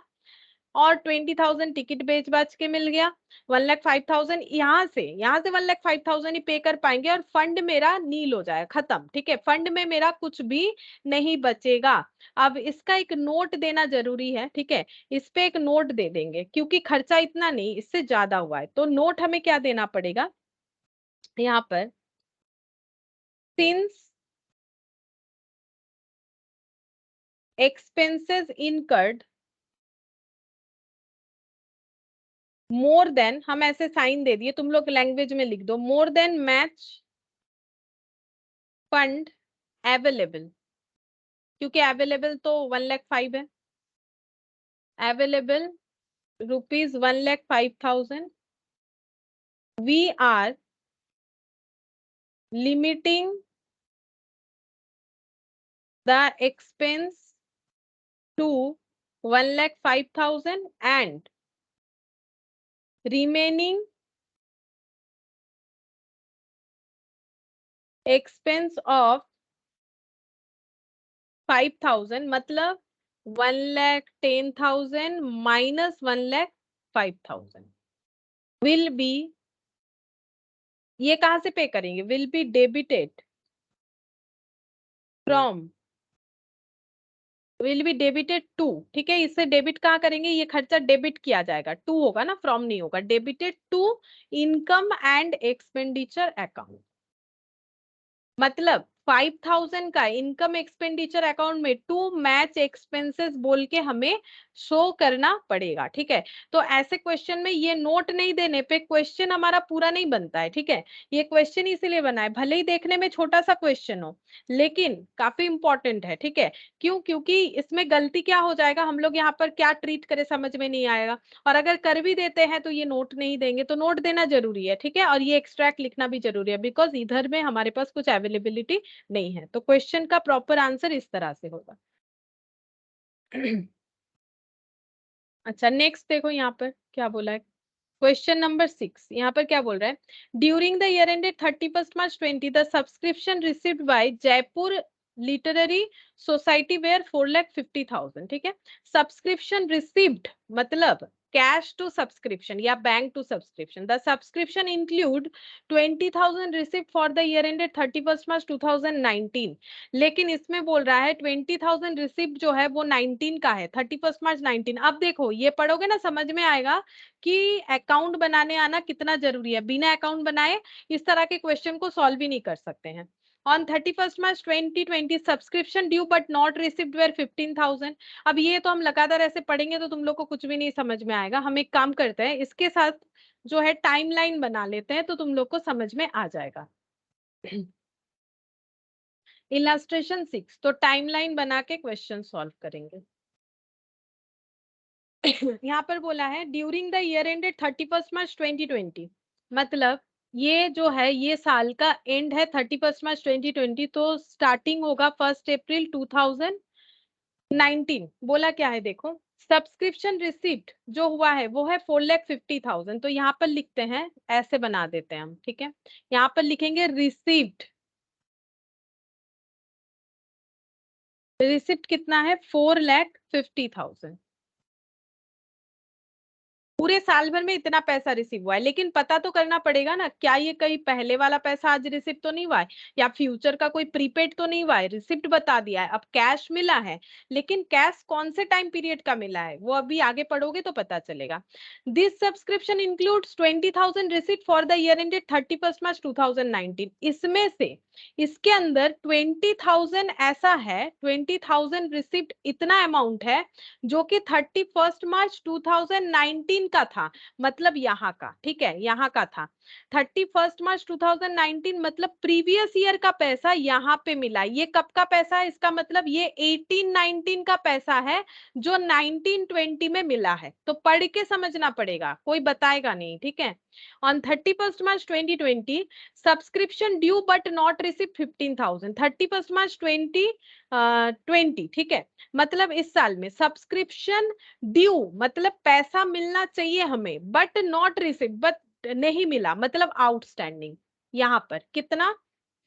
Speaker 1: और 20,000 टिकट बेच बाच के मिल गया, 1,05,000 यहाँ से 1,05,000 ही पे कर पाएंगे और फंड मेरा नील हो जाएगा, खत्म, ठीक है, फंड में मेरा कुछ भी नहीं बचेगा। अब इसका एक नोट देना जरूरी है, ठीक है, इस पे एक नोट दे देंगे, क्योंकि खर्चा इतना नहीं इससे ज्यादा हुआ है, तो नोट हमें क्या देना पड़ेगा यहाँ पर, since expenses incurred more than, हम ऐसे साइन दे दिए, तुम लोग लैंग्वेज में लिख दो, more than match fund available, क्योंकि अवेलेबल तो 1,05,000 है, available rupees 1,05,000, we are limiting the expense to 1,05,000 and remaining expense of 5,000 मतलब 1,10,000 minus 1,05,000 will be, ये कहां से पे करेंगे, will be debited from, will be debited to, ठीक है, इससे डेबिट कहाँ करेंगे, ये खर्चा डेबिट किया जाएगा, टू होगा ना, फ्रॉम नहीं होगा, debited to income and expenditure account. मतलब 5,000 का इनकम एक्सपेंडिचर अकाउंट में टू मैच एक्सपेंसेस बोल के हमें शो करना पड़ेगा, ठीक है। तो ऐसे क्वेश्चन में ये नोट नहीं देने पे क्वेश्चन हमारा पूरा नहीं बनता है, ठीक है। ये क्वेश्चन इसीलिए बना है, भले ही देखने में छोटा सा क्वेश्चन हो लेकिन काफी इंपॉर्टेंट है, ठीक है। क्यों, क्योंकि इसमें गलती क्या हो जाएगा, हम लोग यहाँ पर क्या ट्रीट करें समझ में नहीं आएगा, और अगर कर भी देते हैं तो ये नोट नहीं देंगे, तो नोट देना जरूरी है, ठीक है, और ये एक्सट्रैक्ट लिखना भी जरूरी है, बिकॉज इधर में हमारे पास कुछ अवेलेबिलिटी नहीं है। तो क्वेश्चन का प्रॉपर आंसर इस तरह से होगा। अच्छा, नेक्स्ट देखो यहाँ पर क्या बोला है, क्वेश्चन नंबर 6, यहाँ पर क्या बोल रहा है, during the year ended 31st March 20 the subscription received by Jaipur Literary Society were 4,50,000, ठीक है। सब्सक्रिप्शन रिसीव्ड मतलब कैश टू सब्सक्रिप्शन या bank to subscription, the subscription include 20,000 received for the year ended 31st March 2019, लेकिन इसमें बोल रहा है 20,000 received जो है वो 19 का है, 31st March 19। अब देखो ये पढ़ोगे ना समझ में आएगा कि अकाउंट बनाने आना कितना जरूरी है, बिना अकाउंट बनाए इस तरह के क्वेश्चन को सॉल्व भी नहीं कर सकते हैं। On 31st March 2020 subscription due but not received were 15,000। अब ये तो हम लगातार ऐसे पढ़ेंगे तो तुम लोग को कुछ भी नहीं समझ में आएगा, हम एक काम करते हैं इसके साथ जो है टाइमलाइन बना लेते हैं तो तुम लोग को समझ में आ जाएगा। इलस्ट्रेशन 6, तो टाइमलाइन बना के क्वेश्चन सॉल्व करेंगे। यहाँ पर बोला है during the year ended 31st March 2020, मतलब ये जो है ये साल का एंड है 31st March 2020, तो स्टार्टिंग होगा 1 April 2019। बोला क्या है देखो, सब्सक्रिप्शन रिसिप्ट जो हुआ है वो है 4,50,000, तो यहाँ पर लिखते हैं, ऐसे बना देते हैं हम, ठीक है। यहाँ पर लिखेंगे रिसिप्ट, रिसिप्ट कितना है 4,50,000, पूरे साल भर में इतना पैसा रिसीव हुआ है, लेकिन पता तो करना पड़ेगा ना, क्या ये कहीं पहले वाला पैसा आज रिसीव तो नहीं हुआ है, या फ्यूचर का कोई प्रीपेड तो नहीं हुआ है, रिसिप्ट बता दिया है, अब कैश मिला है, लेकिन कैश कौन से टाइम पीरियड का मिला है वो अभी आगे पढ़ोगे तो पता चलेगा। This subscription includes 20,000 receipt for the year ended 31st March 2019, इसमें से इसके अंदर 20,000 ऐसा है, 20,000 रिसिप्ट इतना अमाउंट है जो कि 31st March 2019 का था, मतलब यहाँ का, ठीक है, यहाँ का था 31st March 2019, मतलब प्रीवियस ईयर का पैसा यहाँ पे मिला। ये कब का पैसा है, इसका मतलब ये 18-19 का पैसा है जो 19-20 में मिला है, तो पढ़ के समझना पड़ेगा, कोई बताएगा नहीं, ठीक है। On 31st March 2020 subscription due but not receive 15,000, 31st March 2020, ठीक है, मतलब इस साल में सब्सक्रिप्शन ड्यू मतलब पैसा मिलना चाहिए हमें, बट नॉट रिसीव, बट नहीं मिला, मतलब आउटस्टैंडिंग, यहाँ पर कितना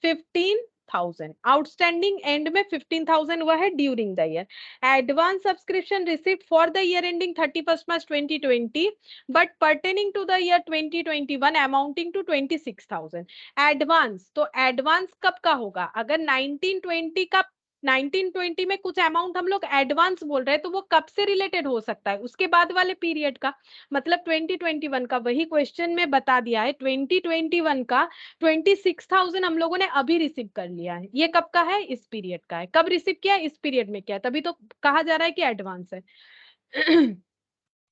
Speaker 1: 15,000 आउटस्टैंडिंग, एंड में 15,000 हुआ है during the year. Advance subscription received for the year ending 31st March 2020 but pertaining to the year 2021 amounting to 26,000। Advance, तो एडवांस कब का होगा, अगर 1920 का 1920 में कुछ अमाउंट हम लोग एडवांस बोल रहे हैं तो वो कब से रिलेटेड हो सकता है, उसके बाद वाले पीरियड का, मतलब 2021 का, वही क्वेश्चन में बता दिया है 2021 का 26,000 हम लोगों ने अभी रिसीव कर लिया है, ये कब का है, इस पीरियड का है, कब रिसीव किया, इस पीरियड में किया, तभी तो कहा जा रहा है कि एडवांस है।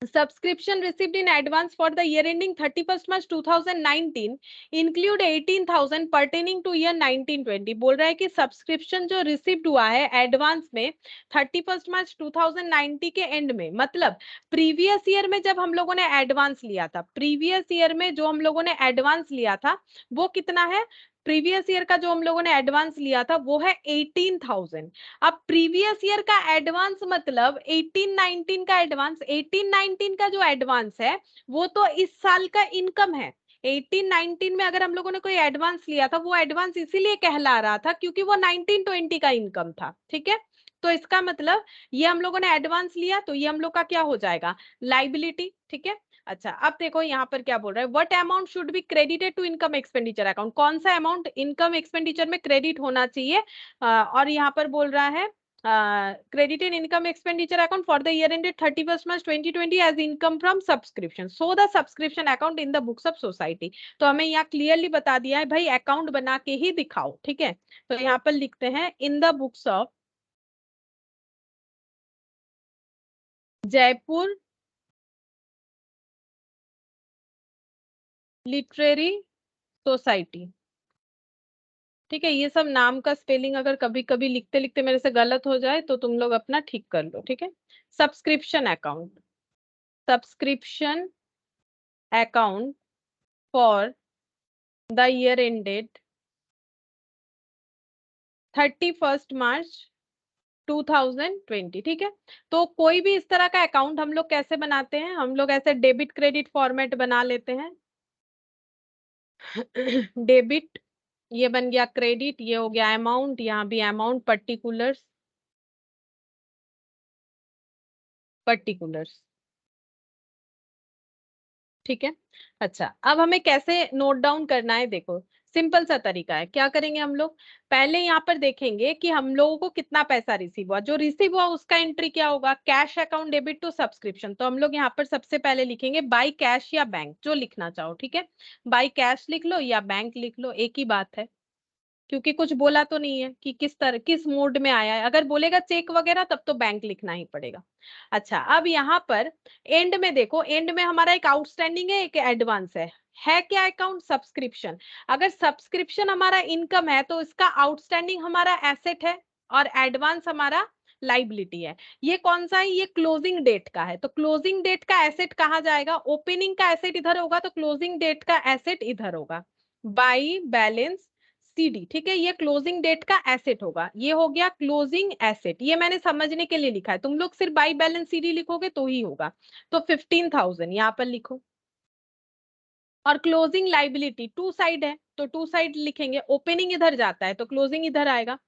Speaker 1: Subscription received in advance for the year ending 31st March 2019 include 18,000 pertaining to year 1920। बोल रहा है कि सब्सक्रिप्शन जो रिसीव्ड हुआ है एडवांस में 31st March 2019 के एंड में, मतलब प्रीवियस ईयर में जब हम लोगों ने एडवांस लिया था, प्रीवियस ईयर में जो हम लोगों ने एडवांस लिया था वो कितना है प्रीवियस ईयर का जो हम लोगों ने एडवांस लिया था वो है 18,000। अब प्रीवियस ईयर का एडवांस मतलब 18-19 का एडवांस, 18-19 का जो एडवांस है वो तो इस साल का इनकम है। 18-19 में अगर हम लोगों ने कोई एडवांस लिया था वो एडवांस इसीलिए कहला रहा था क्योंकि वो 19-20 का इनकम था, ठीक है। तो इसका मतलब ये हम लोगों ने एडवांस लिया तो ये हम लोग का क्या हो जाएगा, लाइबिलिटी, ठीक है। अच्छा अब देखो यहाँ पर क्या बोल रहा है, what amount should be credited to income expenditure account, कौन सा अमाउंट इनकम एक्सपेंडिचर में क्रेडिट होना चाहिए। और यहाँ पर बोल रहा है credited income expenditure account for the year ended 31st March 2020 as income from subscription, so the subscription account in the books of society। तो हमें यहाँ क्लियरली बता दिया है भाई अकाउंट बना के ही दिखाओ, ठीक है। तो यहाँ पर लिखते हैं in the books of Jaipur Literary society, ठीक है। ये सब नाम का स्पेलिंग अगर कभी कभी लिखते लिखते मेरे से गलत हो जाए तो तुम लोग अपना ठीक कर लो, ठीक है। Subscription account, subscription account for the year ended 31st मार्च 2020, ठीक है। तो कोई भी इस तरह का अकाउंट हम लोग कैसे बनाते हैं, हम लोग ऐसे डेबिट क्रेडिट फॉर्मेट बना लेते हैं। डेबिट ये बन गया क्रेडिट, ये हो गया अमाउंट, यहाँ भी अमाउंट, पर्टिकुलर्स, पर्टिकुलर्स, ठीक है। अच्छा अब हमें कैसे नोट डाउन करना है, देखो सिंपल सा तरीका है। क्या करेंगे हम लोग, पहले यहाँ पर देखेंगे कि हम लोगों को कितना पैसा रिसीव हुआ, जो रिसीव हुआ उसका एंट्री क्या होगा, cash account debit to subscription. तो हम लोग यहाँ पर सबसे पहले लिखेंगे बाई कैश या बैंक, जो लिखना चाहो, ठीक है। बाई कैश लिख लो या बैंक लिख लो, एक ही बात है, क्योंकि कुछ बोला तो नहीं है कि किस तरह किस मोड में आया है। अगर बोलेगा चेक वगैरह तब तो बैंक लिखना ही पड़ेगा। अच्छा अब यहाँ पर एंड में देखो, एंड में हमारा एक आउटस्टैंडिंग है, एक एडवांस है क्या अकाउंट, सब्सक्रिप्शन। अगर सब्सक्रिप्शन हमारा इनकम है तो इसका आउटस्टैंडिंग हमारा एसेट है और एडवांस हमारा लाइबिलिटी है। ये कौन सा है, ये क्लोजिंग डेट का है। तो क्लोजिंग डेट का एसेट कहाँ जाएगा, ओपनिंग का एसेट इधर होगा तो क्लोजिंग डेट का एसेट इधर होगा, बाई बैलेंस सीडी, ठीक है। ये क्लोजिंग डेट का एसेट होगा, ये हो गया क्लोजिंग एसेट। ये मैंने समझने के लिए लिखा है, तुम लोग सिर्फ बाई बैलेंस सीडी लिखोगे तो ही होगा। तो 15,000 यहाँ पर लिखो। और क्लोजिंग लाइबिलिटी टू साइड है तो टू साइड लिखेंगे, ओपनिंग इधर जाता है तो क्लोजिंग इधर आएगा।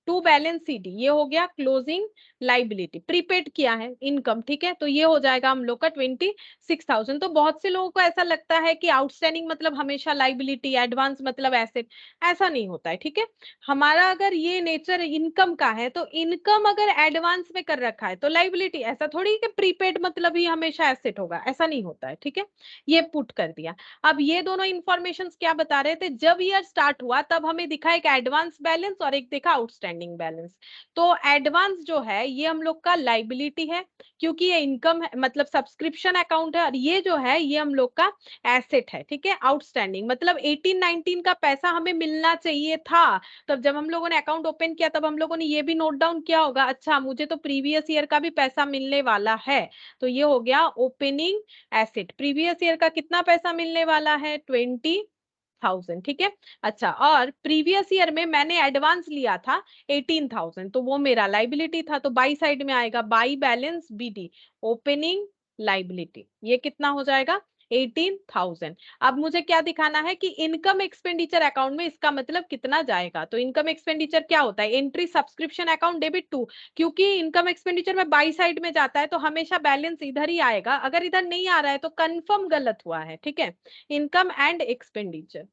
Speaker 1: टू बैलेंस सीडी ये हो गया क्लोजिंग लाइबिलिटी, प्रीपेड किया है इनकम, ठीक है। तो ये हो जाएगा हम लोग का 26,000। तो बहुत से लोगों को ऐसा लगता है कि आउटस्टैंडिंग मतलब हमेशा लाइबिलिटी, एडवांस मतलब एसेट, ऐसा नहीं होता है, ठीक है। हमारा अगर ये नेचर इनकम का है तो इनकम अगर एडवांस में कर रखा है तो लाइबिलिटी, ऐसा थोड़ी कि प्रीपेड मतलब ही हमेशा एसेट होगा, ऐसा नहीं होता है, ठीक है। ये पुट कर दिया। अब ये दोनों इंफॉर्मेशन क्या बता रहे थे, जब ईयर स्टार्ट हुआ तब हमें दिखा एक एडवांस बैलेंस और एक देखा आउटस्टैंडिंग बैलेंस। तो एडवांस जो है ये हम लोग का लाइबिलिटी है क्योंकि ये इनकम है, मतलब सब्सक्रिप्शन अकाउंट है, और ये जो है ये हम लोग का एसेट है, ठीक है। आउटस्टैंडिंग मतलब 18-19 का पैसा हमें मिलना चाहिए था। तब जब हम लोगों ने अकाउंट ओपन किया तब हम लोगों ने ये भी नोट डाउन किया होगा, अच्छा मुझे तो प्रीवियस ईयर का भी पैसा मिलने वाला है। तो ये हो गया ओपनिंग एसेट, प्रीवियस ईयर का कितना पैसा मिलने वाला है, 20,000, ठीक है। अच्छा और प्रीवियस ईयर में मैंने एडवांस लिया था 18,000 तो वो मेरा लाइबिलिटी था, तो बाई साइड में आएगा by balance BD, opening liability, ये कितना हो जाएगा 18,000। अब मुझे क्या दिखाना है कि इनकम एक्सपेंडिचर अकाउंट में इसका मतलब कितना जाएगा। तो इनकम एक्सपेंडिचर क्या होता है, entry subscription account debit to, क्योंकि इनकम एक्सपेंडिचर में बाई साइड में जाता है तो हमेशा बैलेंस इधर ही आएगा, अगर इधर नहीं आ रहा है तो कंफर्म गलत हुआ है, ठीक है। इनकम एंड एक्सपेंडिचर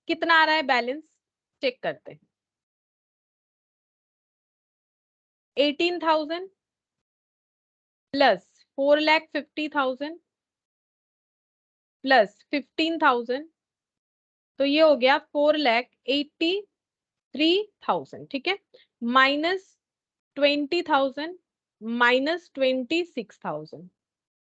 Speaker 1: कितना आ रहा है बैलेंस, चेक करते हैं। 18,000 प्लस 4,50,000 प्लस 15,000, तो ये हो गया 4,83,000, ठीक है। माइनस 20,000 माइनस 26,000,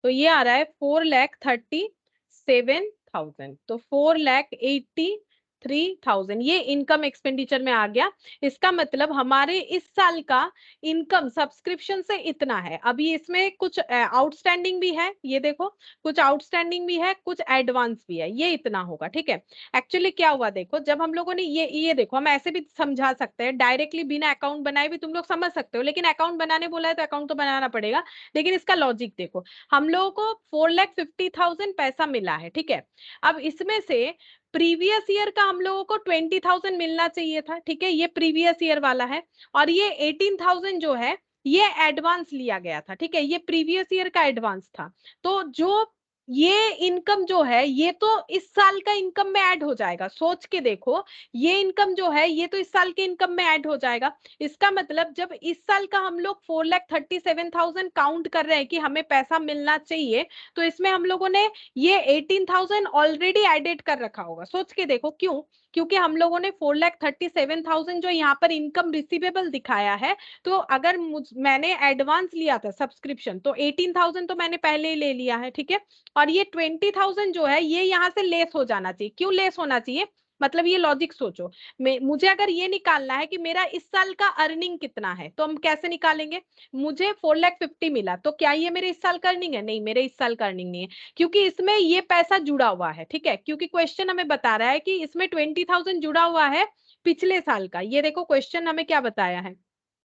Speaker 1: तो ये आ रहा है 4,37,000। तो 4,80,000 3,000 ये इनकम एक्सपेंडिचर में आ गया। इसका मतलब हमारे इस साल का इनकम सब्सक्रिप्शन से इतना है। अभी इसमें कुछ आउटस्टैंडिंग भी है, ये देखो कुछ आउटस्टैंडिंग भी है, कुछ एडवांस भी है, ये इतना होगा। ठीक है, एक्चुअली क्या हुआ देखो, जब हम लोगों ने ये देखो, हम ऐसे भी समझा सकते हैं डायरेक्टली बिना अकाउंट बनाए भी तुम लोग समझ सकते हो, लेकिन अकाउंट बनाने बोला है तो अकाउंट तो बनाना पड़ेगा। लेकिन इसका लॉजिक देखो, हम लोगों को 4,50,000 पैसा मिला है। ठीक है, अब इसमें से प्रीवियस ईयर का हम लोगों को 20,000 मिलना चाहिए था। ठीक है, ये प्रीवियस ईयर वाला है, और ये 18,000 जो है ये एडवांस लिया गया था। ठीक है, ये प्रीवियस ईयर का एडवांस था। तो जो ये इनकम जो है ये तो इस साल का इनकम में ऐड हो जाएगा। सोच के देखो, ये इनकम जो है ये तो इस साल के इनकम में ऐड हो जाएगा। इसका मतलब जब इस साल का हम लोग 4,37,000 काउंट कर रहे हैं कि हमें पैसा मिलना चाहिए, तो इसमें हम लोगों ने ये 18,000 ऑलरेडी एडेड कर रखा होगा। सोच के देखो, क्यों? क्योंकि हम लोगों ने 4,37,000 जो यहाँ पर इनकम रिसीवेबल दिखाया है, तो अगर मैंने एडवांस लिया था सब्सक्रिप्शन, तो 18,000 तो मैंने पहले ही ले लिया है। ठीक है, और ये 20,000 जो है ये यहाँ से लेस हो जाना चाहिए। क्यों लेस होना चाहिए? मतलब ये लॉजिक सोचो, मुझे अगर ये निकालना है कि मेरा इस साल का अर्निंग कितना है, तो हम कैसे निकालेंगे? मुझे 4,50,000 मिला, तो क्या ये मेरे इस साल का अर्निंग है? नहीं, मेरे इस साल का अर्निंग नहीं है, क्योंकि इसमें ये पैसा जुड़ा हुआ है। ठीक है, क्योंकि क्वेश्चन हमें बता रहा है कि इसमें 20,000 जुड़ा हुआ है पिछले साल का। ये देखो क्वेश्चन हमें क्या बताया है,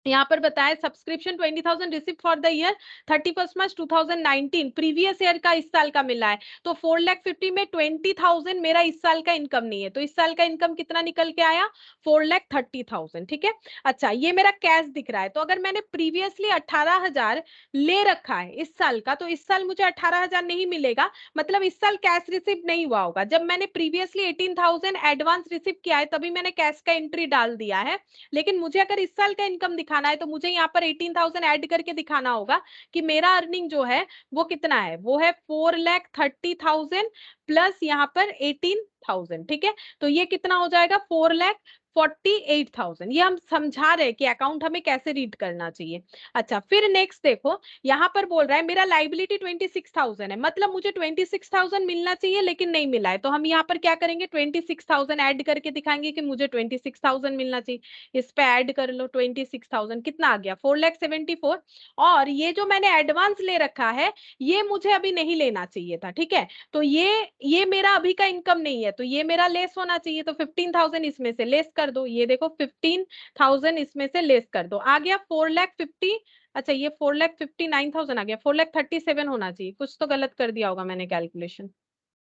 Speaker 1: यहाँ पर बताया subscription 20,000 receive for the year 31 March 2019, previous year का इस साल का मिला है। तो 4,50,000 में 20,000 मेरा इस साल का इनकम नहीं है, तो इस साल का इनकम कितना निकल के आया? 4,30,000। ठीक है, अच्छा ये मेरा कैश दिख रहा है, तो अगर मैंने प्रीवियसली 18,000 ले रखा है इस साल का, तो इस साल मुझे 18,000 नहीं मिलेगा, मतलब इस साल कैश रिसीव नहीं हुआ होगा। जब मैंने प्रीवियसली 18,000 एडवांस रिसीव किया है तभी मैंने कैश का एंट्री डाल दिया है, लेकिन मुझे अगर इस साल का इनकम दिखाना है तो मुझे यहाँ पर 18,000 ऐड करके दिखाना होगा कि मेरा अर्निंग जो है वो कितना है, वो है 4,30,000 प्लस यहाँ पर 18,000। ठीक है, तो ये कितना हो जाएगा? 4,48,000। ये हम समझा रहे हैं कि अकाउंट हमें कैसे रीड करना चाहिए। अच्छा, फिर नेक्स्ट देखो, यहाँ पर बोल रहा है मेरा लाइबिलिटी 26,000 है, मतलब मुझे 26,000 मिलना चाहिए लेकिन नहीं मिला है, तो हम यहाँ पर क्या करेंगे? 26,000 ऐड करके दिखाएंगे कि मुझे 26,000 मिलना चाहिए। इस पे ऐड कर लो 26,000, कितना आ गया? 4,74,000। और ये जो मैंने एडवांस ले रखा है ये मुझे अभी नहीं लेना चाहिए था। ठीक है, तो ये मेरा अभी का इनकम नहीं है, तो ये मेरा लेस होना चाहिए, तो 15,000 इसमें से लेस कर दो। ये देखो 15,000 इसमें से लेस कर दो, आ गया 4,50,000। अच्छा, ये 4,59,000 आ गया, 4,37,000 होना चाहिए। कुछ तो गलत कर दिया होगा मैंने कैलकुलेशन,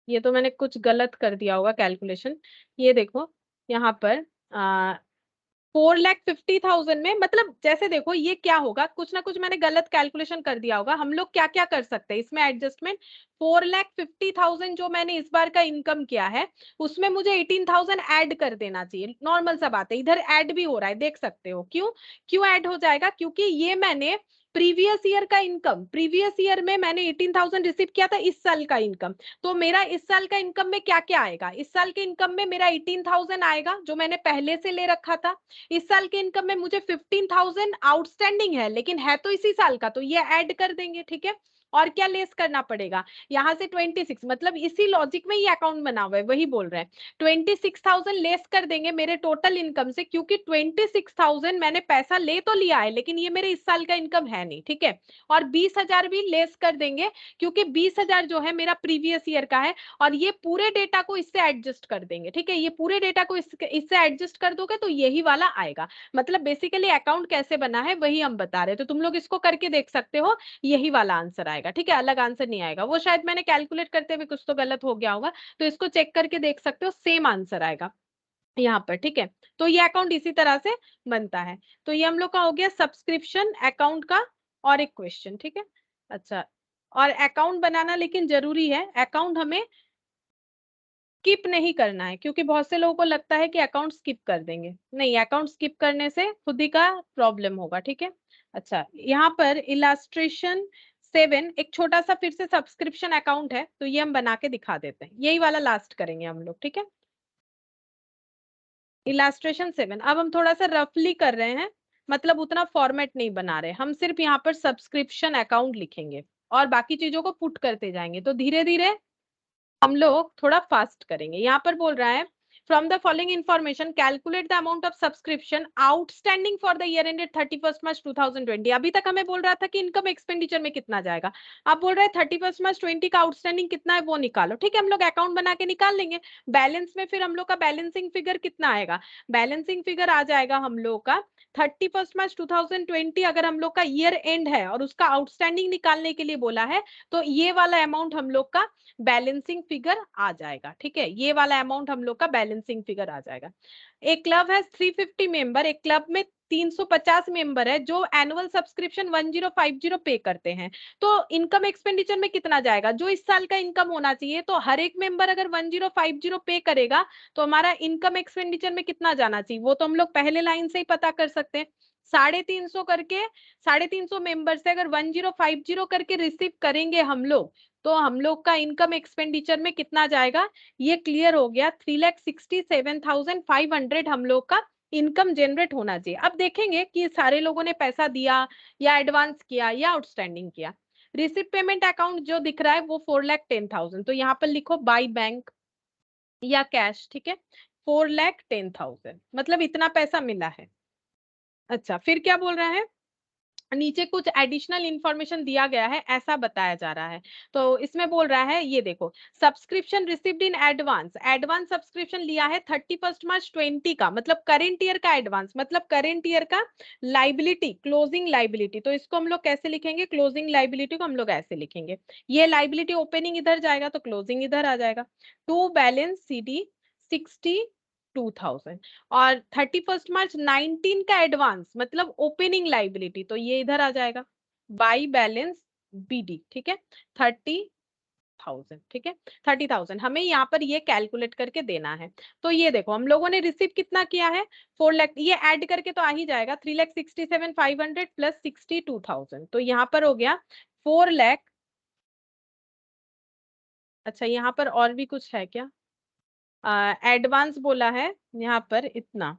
Speaker 1: ये तो मैंने कुछ गलत कर दिया होगा कैलकुलेशन। ये देखो यहाँ पर 4,50,000 में, मतलब जैसे देखो ये क्या होगा, कुछ ना कुछ मैंने गलत कैलकुलेशन कर दिया होगा। हम लोग क्या क्या कर सकते हैं इसमें एडजस्टमेंट? 4,50,000 जो मैंने इस बार का इनकम किया है उसमें मुझे 18,000 ऐड कर देना चाहिए। नॉर्मल सा बात है, इधर ऐड भी हो रहा है, देख सकते हो। क्यों क्यों ऐड हो जाएगा? क्योंकि ये मैंने प्रीवियस ईयर का इनकम, प्रीवियस ईयर में मैंने 18,000 रिसीव किया था इस साल का इनकम, तो मेरा इस साल का इनकम में क्या क्या आएगा? इस साल के इनकम में मेरा 18,000 आएगा जो मैंने पहले से ले रखा था। इस साल के इनकम में मुझे 15,000 आउटस्टैंडिंग है, लेकिन है तो इसी साल का, तो ये ऐड कर देंगे। ठीक है, और क्या लेस करना पड़ेगा? यहाँ से 26, मतलब इसी लॉजिक में ये अकाउंट बना हुआ है, वही बोल रहे हैं। 26,000 लेस कर देंगे मेरे टोटल इनकम से, क्योंकि 26,000 मैंने पैसा ले तो लिया है लेकिन ये मेरे इस साल का इनकम है नहीं। ठीक है, और 20,000 भी लेस कर देंगे, क्योंकि 20,000 जो है मेरा प्रीवियस ईयर का है, और ये पूरे डेटा को इससे एडजस्ट कर देंगे। ठीक है, ये पूरे डेटा को इससे एडजस्ट कर दोगे तो यही वाला आएगा। मतलब बेसिकली अकाउंट कैसे बना है वही हम बता रहे हैं, तो तुम लोग इसको करके देख सकते हो, यही वाला आंसर आएगा। ठीक है, अलग आंसर नहीं आएगा, वो शायद मैंने कैलकुलेट करते हुए कुछ तो गलत हो गया होगा, तो इसको चेक करके देख सकते हो, सेम आंसर आएगा यहाँ पर। ठीक है, तो ये अकाउंट इसी तरह से बनता है। तो ये हम लोग का हो गया सब्सक्रिप्शन अकाउंट का और एक क्वेश्चन। ठीक है, अच्छा, और अकाउंट बनाना लेकिन जरूरी है, अकाउंट हमें स्किप नहीं करना है, क्योंकि बहुत से लोगों को लगता है कि अकाउंट स्किप कर देंगे। नहीं, अकाउंट स्किप करने से खुद ही का प्रॉब्लम होगा। ठीक है, अच्छा, यहाँ पर इलास्ट्रेशन 7 एक छोटा सा फिर से सब्सक्रिप्शन अकाउंट है, तो ये हम बना के दिखा देते हैं, यही वाला लास्ट करेंगे हम लोग। ठीक है, इलास्ट्रेशन 7 अब हम थोड़ा सा रफली कर रहे हैं, मतलब उतना फॉर्मेट नहीं बना रहे, हम सिर्फ यहाँ पर सब्सक्रिप्शन अकाउंट लिखेंगे और बाकी चीजों को पुट करते जाएंगे, तो धीरे धीरे हम लोग थोड़ा फास्ट करेंगे। यहाँ पर बोल रहा है from the following information calculate the amount of subscription outstanding for the year ended 31 March 2020। अभी तक हमें बोल रहा था कि इनकम एक्सपेंडिचर में कितना जाएगा, अब बोल रहा है 31 मार्च 20 का आउटस्टैंडिंग कितना है वो निकालो। ठीक है, हम लोग अकाउंट बना के निकाल लेंगे। बैलेंस में फिर हम लोग का बैलेंसिंग फिगर कितना आएगा, बैलेंसिंग फिगर आ जाएगा हम लोग का 31 मार्च 2020। अगर हम लोग का ईयर एंड है और उसका आउटस्टैंडिंग निकालने के लिए बोला है तो ये वाला अमाउंट हम लोग का बैलेंसिंग फिगर आ जाएगा। ठीक है, ये वाला अमाउंट हम लोग का बैलेंसिंग फिगर आ जाएगा। एक क्लब है 350 मेंबर, एक क्लब में 350 मेंबर है जो एनुअल सब्सक्रिप्शन 1050 पे करते हैं, तो इनकम एक्सपेंडिचर में कितना जाएगा, जो इस साल का इनकम होना चाहिए। तो हर एक मेंबर अगर 1050 पे करेगा तो हमारा इनकम एक्सपेंडिचर में कितना जाना चाहिए वो तो हम लोग पहले लाइन से ही पता कर सकते हैं। 350 करके 350 मेंबर से अगर 1050 करके रिसीव करेंगे हम लोग तो हम लोग का इनकम एक्सपेंडिचर में कितना जाएगा, ये क्लियर हो गया। 3,67,500 हम लोग का इनकम जनरेट होना चाहिए। अब देखेंगे कि सारे लोगों ने पैसा दिया या एडवांस किया या आउटस्टैंडिंग किया। रिसिप्ट पेमेंट अकाउंट जो दिख रहा है वो 4,10,000, तो यहाँ पर लिखो बाय बैंक या कैश। ठीक है, 4,10,000 मतलब इतना पैसा मिला है। अच्छा, फिर क्या बोल रहा है, नीचे कुछ एडिशनल इंफॉर्मेशन दिया गया है ऐसा बताया जा रहा है। तो इसमें बोल रहा है ये देखो, subscription received in advance, advance subscription लिया है 31 मार्च 20 का, मतलब करेंट ईयर का एडवांस, मतलब करेंट ईयर का लाइबिलिटी, क्लोजिंग लाइबिलिटी। तो इसको हम लोग कैसे लिखेंगे, क्लोजिंग लाइबिलिटी को हम लोग ऐसे लिखेंगे, ये लाइबिलिटी ओपनिंग इधर जाएगा तो क्लोजिंग इधर आ जाएगा। टू बैलेंस CD 62,000 और 31 मार्च 19 का एडवांस मतलब ओपनिंग लाइबिलिटी, तो ये इधर आ जाएगा बाई बैलेंस BD। ठीक है, 30,000। ठीक है, 30,000 हमें यहाँ पर ये कैलकुलेट करके देना है। तो ये देखो हम लोगों ने रिसीव कितना किया है 4 लाख, ये ऐड करके तो आ ही जाएगा 3,67,500 प्लस 62,000, तो यहाँ पर हो गया 4 लाख। अच्छा, यहाँ पर और भी कुछ है क्या, एडवांस बोला है यहाँ पर इतना।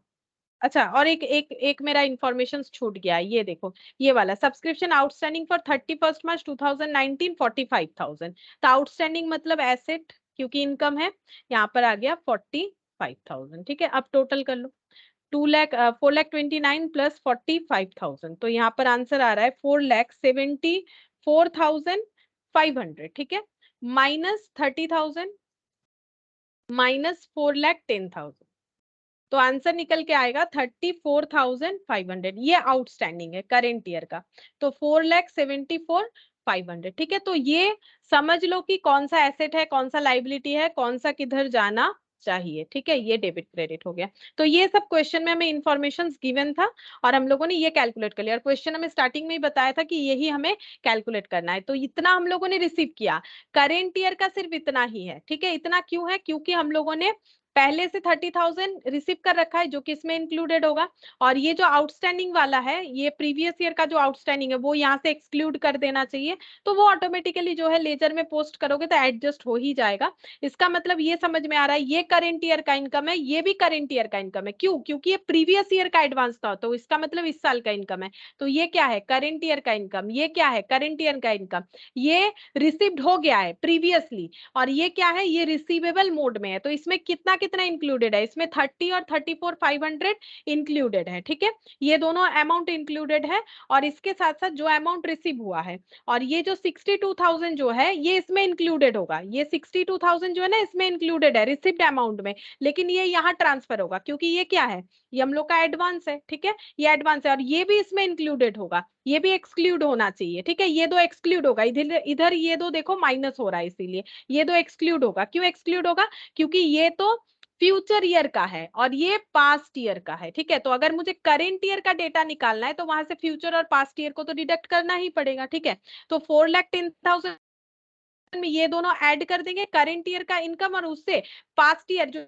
Speaker 1: अच्छा, और एक एक एक मेरा इंफॉर्मेशन छूट गया, ये देखो ये वाला सब्सक्रिप्शन आउटस्टैंडिंग फॉर 31 मार्च 2019 45,000। तो आउटस्टैंडिंग मतलब एसेट, क्योंकि इनकम है, यहाँ पर आ गया 45,000। ठीक है, अब टोटल कर लो 4,29,000 प्लस 45,000, तो यहाँ पर आंसर आ रहा है 4,74,500। ठीक है, माइनस 30,000 माइनस 4,10,000, तो आंसर निकल के आएगा 34,500। ये आउटस्टैंडिंग है करेंट ईयर का, तो 4,74,500। ठीक है, तो ये समझ लो कि कौन सा एसेट है, कौन सा लाइबिलिटी है, कौन सा किधर जाना चाहिए। ठीक है, ये डेबिट क्रेडिट हो गया। तो ये सब क्वेश्चन में हमें इंफॉर्मेशन गिवन था और हम लोगों ने ये कैलकुलेट कर लिया, और क्वेश्चन हमें स्टार्टिंग में ही बताया था कि यही हमें कैलकुलेट करना है। तो इतना हम लोगों ने रिसीव किया, करेंट ईयर का सिर्फ इतना ही है। ठीक है, इतना क्यों है, क्योंकि हम लोगों ने पहले से 30,000 रिसीव कर रखा है जो कि इसमें इंक्लूडेड होगा, और ये जो आउटस्टैंडिंग वाला है, ये प्रीवियस ईयर का जो आउटस्टैंडिंग है वो यहाँ से एक्सक्लूड कर देना चाहिए। तो वो ऑटोमेटिकली जो है लेजर में पोस्ट करोगे तो एडजस्ट हो ही जाएगा। इसका मतलब ये समझ में आ रहा है, ये करेंट ईयर का इनकम है, ये भी करेंट ईयर का इनकम है। क्यों, क्योंकि ये प्रीवियस ईयर का एडवांस था, तो इसका मतलब इस साल का इनकम है। तो ये क्या है, करेंट ईयर का इनकम, ये क्या है, करेंट ईयर का इनकम, ये रिसीव्ड हो गया है प्रीवियसली, और ये क्या है, ये रिसीवेबल मोड में है। तो इसमें कितना कितना इंक्लूडेड है, इसमें 30 और 34,500 इंक्लूडेड है। ठीक है, ये दोनों अमाउंट इंक्लूडेड है, और इसके साथ साथ जो अमाउंट रिसीव हुआ है, और ये जो 62,000 जो है ये इसमें इंक्लूडेड होगा। ये 62,000 जो है ना इसमें इंक्लूडेड है रिसीव्ड अमाउंट में, लेकिन ये यहाँ ट्रांसफर होगा क्योंकि ये क्या है, ये हम लोग का एडवांस है। ठीक है, ये एडवांस है और ये भी इसमें इंक्लूडेड होगा, ये भी एक्सक्लूड होना चाहिए। ठीक है, ये दो एक्सक्लूड होगा, इधर इधर ये दो देखो माइनस हो रहा है, इसीलिए ये दो एक्सक्लूड होगा। क्यों एक्सक्लूड होगा, क्योंकि ये तो फ्यूचर ईयर का है और ये पास्ट ईयर का है। ठीक है, तो अगर मुझे करेंट ईयर का डेटा निकालना है तो वहां से फ्यूचर और पास्ट ईयर को तो डिडक्ट करना ही पड़ेगा। ठीक है, तो 4,10,000 में ये दोनों ऐड कर देंगे, करेंट ईयर का इनकम और उससे पास्ट ईयर जो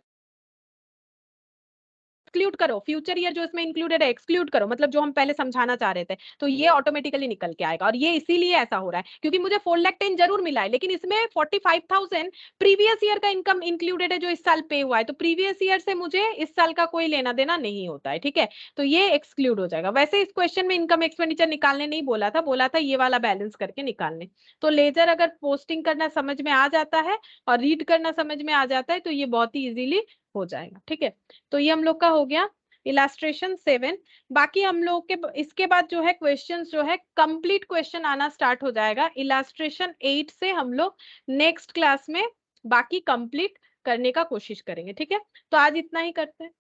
Speaker 1: एक्सक्लूड करो, फ्यूचर ईयर जो इसमें इंक्लूडेड है एक्सक्लूड करो, मतलब जो हम पहले समझाना चाह रहे थे, तो ये ऑटोमेटिकली निकल के आएगा। और ये इसीलिए ऐसा हो रहा है क्योंकि मुझे 4,10,000 जरूर मिला है, लेकिन इसमें 45,000 प्रीवियस ईयर का इनकम इंक्लूडेड है जो इस साल पे हुआ है, तो प्रीवियस ईयर से मुझे इस साल का कोई लेना देना नहीं होता है। ठीक है, तो ये एक्सक्लूड हो जाएगा। वैसे इस क्वेश्चन में इनकम एक्सपेंडिचर निकालने नहीं बोला था, बोला था ये वाला बैलेंस करके निकालने। तो लेजर अगर पोस्टिंग करना समझ में आ जाता है और रीड करना समझ में आ जाता है तो ये बहुत ही इजीली हो जाएगा। ठीक है, तो ये हम लोग का हो गया इलास्ट्रेशन 7। बाकी हम लोग के इसके बाद जो है क्वेश्चंस जो है कंप्लीट क्वेश्चन आना स्टार्ट हो जाएगा इलास्ट्रेशन 8 से। हम लोग नेक्स्ट क्लास में बाकी कंप्लीट करने का कोशिश करेंगे। ठीक है, तो आज इतना ही करते हैं।